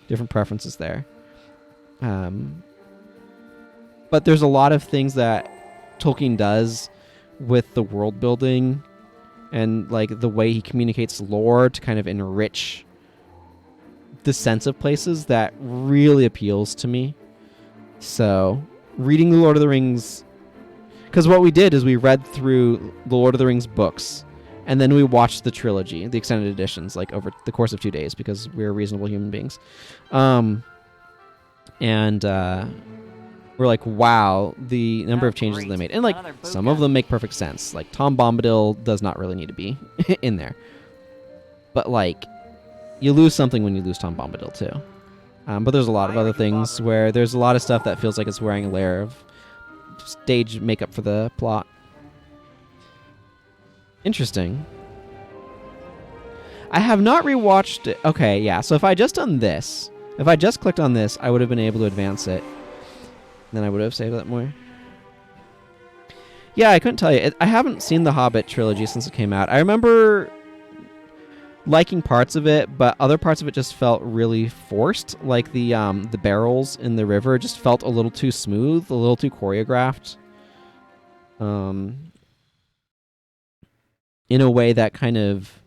A: different preferences there. But there's a lot of things that Tolkien does with the world building and like the way he communicates lore to kind of enrich the sense of places that really appeals to me. So reading the Lord of the Rings, because what we did is we read through the Lord of the Rings books and then we watched the trilogy, the extended editions, like over the course of 2 days because we're reasonable human beings. And we're like, wow, the number of changes they made. And, like, some of them make perfect sense. Like, Tom Bombadil does not really need to be in there. But, like, you lose something when you lose Tom Bombadil, too. But there's a lot of other things where there's a lot of stuff that feels like it's wearing a layer of stage makeup for the plot. Interesting. I have not rewatched it. Okay, yeah, so if I just done this... If I just clicked on this, I would have been able to advance it. Then I would have saved that more. Yeah, I couldn't tell you. I haven't seen the Hobbit trilogy since it came out. I remember liking parts of it, but other parts of it just felt really forced. Like the barrels in the river just felt a little too smooth, a little too choreographed. In a way that kind of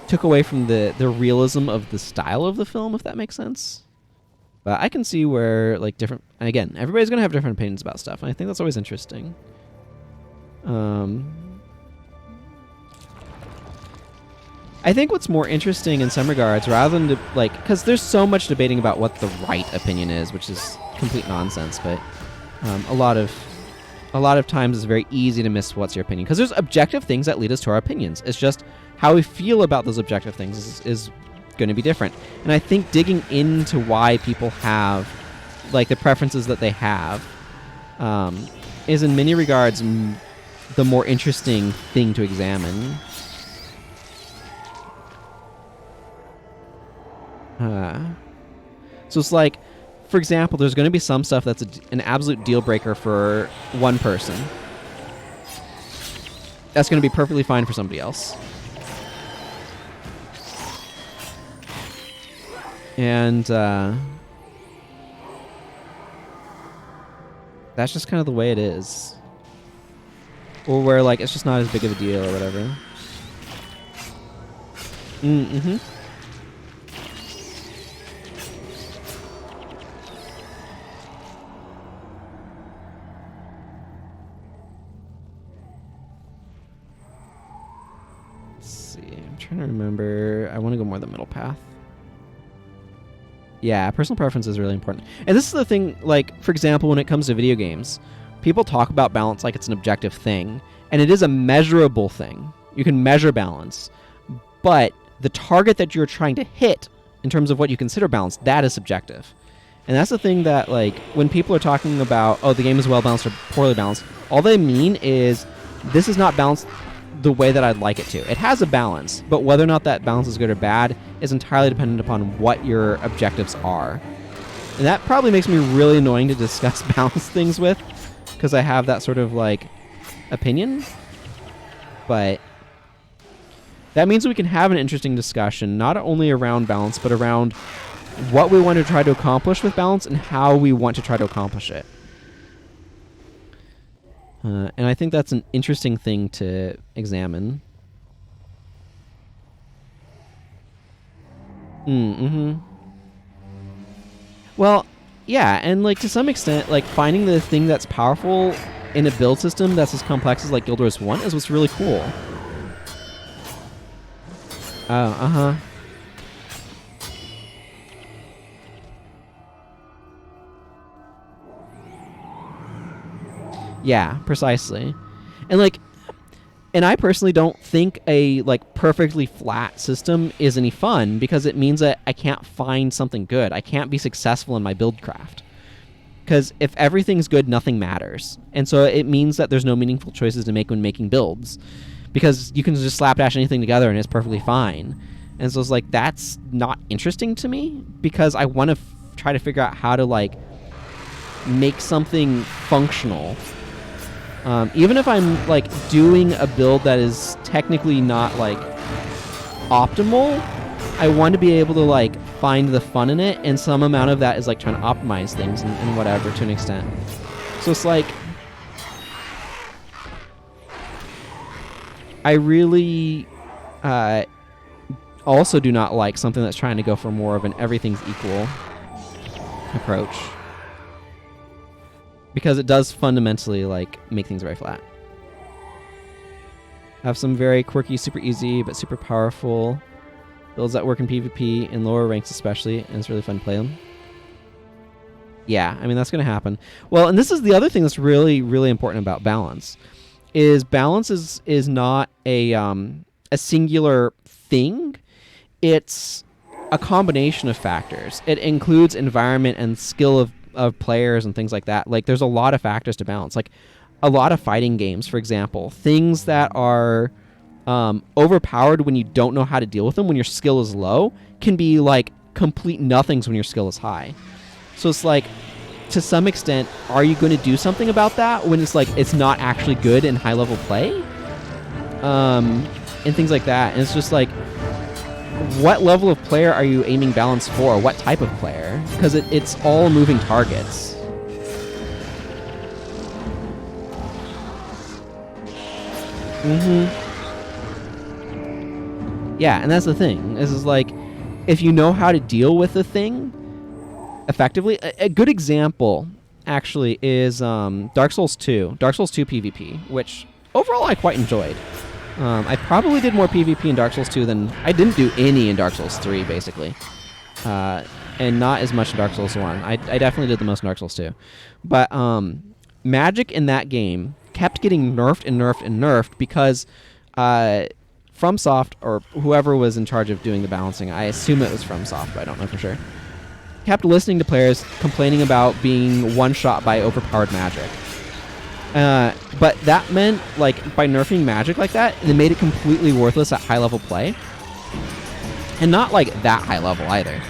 A: took away from the realism of the style of the film, if that makes sense. But I can see where, like, different... Again, everybody's going to have different opinions about stuff, and I think that's always interesting. I think what's more interesting in some regards, rather than, because there's so much debating about what the right opinion is, which is complete nonsense, but a lot of times it's very easy to miss what's your opinion, because there's objective things that lead us to our opinions. It's just how we feel about those objective things is going to be different. And I think digging into why people have, like, the preferences that they have is in many regards the more interesting thing to examine. So it's like, for example, there's going to be some stuff that's an absolute deal breaker for one person. That's going to be perfectly fine for somebody else. And that's just kind of the way it is. Or where, like, it's just not as big of a deal or whatever. Mm-hmm. Let's see. I'm trying to remember. I want to go more the middle path. Yeah, personal preference is really important. And this is the thing, like, for example, when it comes to video games, people talk about balance like it's an objective thing, and it is a measurable thing. You can measure balance, but the target that you're trying to hit in terms of what you consider balance, that is subjective. And that's the thing that, like, when people are talking about, oh, the game is well balanced or poorly balanced, all they mean is this is not balanced the way that I'd like it to. It has a balance, but whether or not that balance is good or bad is entirely dependent upon what your objectives are. And that probably makes me really annoying to discuss balance things with, because I have that sort of like opinion. But that means we can have an interesting discussion, not only around balance, but around what we want to try to accomplish with balance and how we want to try to accomplish it. And I think that's an interesting thing to examine. Well, yeah, and like to some extent, like finding the thing that's powerful in a build system that's as complex as like Guild Wars 1 is what's really cool. Oh, yeah, precisely. And I personally don't think a like perfectly flat system is any fun, because it means that I can't find something good. I can't be successful in my build craft. Because if everything's good, nothing matters. And so it means that there's no meaningful choices to make when making builds. Because you can just slapdash anything together and it's perfectly fine. And so it's like, that's not interesting to me, because I want to try to figure out how to like make something functional. Even if I'm like doing a build that is technically not like optimal, I want to be able to like find the fun in it, and some amount of that is like trying to optimize things and whatever to an extent. So it's like, I really also do not like something that's trying to go for more of an everything's equal approach, because it does fundamentally like make things very flat. Have some very quirky, super easy, but super powerful builds that work in PvP, in lower ranks especially, and it's really fun to play them. Yeah, I mean, that's going to happen. Well, and this is the other thing that's really, really important about balance, is balance is not a singular thing. It's a combination of factors. It includes environment and skill of players and things like that. Like, there's a lot of factors to balance. Like, a lot of fighting games, for example, things that are overpowered when you don't know how to deal with them, when your skill is low, can be like complete nothings when your skill is high. So it's like, to some extent, are you going to do something about that when it's like it's not actually good in high level play? And things like that. And it's just like, what level of player are you aiming balance for? What type of player? Because it's all moving targets. Yeah, and that's the thing. This is like, if you know how to deal with the thing effectively, a good example actually is Dark Souls 2. Dark Souls 2 PvP, which overall I quite enjoyed. I probably did more PvP in Dark Souls 2 than I didn't do any in Dark Souls 3, basically. And not as much in Dark Souls 1. I definitely did the most in Dark Souls 2. But magic in that game kept getting nerfed and nerfed and nerfed because FromSoft, or whoever was in charge of doing the balancing, I assume it was FromSoft, but I don't know for sure, kept listening to players complaining about being one-shot by overpowered magic. But that meant, like, by nerfing magic like that, they made it completely worthless at high-level play. And not, like, that high level either.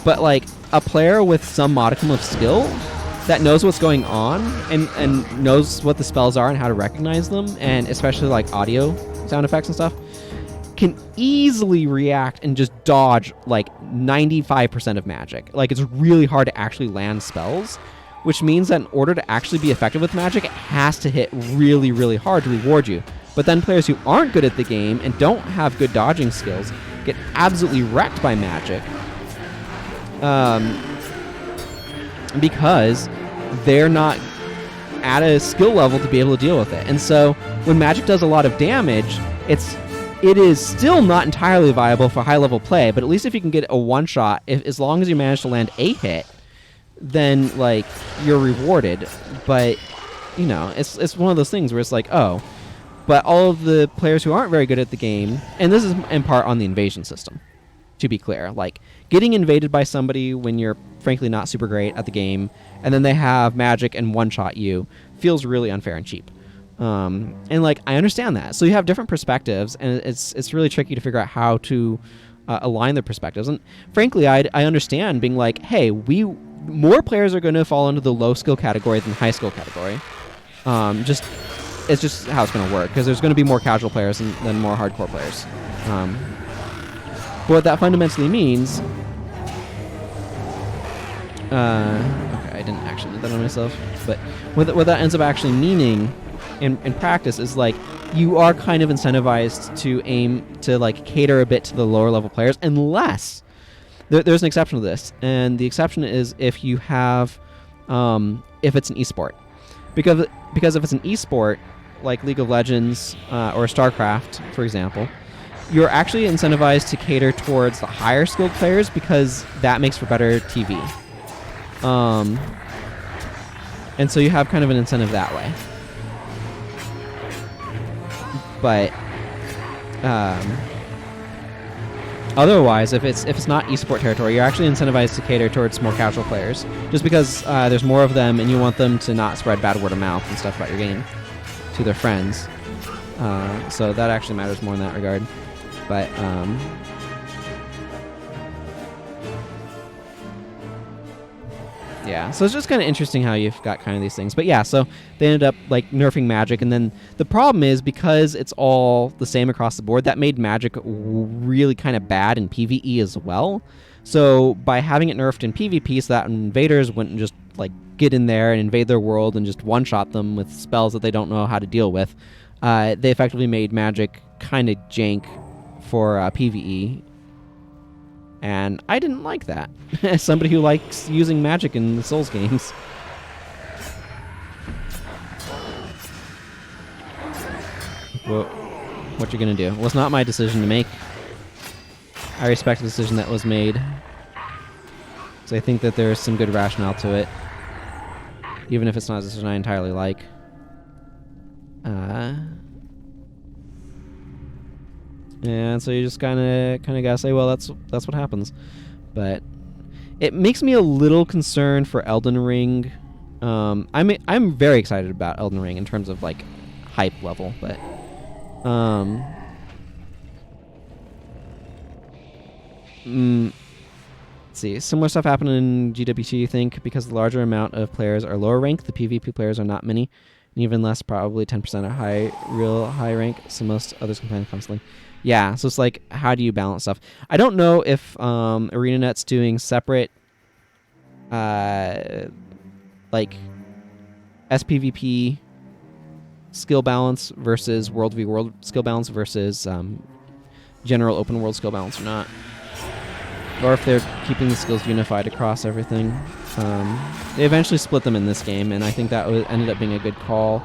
A: But, like, a player with some modicum of skill that knows what's going on and knows what the spells are and how to recognize them, and especially, like, audio sound effects and stuff, can easily react and just dodge, like, 95% of magic. Like, it's really hard to actually land spells, which means that in order to actually be effective with magic, it has to hit really, really hard to reward you. But then players who aren't good at the game and don't have good dodging skills get absolutely wrecked by magic, because they're not at a skill level to be able to deal with it. And so when magic does a lot of damage, it is still not entirely viable for high level play, but at least if you can get a one shot, as long as you manage to land a hit, then, like, you're rewarded. But, you know, it's one of those things where it's like, oh, but all of the players who aren't very good at the game, and this is in part on the invasion system, to be clear, like, getting invaded by somebody when you're frankly not super great at the game, and then they have magic and one-shot you, feels really unfair and cheap. And like I understand that. So you have different perspectives, and it's really tricky to figure out how to align the perspectives. And frankly, I understand being like, hey, more players are going to fall into the low skill category than high skill category. It's just how it's going to work, because there's going to be more casual players than more hardcore players. But what that fundamentally means... okay, I didn't actually do that on myself. But what that ends up actually meaning in practice is like you are kind of incentivized to aim to like cater a bit to the lower level players, unless there's an exception to this, and the exception is if you have if it's an esport, because if it's an esport like League of Legends or StarCraft, for example, you're actually incentivized to cater towards the higher skilled players because that makes for better TV. And so you have kind of an incentive that way. But otherwise, if it's not esport territory, you're actually incentivized to cater towards more casual players, just because there's more of them, and you want them to not spread bad word of mouth and stuff about your game to their friends. So that actually matters more in that regard. But yeah, so it's just kind of interesting how you've got kind of these things. But yeah, so they ended up like nerfing magic, and then the problem is because it's all the same across the board, that made magic really kind of bad in PvE as well. So by having it nerfed in PvP so that invaders wouldn't just like get in there and invade their world and just one-shot them with spells that they don't know how to deal with, they effectively made magic kind of jank for PvE. And I didn't like that, as somebody who likes using magic in the Souls games. Well, what you gonna do? Well, it's not my decision to make. I respect the decision that was made. So I think that there's some good rationale to it, even if it's not a decision I entirely like. And so you just kind of gotta say, well, that's what happens. But it makes me a little concerned for Elden Ring. I'm very excited about Elden Ring in terms of like hype level, but let's see, similar stuff happened in GWT. You think because the larger amount of players are lower rank, the PvP players are not many, and even less, probably 10% are real high rank. So most others complain constantly. Yeah, so it's like, how do you balance stuff? I don't know if ArenaNet's doing separate, like, SPVP skill balance versus World v World skill balance versus general open world skill balance or not. Or if they're keeping the skills unified across everything. They eventually split them in this game, and I think that ended up being a good call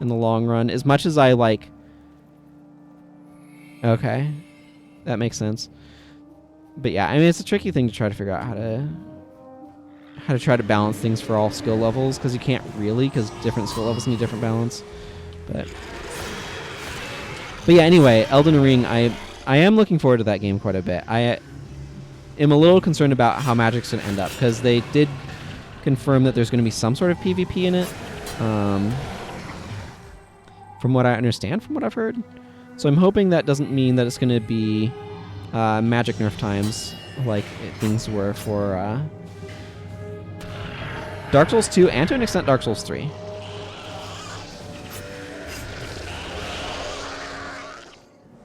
A: in the long run. As much as I like... Okay, that makes sense. But yeah, I mean, it's a tricky thing to try to figure out how to try to balance things for all skill levels, because you can't really, because different skill levels need different balance. But yeah, anyway, Elden Ring, I am looking forward to that game quite a bit. I am a little concerned about how Magic's going to end up, because they did confirm that there's going to be some sort of PvP in it, from what I understand, from what I've heard. So I'm hoping that doesn't mean that it's going to be Magic nerf times like things were for Dark Souls 2 and to an extent Dark Souls 3.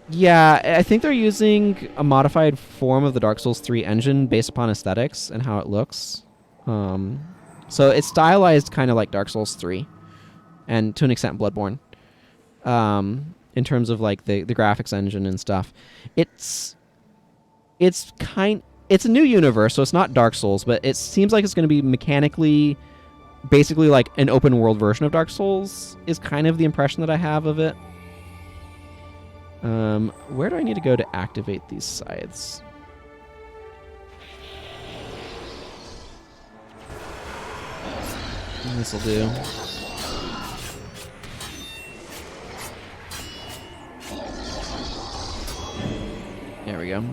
A: Yeah, I think they're using a modified form of the Dark Souls 3 engine based upon aesthetics and how it looks. So it's stylized kind of like Dark Souls 3 and to an extent Bloodborne. In terms of like the graphics engine and stuff. It's a new universe, so it's not Dark Souls, but it seems like it's going to be mechanically basically like an open world version of Dark Souls is kind of the impression that I have of it. Where do I need to go to activate these scythes? This'll do. There we go.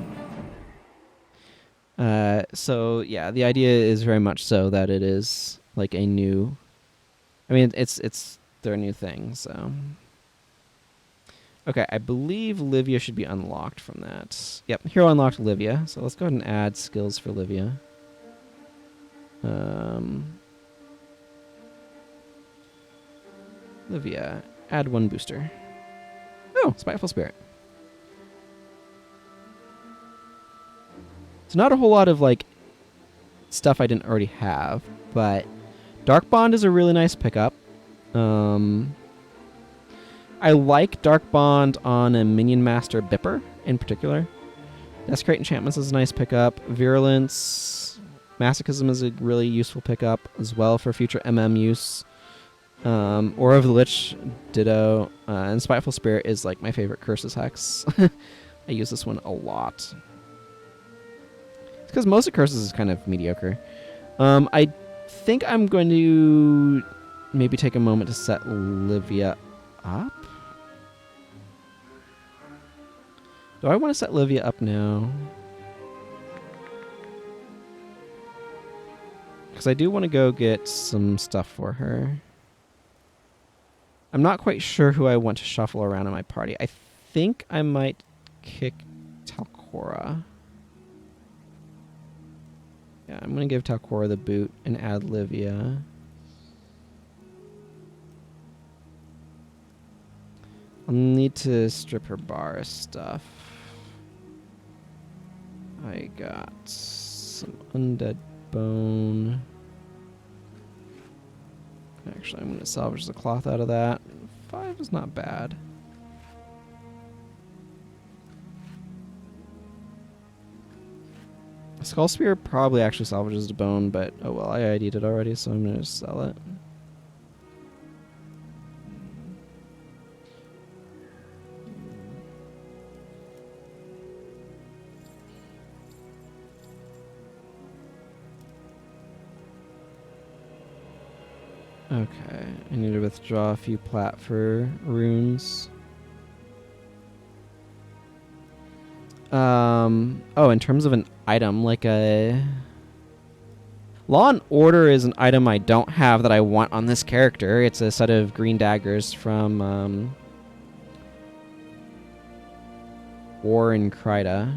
A: So yeah, the idea is very much so that it is like a new. I mean, it's their new thing, so. Okay, I believe Livia should be unlocked from that. Yep, hero unlocked Livia. So let's go ahead and add skills for Livia. Livia, add 1 booster. Oh, Spiteful Spirit. So not a whole lot of like stuff I didn't already have, but Dark Bond is a really nice pickup. I like Dark Bond on a Minion Master Bipper in particular. Desecrate Enchantments is a nice pickup. Virulence, Masochism is a really useful pickup as well for future MM use. Aura of the Lich, ditto. And Spiteful Spirit is like my favorite Curses Hex. I use this one a lot. It's because most of Curses is kind of mediocre. I think I'm going to maybe take a moment to set Livia up. Do I want to set Livia up now? Because I do want to go get some stuff for her. I'm not quite sure who I want to shuffle around in my party. I think I might kick Talcora. Yeah, I'm going to give Talcora the boot and add Livia. I'll need to strip her bar stuff. I got some undead bone. Actually, I'm going to salvage the cloth out of that. 5 is not bad. Skull Spear probably actually salvages the bone, but oh well, I ID'd it already, so I'm going to sell it. Okay, I need to withdraw a few plat for runes. Oh, in terms of an item, like a... Law and Order is an item I don't have that I want on this character. It's a set of green daggers from, War in Kryda.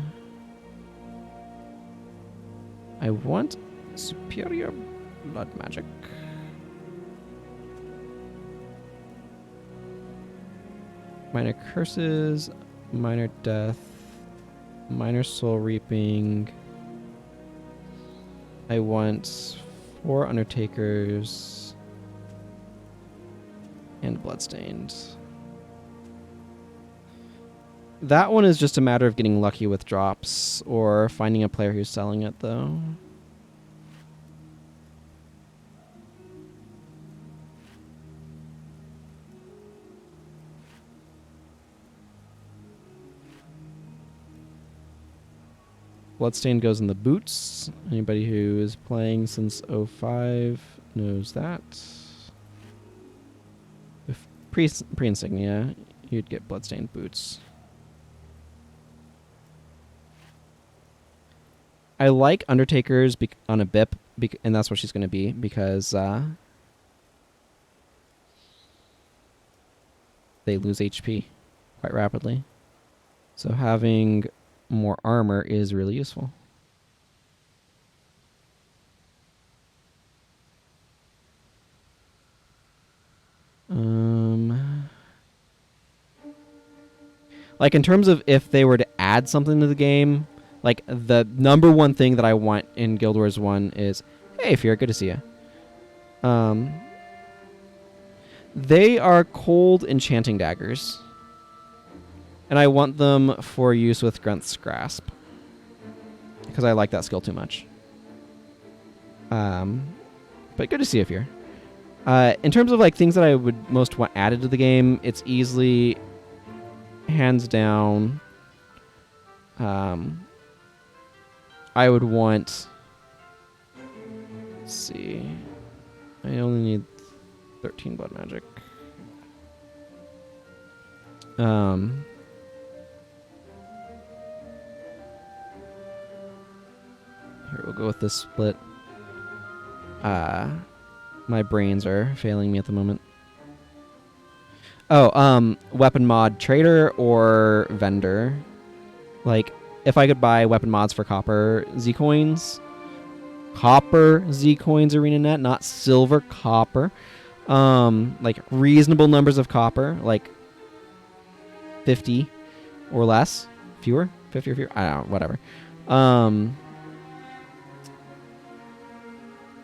A: I want Superior Blood Magic. Minor Curses, Minor Death, Minor Soul Reaping. I want 4 Undertakers and Bloodstained. That one is just a matter of getting lucky with drops or finding a player who's selling it, though. Bloodstained goes in the boots. Anybody who is playing since 05 knows that. With pre-insignia, you'd get Bloodstained boots. I like Undertakers on a BIP, and that's what she's going to be, because they lose HP quite rapidly. So having more armor is really useful. Like in terms of if they were to add something to the game, like the number one thing that I want in Guild Wars 1 is, hey, Fear, good to see you. They are cold enchanting daggers. And I want them for use with Grunt's Grasp, because I like that skill too much. But good to see you here. In terms of like things that I would most want added to the game, it's easily, hands down, I would want... Let's see. I only need 13 blood magic. Here, we'll go with this split. My brains are failing me at the moment. Oh, weapon mod trader or vendor. Like, if I could buy weapon mods for copper Z coins, arena net, not silver, copper. Like reasonable numbers of copper, like 50 or less, fewer, 50 or fewer. I don't know, whatever.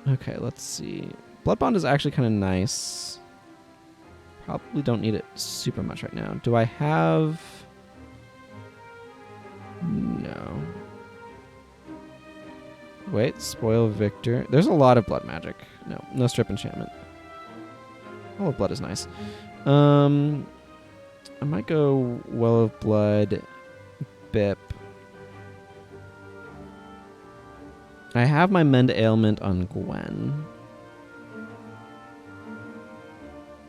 A: Okay, let's see. Blood Bond is actually kind of nice. Probably don't need it super much right now. Do I have? No. Wait, spoil victor. There's a lot of blood magic. No strip enchantment. Well of blood is nice. I might go well of blood, Bip. I have my mend ailment on Gwen.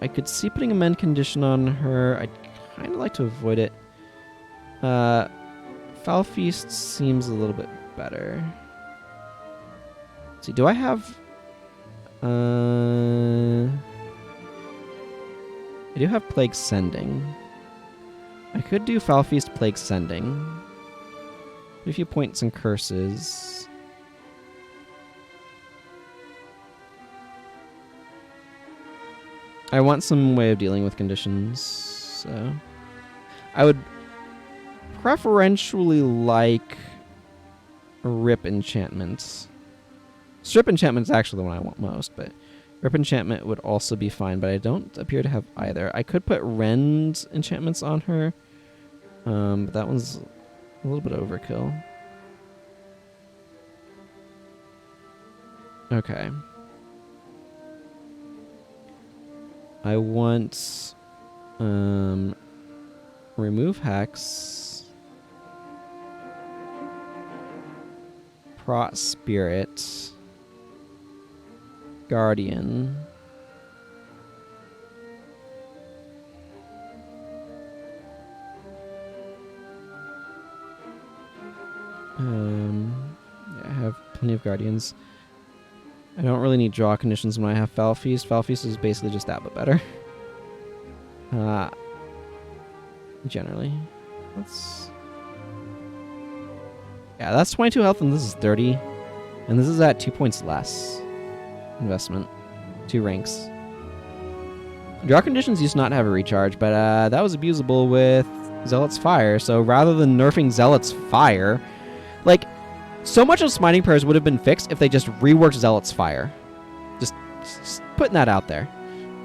A: I could see putting a mend condition on her. I'd kind of like to avoid it. Foul Feast seems a little bit better. Let's see, do I have... I do have Plague Sending. I could do Foul Feast, Plague Sending. A few points and curses. I want some way of dealing with conditions, so... I would preferentially like Rip Enchantments. Strip Enchantment is actually the one I want most, but Rip Enchantment would also be fine, but I don't appear to have either. I could put Rend Enchantments on her, but that one's a little bit overkill. Okay. I want remove Hex, Prot Spirit, Guardian, yeah, I have plenty of Guardians. I don't really need draw conditions when I have Foul Feast. Foul Feast is basically just that, but better. Generally. That's 22 health, and this is 30. And this is at 2 points less. Investment. 2 ranks. Draw conditions used to not have a recharge, but that was abusable with Zealot's Fire. So rather than nerfing Zealot's Fire, like, so much of Smiting Prayers would have been fixed if they just reworked Zealot's Fire. Just putting that out there.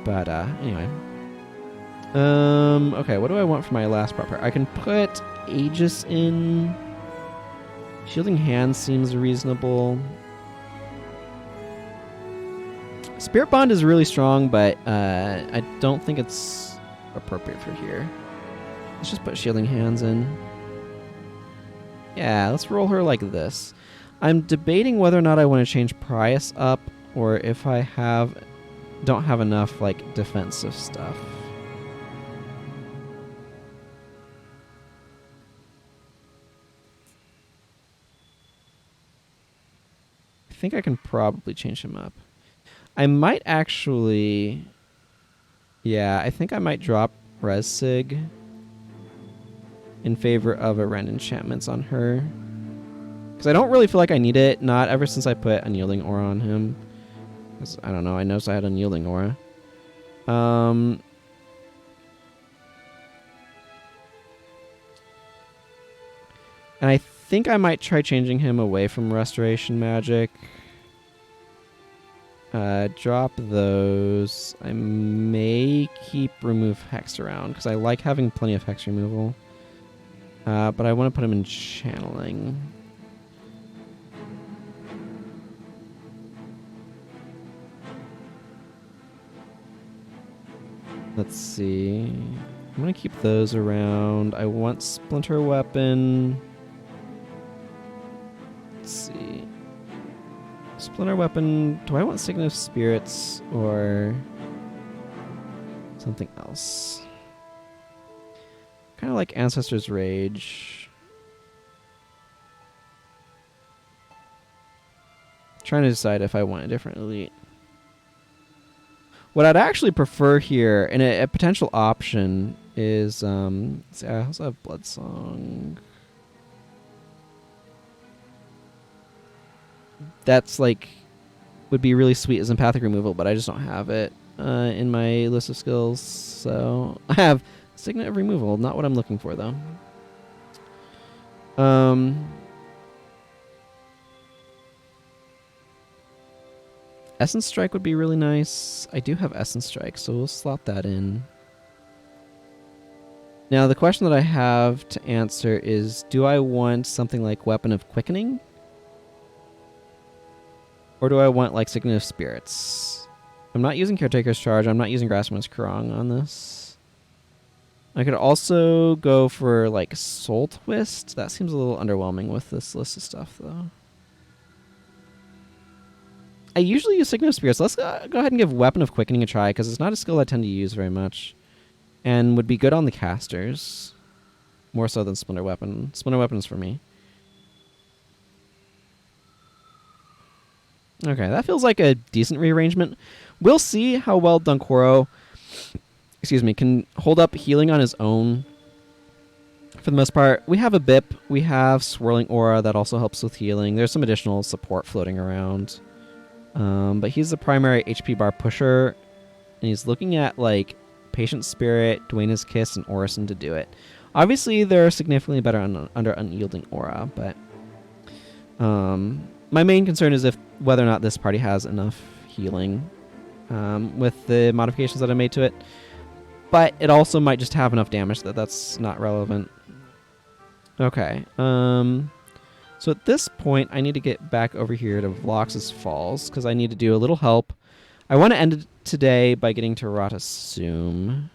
A: But anyway. Okay, what do I want for my last proper? I can put Aegis in. Shielding Hand seems reasonable. Spirit Bond is really strong, but I don't think it's appropriate for here. Let's just put Shielding Hands in. Yeah, let's roll her like this. I'm debating whether or not I want to change Prius up, or if I don't have enough like defensive stuff. I think I can probably change him up. I might actually... Yeah, I think I might drop Res Sig in favor of a Rend Enchantments on her. Because I don't really feel like I need it, not ever since I put Unyielding Aura on him. Because, I don't know, I noticed I had Unyielding Aura. And I think I might try changing him away from Restoration Magic. Drop those. I may keep Remove Hex around, because I like having plenty of Hex removal. But I want to put him in Channeling. Let's see. I'm going to keep those around. I want Splinter Weapon. Let's see. Splinter Weapon. Do I want Signet of Spirits or something else? Kind of like Ancestor's Rage. Trying to decide if I want a different elite. What I'd actually prefer here, and a potential option, is let's see, I also have Blood Song. That's like would be really sweet as empathic removal, but I just don't have it in my list of skills. So I have Signet of Removal, not what I'm looking for though. Essence Strike would be really nice. I do have Essence Strike, so we'll slot that in. Now the question that I have to answer is, do I want something like Weapon of Quickening? Or do I want like Signet of Spirits? I'm not using Caretaker's Charge. I'm not using Grassman's Krong on this. I could also go for like Soul Twist. That seems a little underwhelming with this list of stuff though. I usually use Signet of Spirits. Let's go ahead and give Weapon of Quickening a try, because it's not a skill I tend to use very much. And would be good on the casters. More so than Splinter Weapon. Splinter Weapon is for me. Okay, that feels like a decent rearrangement. We'll see how well Dunkoro, can hold up healing on his own. For the most part, we have a BIP. We have Swirling Aura that also helps with healing. There's some additional support floating around. But he's the primary HP bar pusher, and he's looking at like Patient Spirit, Duena's Kiss, and Orison to do it. Obviously, they're significantly better under Unyielding Aura, but my main concern is whether or not this party has enough healing with the modifications that I made to it. But it also might just have enough damage that's not relevant. Okay. So at this point, I need to get back over here to Vlox's Falls, because I need to do a little help. I want to end it today by getting to Rata Sum.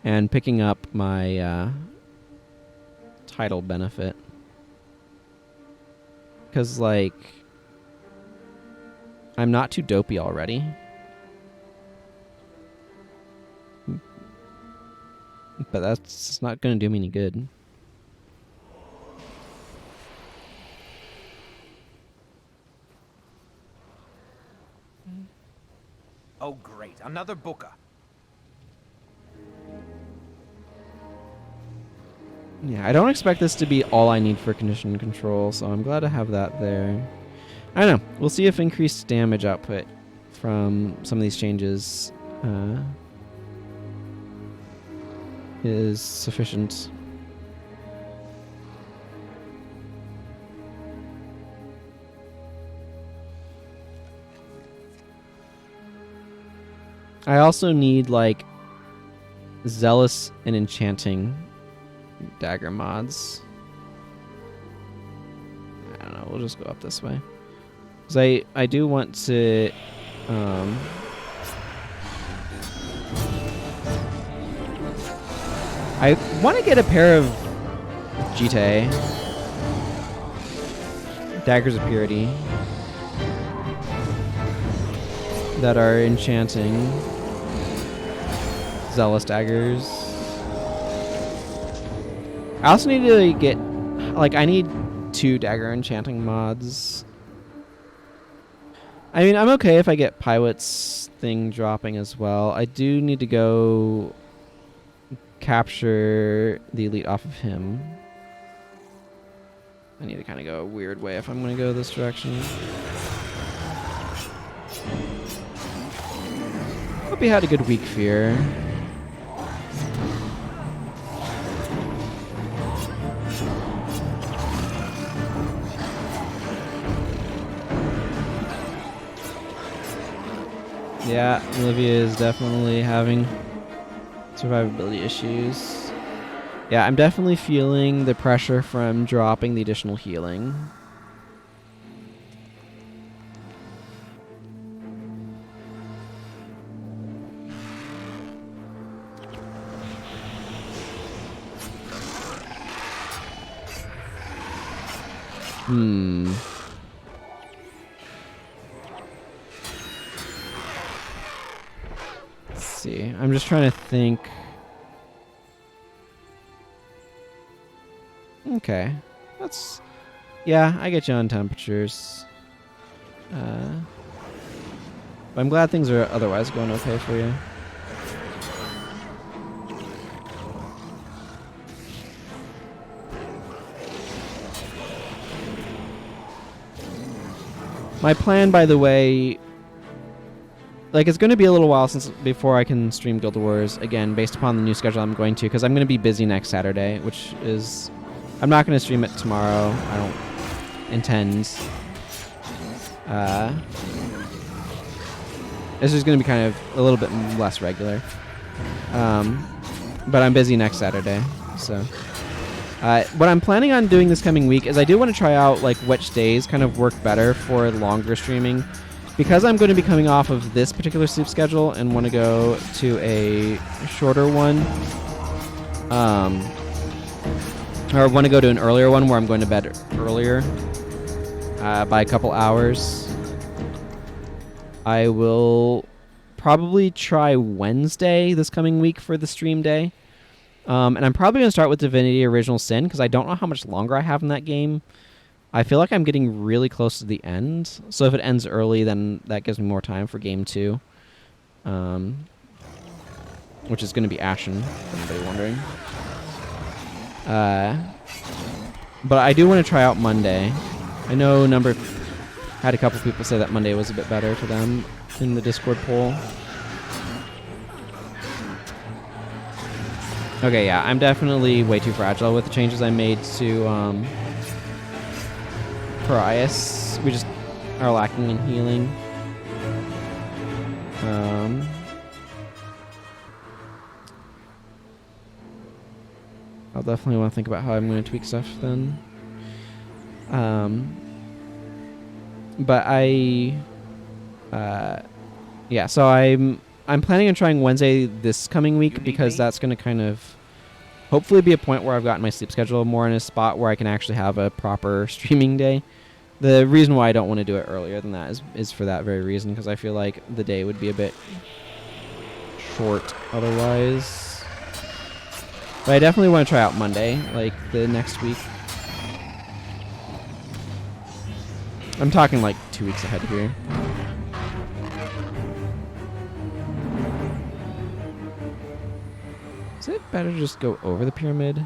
A: And picking up my title benefit. Because, like, I'm not too dopey already. But that's not going to do me any good.
E: Oh, great. Another booker.
A: Yeah, I don't expect this to be all I need for condition control, so I'm glad to have that there. I don't know. We'll see if increased damage output from some of these changes is sufficient. I also need like Zealous and Enchanting dagger mods. I don't know, we'll just go up this way. Because I do want to I want to get a pair of Jite Daggers of Purity that are enchanting. Zealous daggers. I also need to get, like, I need 2 dagger enchanting mods. I mean, I'm okay if I get Pilot's thing dropping as well. I do need to go capture the elite off of him. I need to kind of go a weird way if I'm going to go this direction. Hope he had a good week fear. Yeah, Livia is definitely having survivability issues. Yeah, I'm definitely feeling the pressure from dropping the additional healing. Let's see. I'm just trying to think. Okay. Yeah, I get you on temperatures. But I'm glad things are otherwise going okay for you. My plan, by the way, like, it's going to be a little while before I can stream Guild Wars again, based upon the new schedule I'm going to, because I'm going to be busy next Saturday, which is... I'm not going to stream it tomorrow. I don't intend. This is going to be kind of a little bit less regular. But I'm busy next Saturday, so... what I'm planning on doing this coming week is I do want to try out like which days kind of work better for longer streaming, because I'm going to be coming off of this particular sleep schedule and want to go to a shorter one, or want to go to an earlier one where I'm going to bed earlier by a couple hours. I will probably try Wednesday this coming week for the stream day. And I'm probably going to start with Divinity Original Sin, because I don't know how much longer I have in that game. I feel like I'm getting really close to the end. So if it ends early, then that gives me more time for Game 2. Which is going to be Ashen, if anybody wondering. But I do want to try out Monday. I know had a couple people say that Monday was a bit better for them in the Discord poll. Okay, yeah, I'm definitely way too fragile with the changes I made to Parias. We just are lacking in healing. I'll definitely want to think about how I'm going to tweak stuff then. But yeah, so I'm planning on trying Wednesday this coming week, because that's going to kind of hopefully be a point where I've gotten my sleep schedule more in a spot where I can actually have a proper streaming day. The reason why I don't want to do it earlier than that is for that very reason, because I feel like the day would be a bit short otherwise. But I definitely want to try out Monday, like the next week. I'm talking like 2 weeks ahead here. Is it better to just go over the pyramid?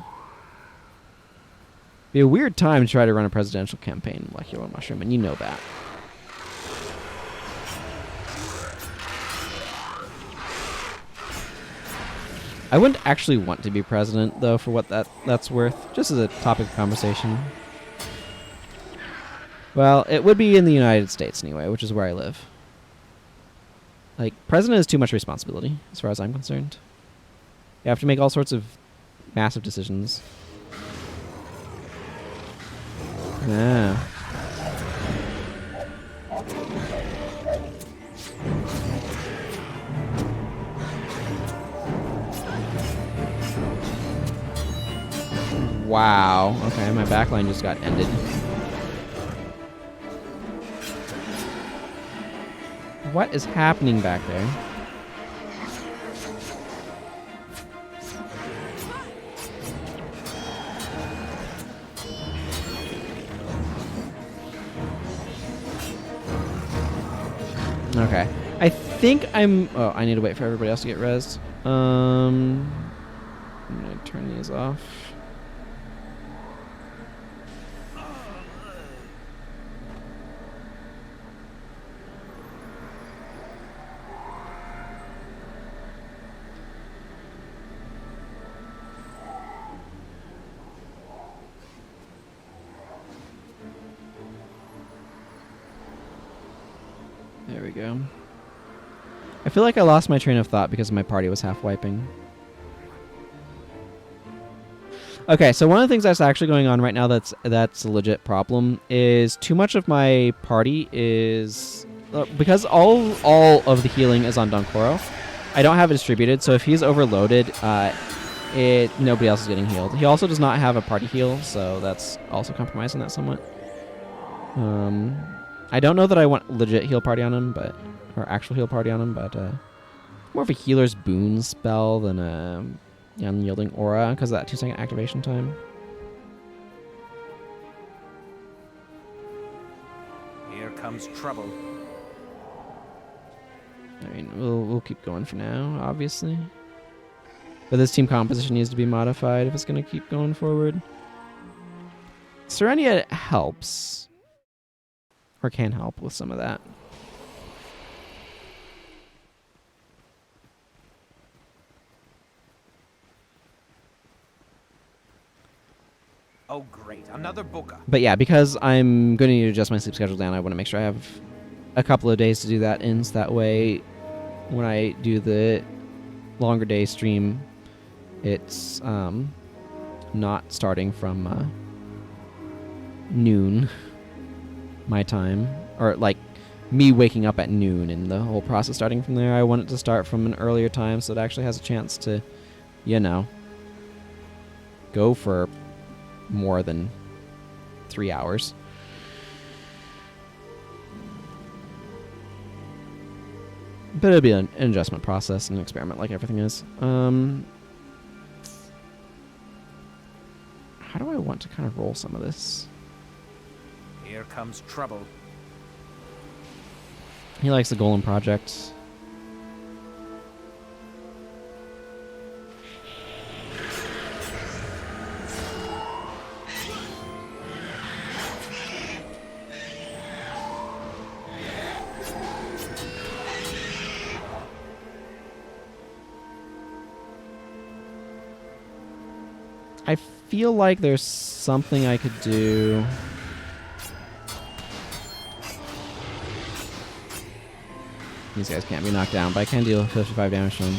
A: Be a weird time to try to run a presidential campaign in Molecular Mushroom, and you know that. I wouldn't actually want to be president, though, for what that's worth, just as a topic of conversation. Well, it would be in the United States anyway, which is where I live. Like, president is too much responsibility, as far as I'm concerned. You have to make all sorts of massive decisions. Yeah. Wow. Okay, my backline just got ended. What is happening back there? Okay. I think I'm... Oh, I need to wait for everybody else to get rezzed. I'm going to turn these off. There we go. I feel like I lost my train of thought because my party was half wiping. Okay, so one of the things that's actually going on right now that's a legit problem is too much of my party is... because all of the healing is on Donkoro, I don't have it distributed, so if he's overloaded, nobody else is getting healed. He also does not have a party heal, so that's also compromising that somewhat. I don't know that I want legit heal party on him, or actual heal party on him, but more of a healer's boon spell than a unyielding aura because of that 2-second activation time.
E: Here comes trouble.
A: I mean, we'll keep going for now, obviously. But this team composition needs to be modified if it's going to keep going forward. Serenia helps. Or can help with some of that.
E: Oh, great. Another booker.
A: But yeah, because I'm going to need to adjust my sleep schedule down, I want to make sure I have a couple of days to do that in, so that way when I do the longer day stream, it's not starting from noon my time, or like me waking up at noon and the whole process starting from there. I want it to start from an earlier time so it actually has a chance to, you know, go for more than 3 hours. But it'll be an adjustment process and an experiment like everything is. How do I want to kind of roll some of this?
E: Here comes trouble.
A: He likes the Golem project. I feel like there's something I could do. These guys can't be knocked down, but I can deal 55 damage to them.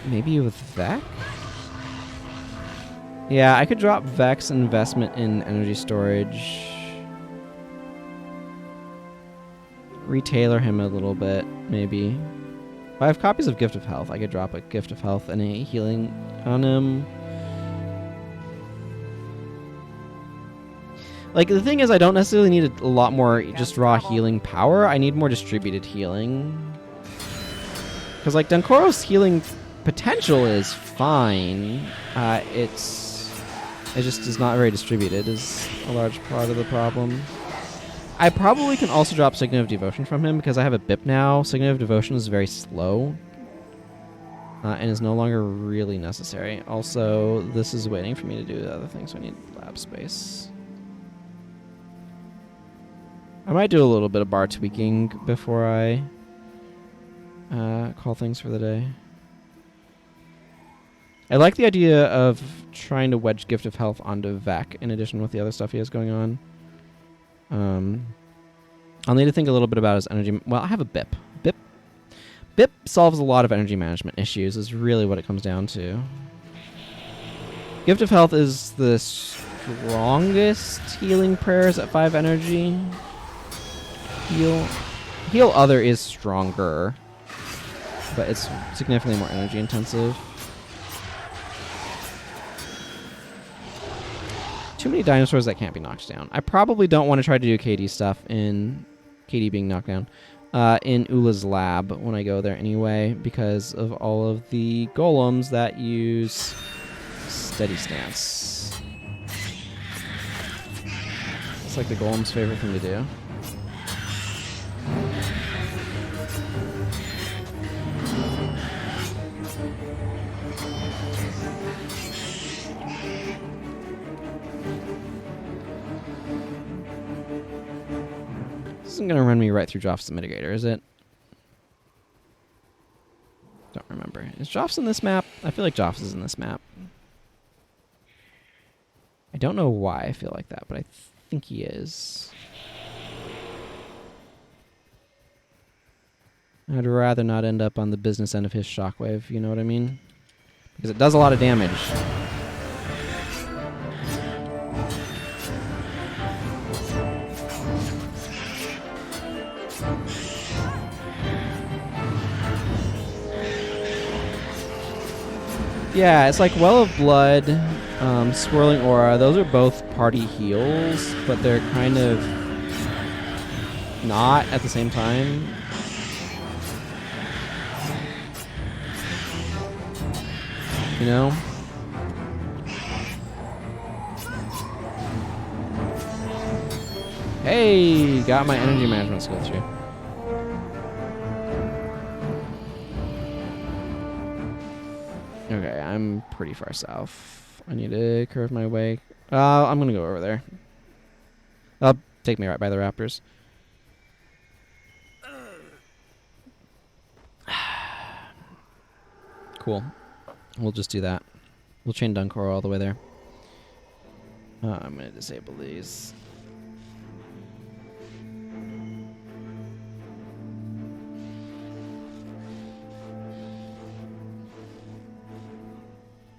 A: Maybe with Vex? Yeah, I could drop Vex investment in energy storage. Retailer him a little bit, maybe. If I have copies of Gift of Health, I could drop a Gift of Health and a healing on him. Like, the thing is, I don't necessarily need a lot more just raw healing power. I need more distributed healing. Because, like, Dunkoro's healing potential is fine. It just is not very distributed, is a large part of the problem. I probably can also drop Signet of Devotion from him because I have a BIP now. Signet of Devotion is very slow and is no longer really necessary. Also, this is waiting for me to do the other thing, so I need lab space. I might do a little bit of bar tweaking before I call things for the day. I like the idea of trying to wedge Gift of Health onto Vec in addition with the other stuff he has going on. I'll need to think a little bit about his energy. Well, I have a BIP. BIP solves a lot of energy management issues, is really what it comes down to. Gift of Health is the strongest healing prayers at 5 energy. Heal Other is stronger, but it's significantly more energy intensive. Too many dinosaurs that can't be knocked down. I probably don't want to try to do KD stuff in KD being knocked down in Ula's lab when I go there anyway, because of all of the golems that use steady stance. It's like the golem's favorite thing to do. This isn't going to run me right through Joff's Mitigator, is it? Don't remember. Is Joff's in this map? I feel like Joff's is in this map. I don't know why I feel like that, but I think he is. I'd rather not end up on the business end of his shockwave, you know what I mean? Because it does a lot of damage. Yeah, it's like Well of Blood, Swirling Aura. Those are both party heals, but they're kind of not at the same time. You know? Hey, got my energy management skill through. Okay, I'm pretty far south. I need to curve my way. I'm gonna go over there. That'll take me right by the raptors. Cool. We'll just do that. We'll chain Dunkor all the way there. I'm gonna disable these.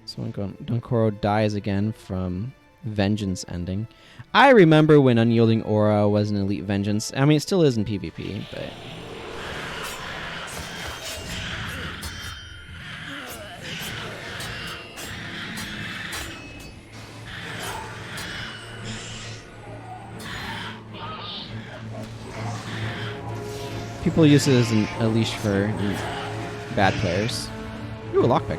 A: So Dunkoro dies again from Vengeance ending. I remember when Unyielding Aura was an elite Vengeance. I mean, it still is in PvP, but... people use it as a leash for bad players. Ooh, a lockpick.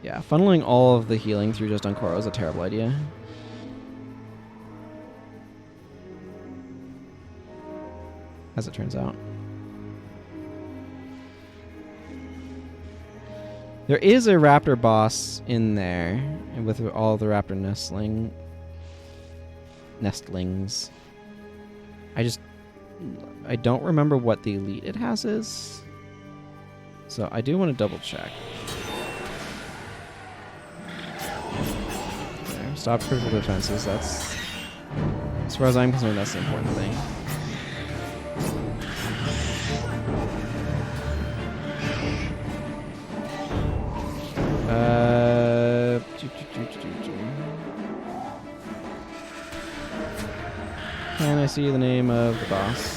A: Yeah, funneling all of the healing through just Dunkoro is a terrible idea. As it turns out. There is a raptor boss in there, and with all the raptor nestlings. I don't remember what the elite it has is. So I do want to double check. There, stop critical defenses. That's, as far as I'm concerned, that's the important thing. Can I see the name of the boss?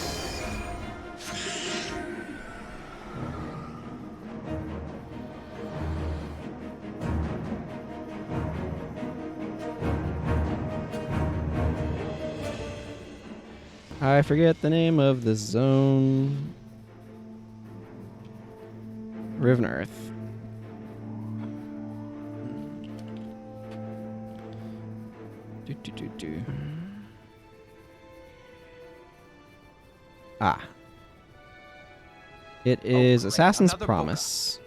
A: I forget the name of the zone. Riven Earth. Ah. It is Assassin's Promise.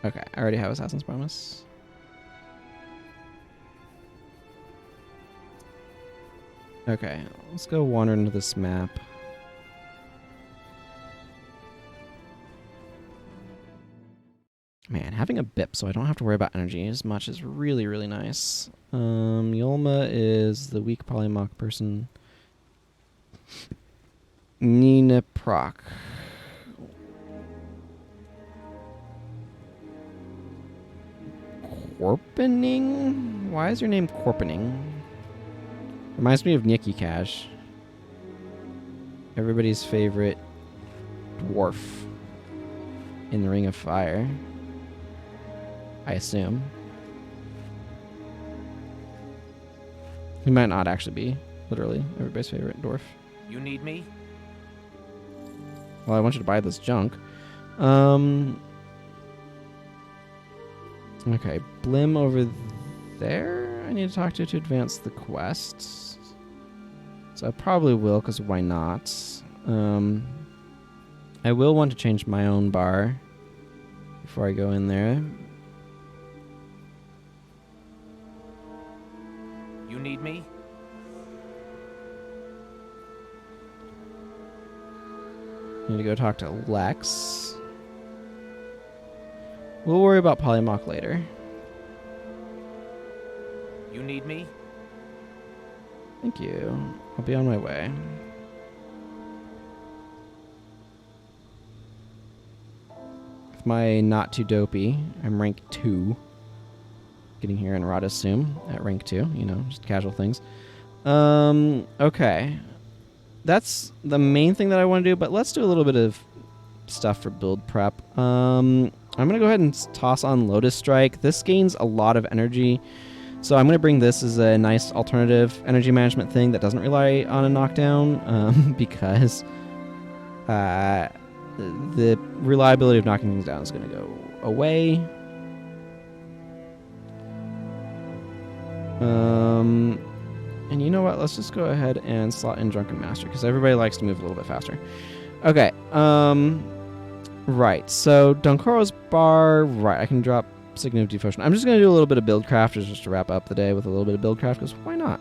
A: Okay, I already have Assassin's Promise. Okay, let's go wander into this map. Man, having a BIP so I don't have to worry about energy as much is really, really nice. Yolma is the weak polymorph person. Nina Proc. Corpening? Why is your name Corpening? Reminds me of Nikki Cash. Everybody's favorite dwarf in the Ring of Fire. I assume. He might not actually be, literally, everybody's favorite dwarf.
E: You need me?
A: Well, I want you to buy this junk. Okay, Blim over there I need to talk to advance the quest. So I probably will, because why not? I will want to change my own bar before I go in there.
E: You need me?
A: Need to go talk to Lexx. We'll worry about Polymorph later.
E: You need me?
A: Thank you. I'll be on my way. With my Not Too Dopey, I'm rank 2. Getting here in Rata Sum at rank 2, you know, just casual things. Okay. That's the main thing that I want to do, but let's do a little bit of stuff for build prep. I'm going to go ahead and toss on Lotus Strike. This gains a lot of energy. So I'm going to bring this as a nice alternative energy management thing that doesn't rely on a knockdown, because the reliability of knocking things down is going to go away. And you know what? Let's just go ahead and slot in Drunken Master, because everybody likes to move a little bit faster. Okay. Right. So Dunkoro's bar. Right. I can drop Signal of Devotion. I'm just going to do a little bit of Buildcraft just to wrap up the day with a little bit of Buildcraft, because why not?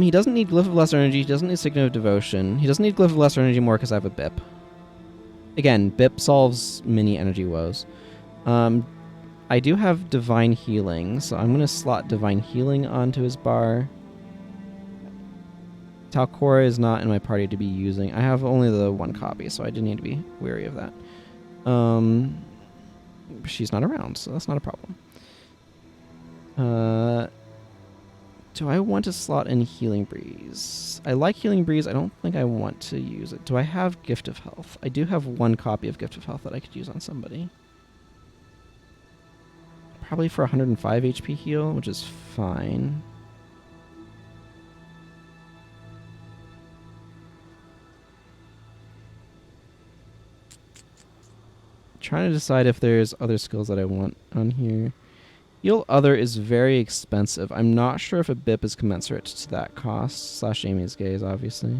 A: He doesn't need Glyph of Lesser Energy. He doesn't need Signal of Devotion. He doesn't need Glyph of Lesser Energy more because I have a BIP. Again, BIP solves many energy woes. I do have Divine Healing, so I'm going to slot Divine Healing onto his bar. Talcora is not in my party to be using. I have only the one copy, so I do need to be wary of that. She's not around, so that's not a problem. Do I want to slot in Healing Breeze? I like Healing Breeze. I don't think I want to use it. Do I have Gift of Health? I do have one copy of Gift of Health that I could use on somebody. Probably for 105 HP heal, which is fine. Trying to decide if there's other skills that I want on here. Heal Other is very expensive. I'm not sure if a BIP is commensurate to that cost. Slash Amy's Gaze, obviously.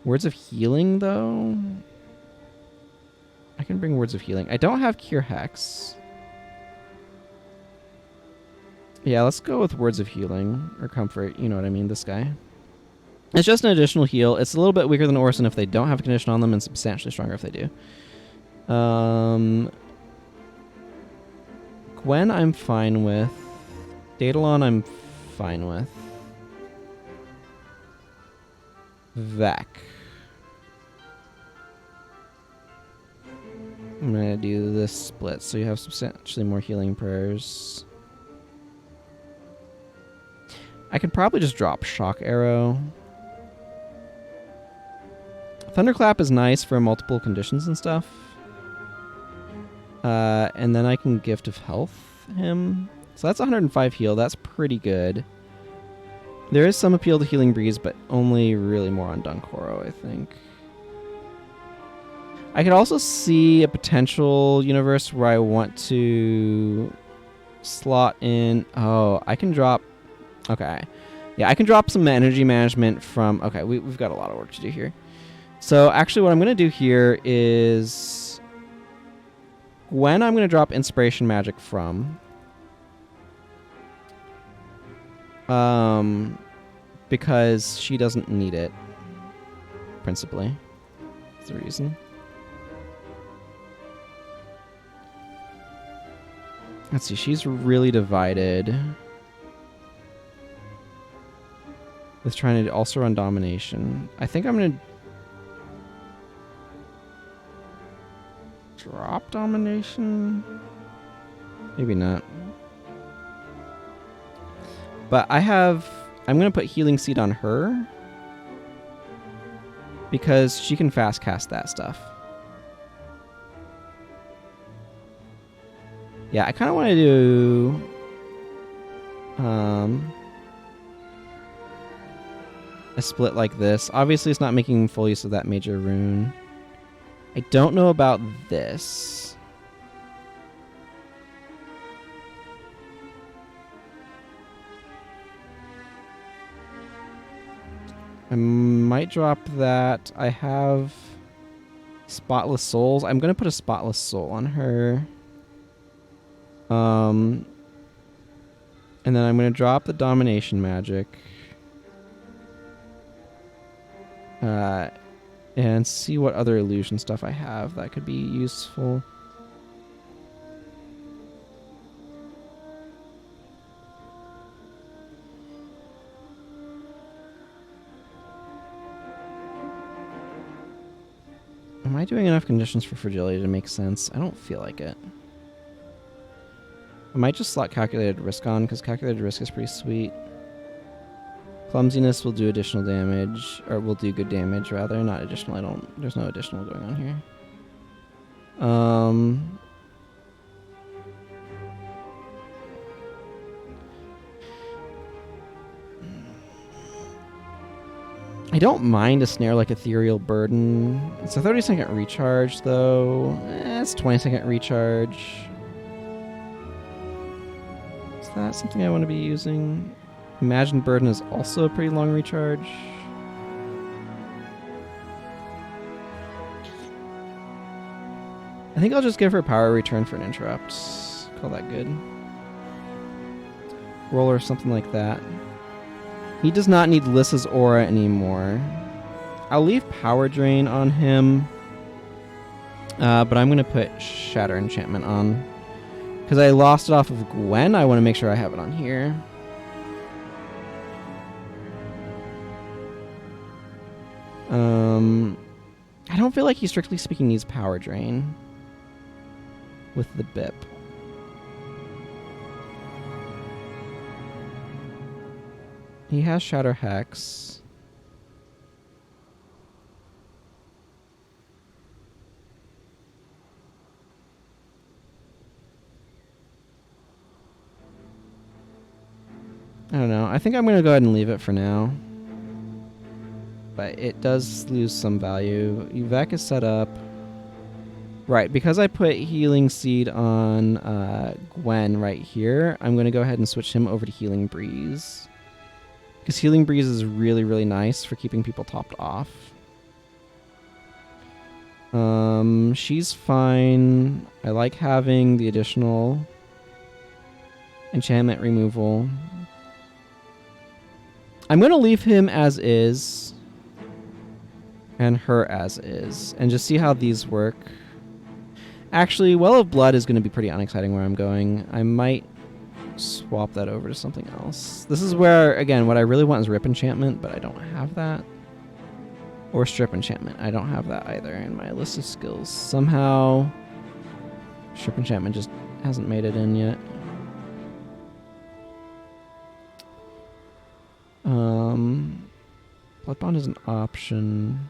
A: Words of Healing, though? I can bring Words of Healing. I don't have Cure Hex. Yeah, let's go with Words of Healing. Or Comfort, you know what I mean, this guy. It's just an additional heal. It's a little bit weaker than Orson if they don't have a condition on them, and substantially stronger if they do. Gwen, I'm fine with. Daedalon, I'm fine with. Vec. I'm going to do this split, so you have substantially more healing prayers. I could probably just drop Shock Arrow. Thunderclap is nice for multiple conditions and stuff. And then I can Gift of Health him. So that's 105 heal. That's pretty good. There is some appeal to Healing Breeze, but only really more on Dunkoro, I think. I could also see a potential universe where I want to slot in... Oh, I can drop... Okay. Yeah, I can drop some energy management from... Okay, we've got a lot of work to do here. So actually what I'm going to do here is... Gwen, I'm going to drop Inspiration Magic from. Because she doesn't need it. Principally. That's the reason. Let's see, she's really divided. With trying to also run Domination. I think I'm going to drop Domination? Maybe not. But I'm going to put Healing Seed on her. Because she can fast cast that stuff. Yeah, I kind of want to do... a split like this. Obviously, it's not making full use of that major rune. I don't know about this. I might drop that. I have Spotless Souls. I'm going to put a Spotless Soul on her. And then I'm going to drop the Domination Magic. And see what other illusion stuff I have that could be useful. Am I doing enough conditions for fragility to make sense? I don't feel like it. I might just slot Calculated Risk on, because Calculated Risk is pretty sweet. Clumsiness will do additional damage, or will do good damage, rather. Not additional, there's no additional going on here. I don't mind a snare like Ethereal Burden. It's a 30-second recharge, though. It's 20-second recharge. Is that something I want to be using? Imagine Burden is also a pretty long recharge. I think I'll just give her Power Return for an interrupt. Call that good. Roll or something like that. He does not need Lissa's Aura anymore. I'll leave Power Drain on him. But I'm going to put Shatter Enchantment on. Because I lost it off of Gwen, I want to make sure I have it on here. I don't feel like he strictly speaking needs Power Drain with the BIP. He has Shatter Hex. I don't know. I think I'm going to go ahead and leave it for now. But it does lose some value. Yvette is set up. Right, because I put Healing Seed on Gwen right here, I'm going to go ahead and switch him over to Healing Breeze. Because Healing Breeze is really, really nice for keeping people topped off. She's fine. I like having the additional enchantment removal. I'm going to leave him as is. And her as is. And just see how these work. Actually, Well of Blood is going to be pretty unexciting where I'm going. I might swap that over to something else. This is where, again, what I really want is Rip Enchantment, but I don't have that. Or Strip Enchantment. I don't have that either in my list of skills. Somehow, Strip Enchantment just hasn't made it in yet. Bloodbond is an option.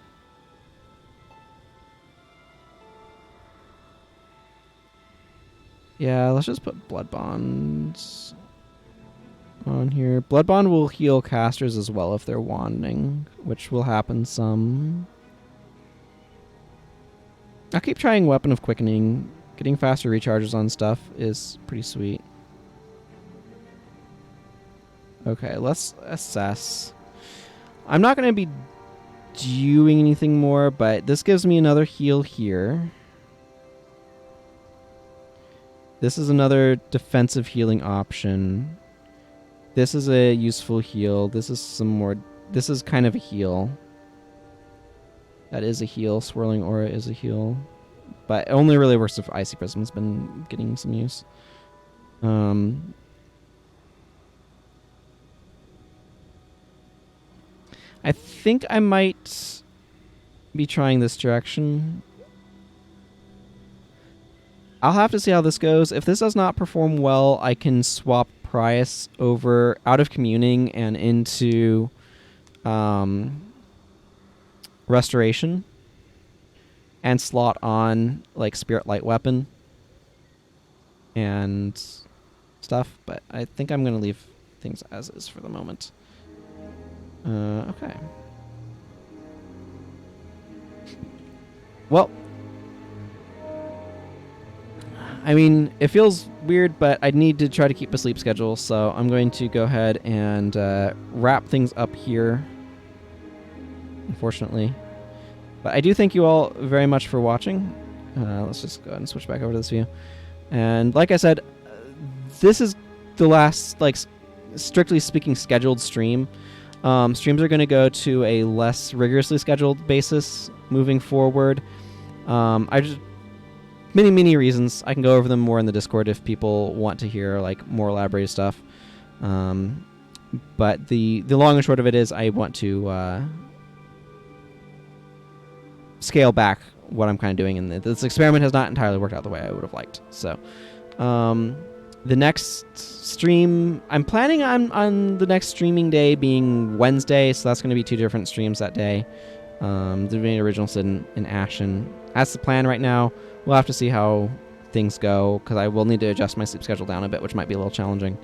A: Yeah, let's just put Blood Bonds on here. Blood Bond will heal casters as well if they're wanding, which will happen some. I'll keep trying Weapon of Quickening. Getting faster recharges on stuff is pretty sweet. Okay, let's assess. I'm not going to be doing anything more, but this gives me another heal here. This is another defensive healing option. This is a useful heal. This is some more... This is kind of a heal. That is a heal. Swirling Aura is a heal. But it only really works if Icy Prism's been getting some use. I think I might be trying this direction. I'll have to see how this goes. If this does not perform well, I can swap Prius over out of Communing and into Restoration and slot on like Spirit Light Weapon and stuff, but I think I'm going to leave things as is for the moment. Okay. Well, I mean, it feels weird, but I need to try to keep a sleep schedule, so I'm going to go ahead and wrap things up here, unfortunately. But I do thank you all very much for watching. Let's just go ahead and switch back over to this view. And like I said, this is the last, like, strictly speaking, scheduled stream. Streams are going to go to a less rigorously scheduled basis moving forward. I just... Many reasons. I can go over them more in the Discord if people want to hear like more elaborated stuff. But the long and short of it is I want to scale back what I'm kind of doing, and this experiment has not entirely worked out the way I would have liked. So the next stream, I'm planning on the next streaming day being Wednesday, so that's going to be 2 different streams that day. Doing Original Sin and Ashen. That's the plan right now. We'll have to see how things go, because I will need to adjust my sleep schedule down a bit, which might be a little challenging.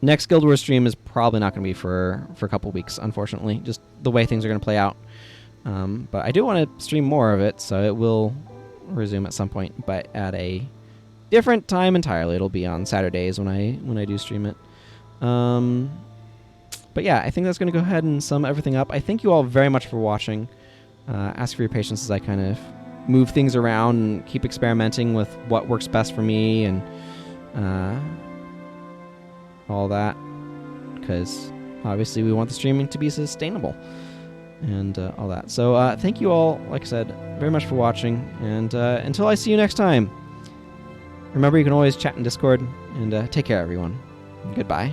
A: Next Guild Wars stream is probably not going to be for a couple weeks, unfortunately, just the way things are going to play out. But I do want to stream more of it, so it will resume at some point, but at a different time entirely. It'll be on Saturdays when I do stream it. But yeah, I think that's going to go ahead and sum everything up. I thank you all very much for watching. Ask for your patience as I kind of move things around and keep experimenting with what works best for me and all that, because obviously we want the streaming to be sustainable and all that. So thank you all, like I said, very much for watching, and until I see you next time, remember you can always chat in Discord, and take care everyone. Goodbye.